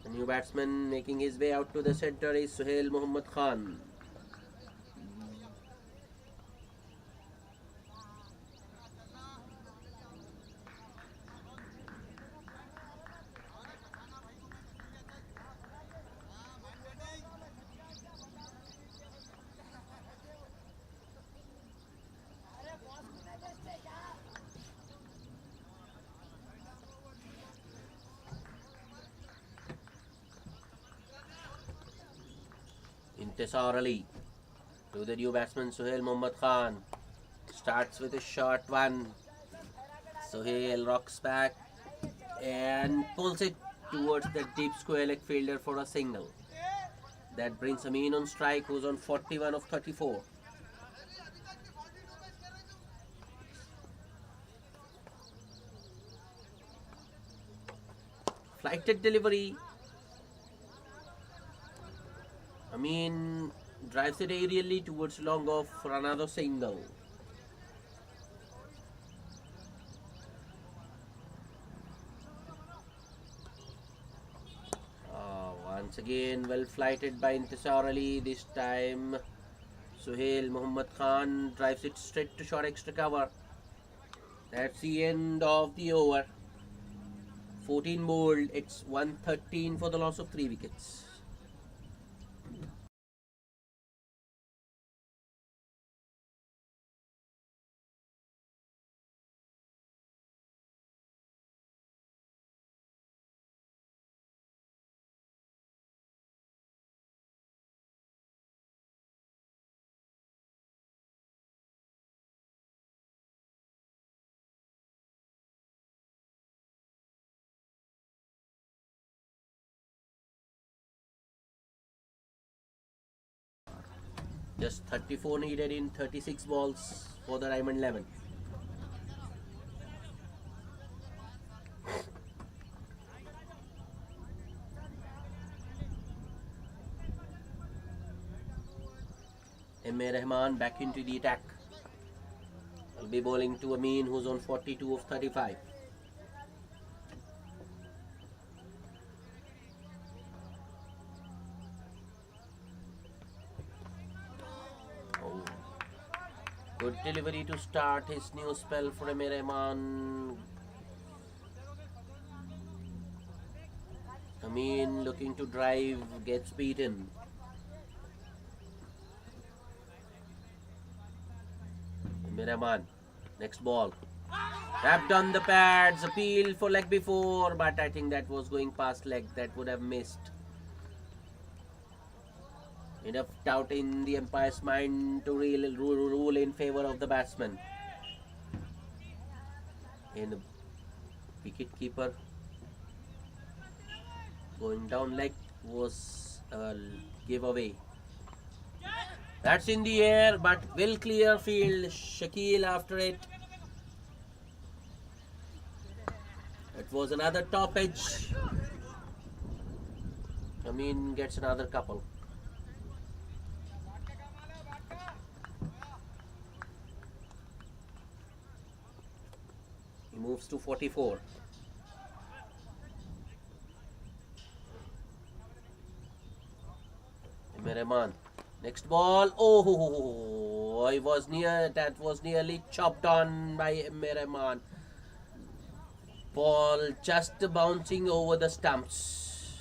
The new batsman making his way out to the centre is Suhail Muhammad Khan. Intisar Ali to the new batsman Suhail Muhammad Khan. Starts with a short one. Suhail rocks back and pulls it towards the deep square leg fielder for a single. That brings Amin on strike, who's on 41 of 34. Flighted delivery. Amin drives it aerially towards long off for another single. Once again, well flighted by Intisar Ali. This time, Suhail Muhammad Khan drives it straight to short extra cover. That's the end of the over. 14 bowled. It's 113 for the loss of 3 wickets. Just 34 needed in 36 balls for the Diamond 11. M.A. Rahman back into the attack. Will be bowling to Amin, who's on 42 of 35. Oh. Good delivery to start his new spell for M.A. Rahman. Amin looking to drive, gets beaten. M.A. Rahman, next ball. Tapped on the pads, appeal for leg before, but I think that was going past leg, that would have missed. Enough doubt in the umpire's mind to rule in favor of the batsman. And the wicket keeper going down leg was a giveaway. That's in the air, but will clear field. Shakil after it. It was another top edge. Amin gets another couple. He moves to 44. M.A. Rahman. Next ball. Oh, I was near. That was nearly chopped on by M.A. Rahman. Ball just bouncing over the stumps.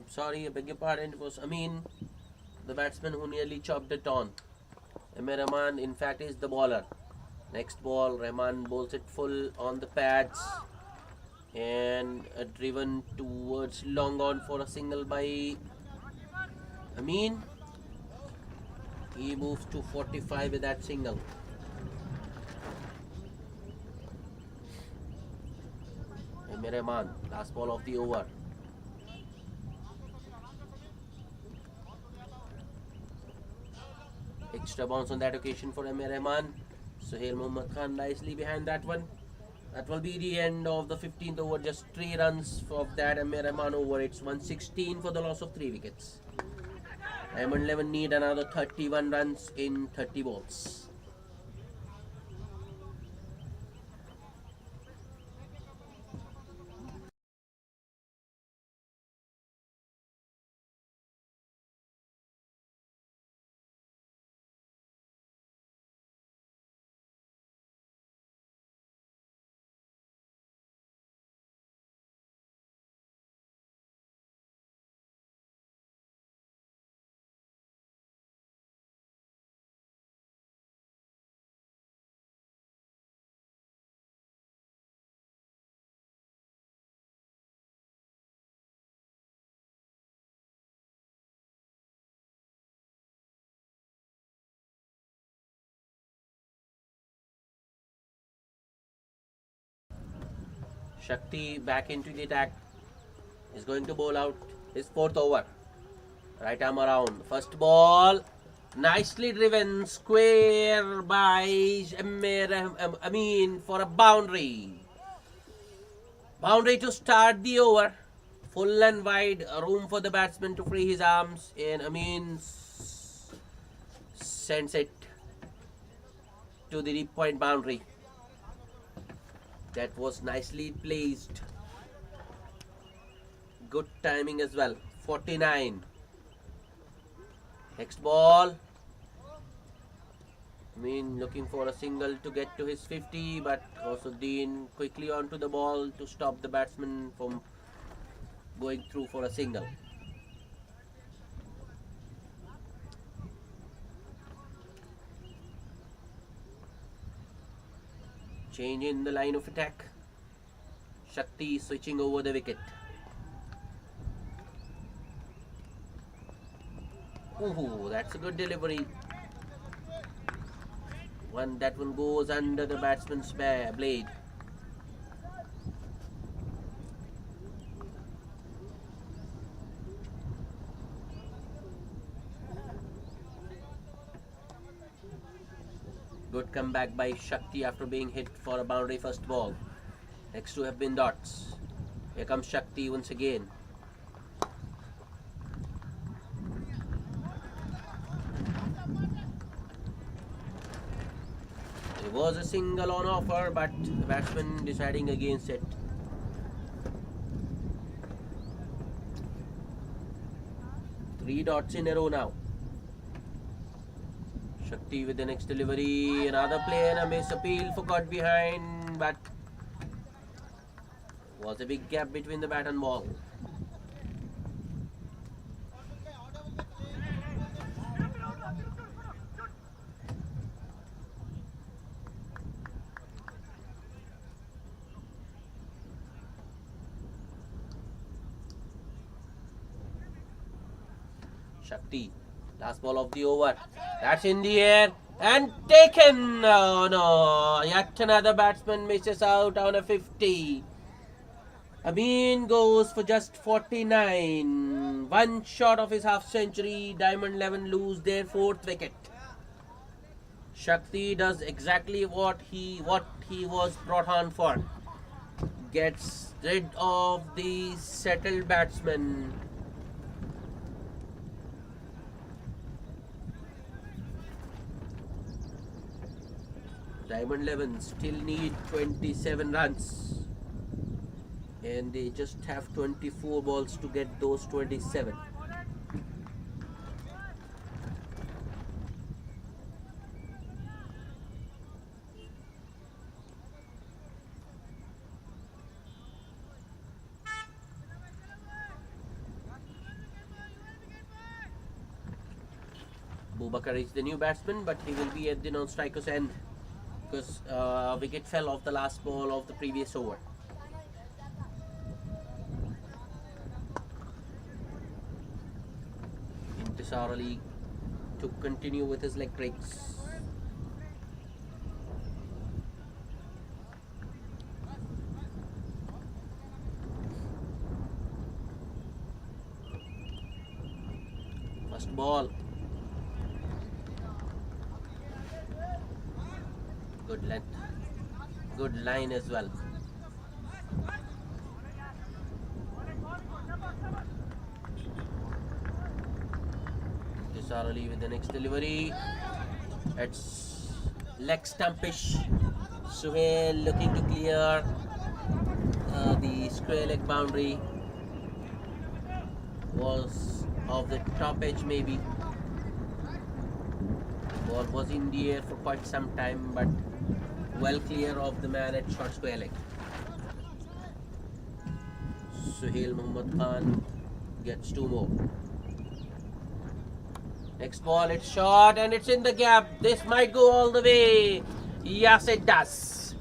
Sorry, I beg your pardon. It was Amin, the batsman, who nearly chopped it on. M.A. Rahman, in fact, is the bowler. Next ball, Rahman bowls it full on the pads. And driven towards long on for a single by Amin. He moves to 45 with that single. M.A. Rahman, last ball of the over. Extra bounce on that occasion for M.A. Rahman. Sohail Mohammad Khan nicely behind that one. That will be the end of the 15th over. Just 3 runs of that M.A. Rahman over. It's 116 for the loss of 3 wickets. Diamond 11 need another 31 runs in 30 balls. Shakti back into the attack. Is going to bowl out his 4th over. Right arm around. First ball. Nicely driven. Square by Amin for a boundary. Boundary to start the over. Full and wide. Room for the batsman to free his arms. And Amin sends it to the deep point boundary. That was nicely placed. Good timing as well. 49. Next ball. Looking for a single to get to his 50, but Gausuddin quickly onto the ball to stop the batsman from going through for a single. Change in the line of attack. Shakti switching over the wicket. Ooh, that's a good delivery. That one goes under the batsman's blade. Good comeback by Shakti after being hit for a boundary first ball. Next two have been dots. Here comes Shakti once again. It was a single on offer, but the batsman deciding against it. Three dots in a row now. Shakti with the next delivery. Another play and a miss. Appeal for caught behind, but was a big gap between the bat and ball. Shakti, last ball of the over. That's in the air and taken. Oh no! Yet another batsman misses out on a 50. Amin goes for just 49. One short of his half century. Diamond 11 lose their fourth wicket. Shakti does exactly what he was brought on for. Gets rid of the settled batsman. Diamond 11 still need 27 runs. And they just have 24 balls to get those 27. Bubakar is the new batsman, but he will be at the non-striker's end because wicket fell off the last ball of the previous over. Intisar Ali to continue with his leg breaks. First ball. Good length. Good line as well. Intisar Ali with the next delivery. It's leg stumpish. Suhail looking to clear the square leg boundary. Was of the top edge maybe. Ball was in the air for quite some time, but well clear of the man at short square leg. Suhail Muhammad Khan gets two more. Next ball, it's short and it's in the gap. This might go all the way. Yes, it does.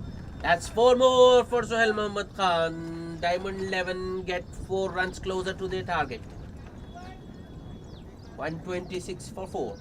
That's four more for Suhail Muhammad Khan. Diamond 11 get 4 runs closer to their target. 126 for 4.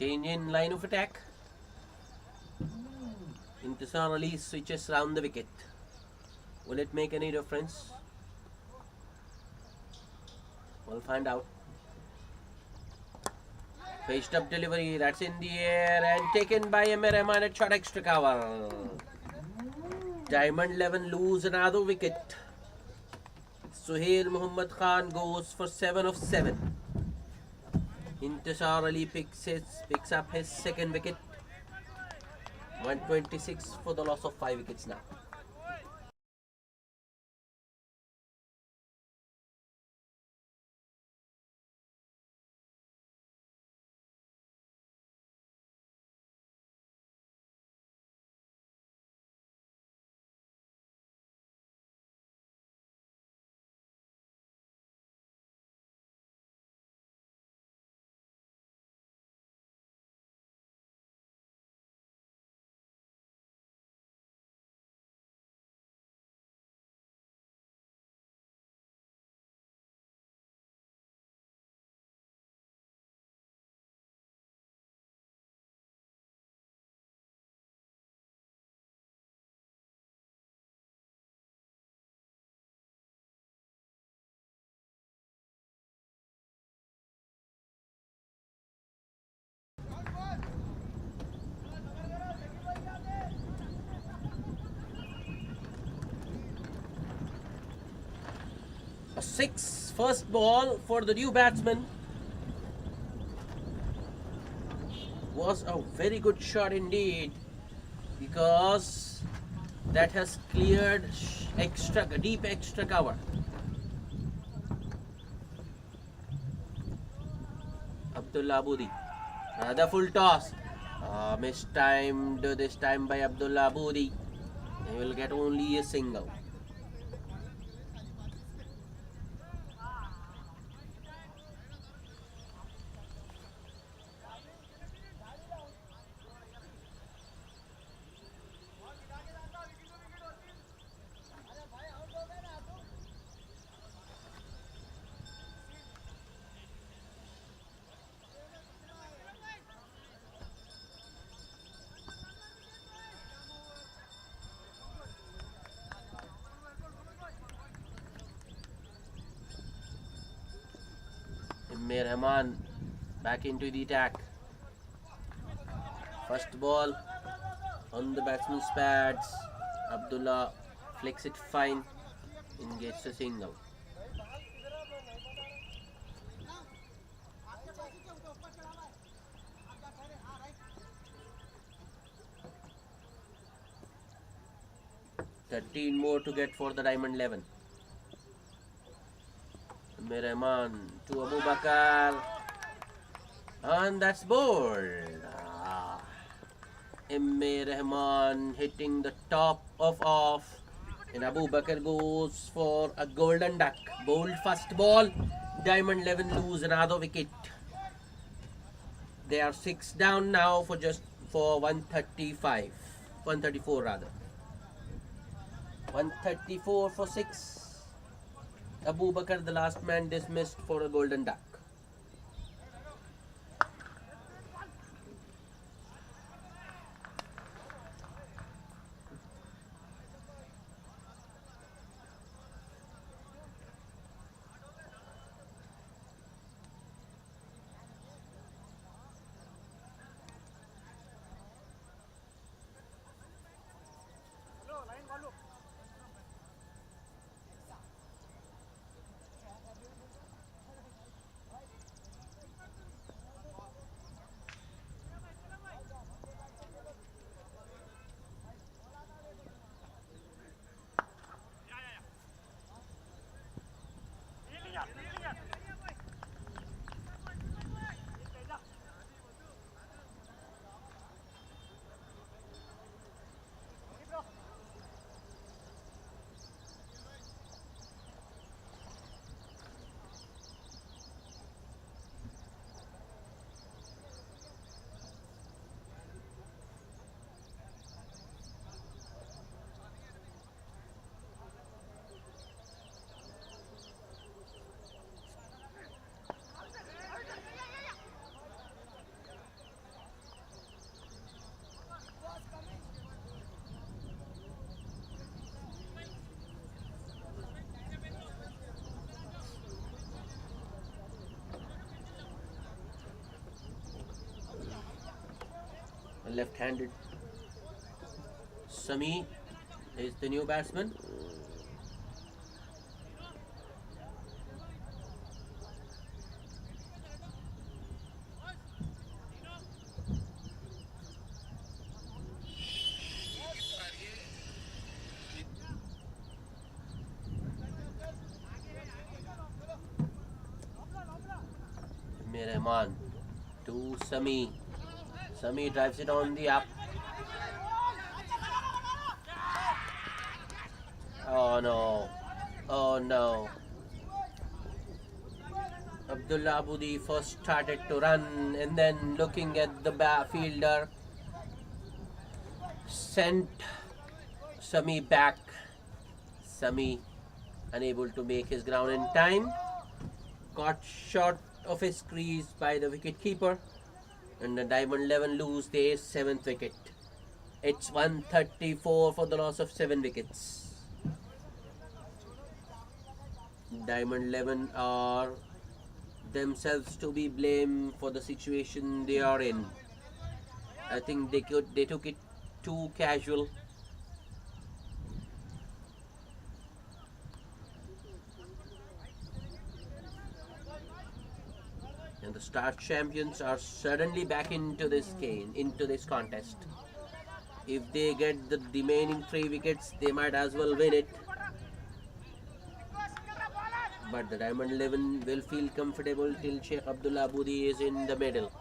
Change in line of attack. Intisar Ali switches round the wicket. Will it make any difference? We'll find out. Faced up delivery, that's in the air and taken by Amir Rahman at short extra cover. Diamond 11 lose another wicket. Suhail Muhammad Khan goes for 7 of 7. Intisar Ali picks up his second wicket. 126 for the loss of 5 wickets now. A 6 first ball for the new batsman. Was a very good shot indeed, because that has cleared deep extra cover. Abdullah Aboudi, another full toss, mistimed this time by Abdullah Aboudi. He will get only a single. Amir Rahman back into the attack. First ball on the batsman's pads. Abdullah flicks it fine and gets a single. Thirteen more to get for the Diamond 11. Amir Rahman to Abu Bakar, and that's bowled. Amir Rahman hitting the top of off, and Abu Bakar goes for a golden duck. Bowled first ball. Diamond 11 lose another wicket. They are 6 down now for 134 rather. 134 for 6. Abu Bakar, the last man, dismissed for a golden duck. left-handed. Sami is the new batsman. Rahman to Sami. Sami drives it on the up. Oh no. Oh no. Abdullah Abudi first started to run and then looking at the fielder sent Sami back. Sami unable to make his ground in time. Caught short of his crease by the wicket keeper, and the Diamond 11 lose their 7th wicket. It's 134 for the loss of 7 wickets. Diamond 11 are themselves to be blamed for the situation they are in. I think they took it too casual. And the Star Champions are suddenly back into this game, into this contest. If they get the remaining 3 wickets, they might as well win it. But the Diamond 11 will feel comfortable till Sheikh Abdullah Abudi is in the middle.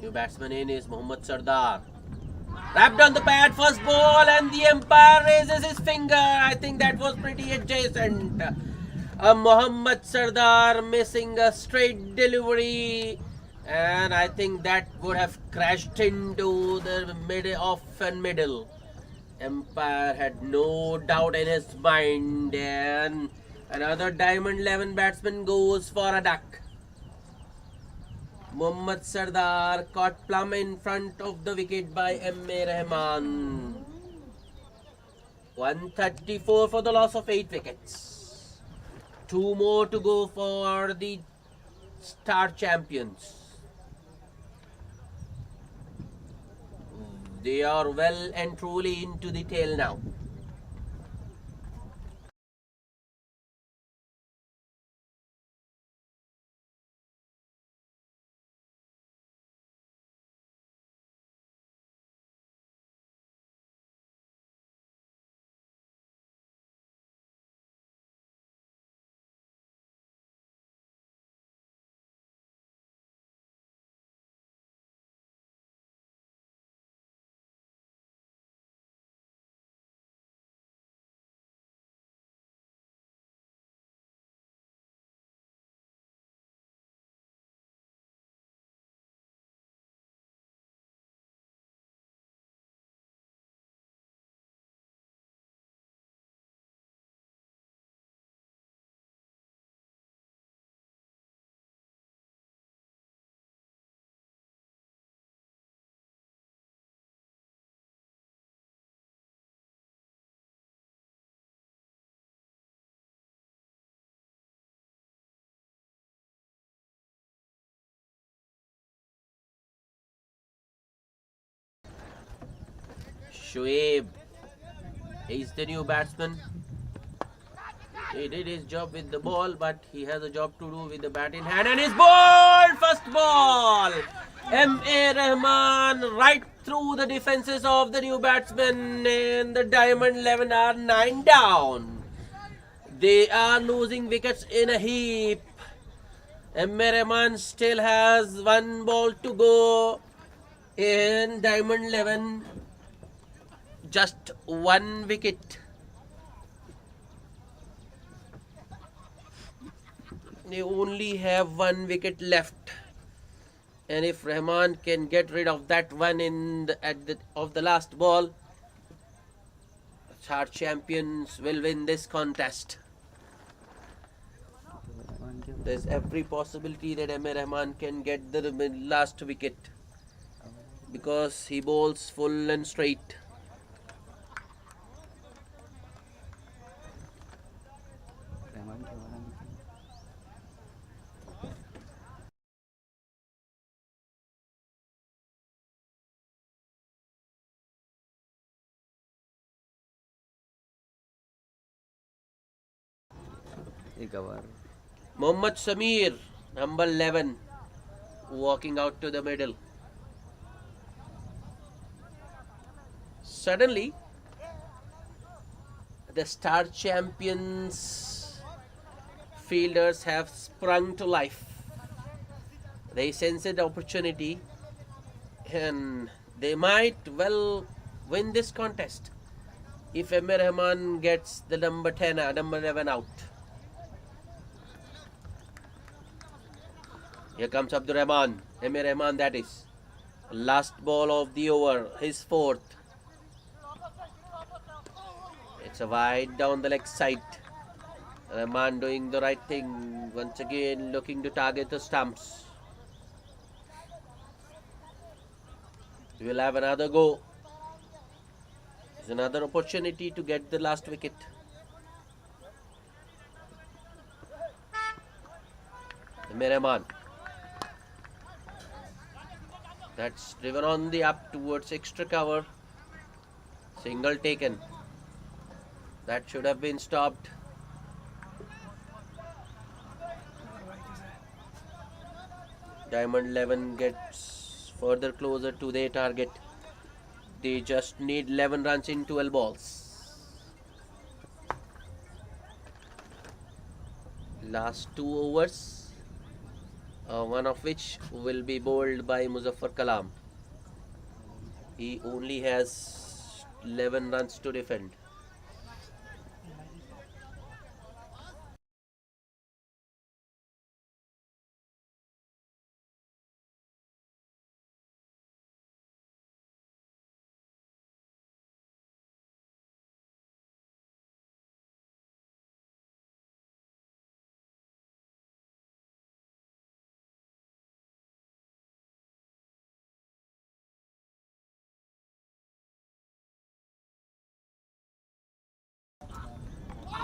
New batsman in is Mohammad Sardar. Wrapped on the pad, first ball, and the umpire raises his finger. I think that was pretty adjacent. Mohammad Sardar missing a straight delivery, and I think that would have crashed into the off and middle. Umpire had no doubt in his mind, and another Diamond 11 batsman goes for a duck. Mohammad Sardar caught plumb in front of the wicket by M.A. Rahman. 134 for the loss of 8 wickets. 2 more to go for the Star Champions. They are well and truly into the tail now. Shoaib, he's the new batsman. He did his job with the ball, but he has a job to do with the bat in hand, and his ball, first ball. M.A. Rahman right through the defenses of the new batsman, and the Diamond 11 are 9 down. They are losing wickets in a heap. M.A. Rahman still has 1 ball to go, and Diamond 11 just 1 wicket. They only have 1 wicket left, and if Rahman can get rid of that one of the last ball, Star Champions will win this contest. There's every possibility that Rahman can get the last wicket because he bowls full and straight. Mohammad Samir, number 11, walking out to the middle. Suddenly, the star champions fielders have sprung to life. They sensed the opportunity and they might well win this contest if Emir Rahman gets the number 10, number 11 out. Here comes Abdur Rahman, Emir Rahman that is. Last ball of the over, his fourth. It's a wide down the leg side. Rahman doing the right thing, once again looking to target the stumps. We will have another go. It's another opportunity to get the last wicket. Emir Rahman. That's driven on the up towards extra cover. Single taken. That should have been stopped. Diamond 11 gets further closer to their target. They just need 11 runs in 12 balls. Last 2 overs. One of which will be bowled by Muzaffar Kalam. He only has 11 runs to defend.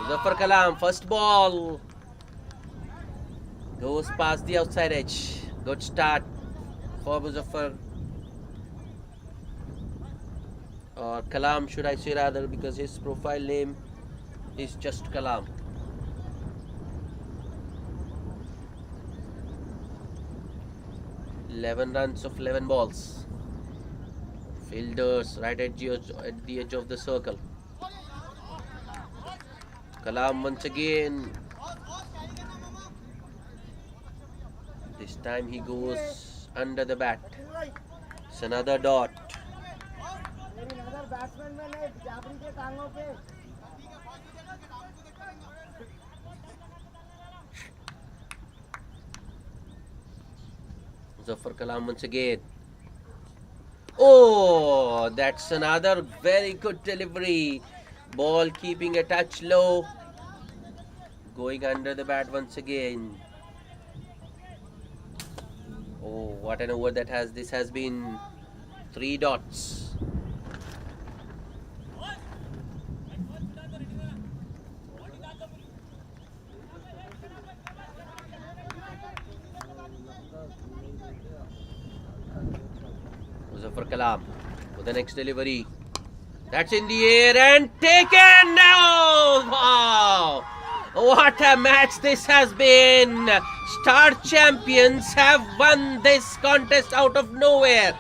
Muzaffar Kalam, first ball goes past the outside edge. Good start for Muzaffar, or Kalam should I say rather, because his profile name is just Kalam. "11 runs of 11 balls. Fielders right at the edge of the circle. Kalam once again. This time he goes under the bat. It's another dot. Muzaffar Kalam once again. Oh, that's another very good delivery. Ball keeping a touch low. Going under the bat once again. Oh, what an over that has. This has been 3 dots. Muzaffar Kalam with the next delivery. That's in the air and taken now. Wow! What a match this has been. Star champions have won this contest out of nowhere.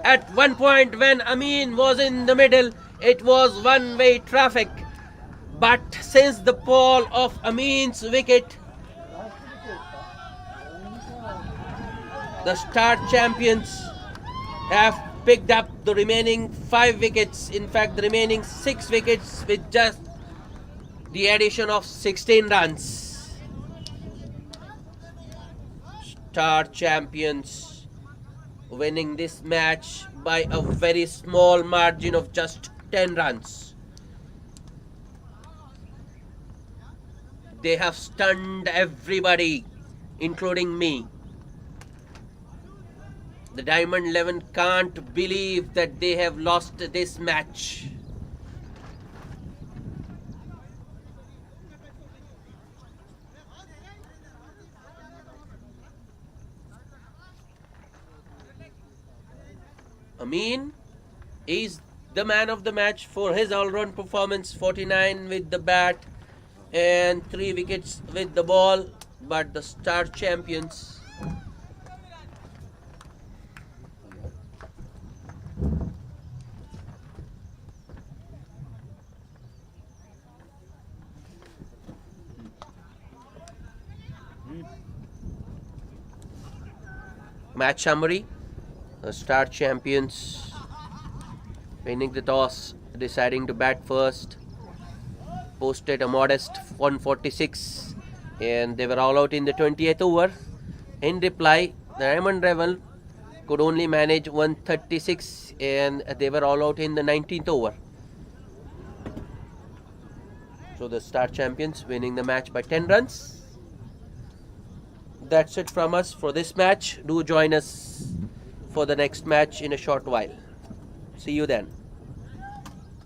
At one point when Amin was in the middle, it was one-way traffic. But since the fall of Amin's wicket, the Star champions have picked up the remaining 5 wickets. In fact, the remaining 6 wickets with just the addition of 16 runs. Star champions winning this match by a very small margin of just 10 runs. They have stunned everybody. including me. The Diamond 11 can't believe that they have lost this match. Amin is the man of the match for his all-round performance, 49 with the bat and 3 wickets with the ball. But the Star Champions, match summary. The Star Champions winning the toss, deciding to bat first, posted a modest 146 and they were all out in the 20th over. In reply, the Diamond Rebel could only manage 136 and they were all out in the 19th over. So the Star Champions winning the match by 10 runs. That's it from us for this match. Do join us for the next match in a short while. See you then.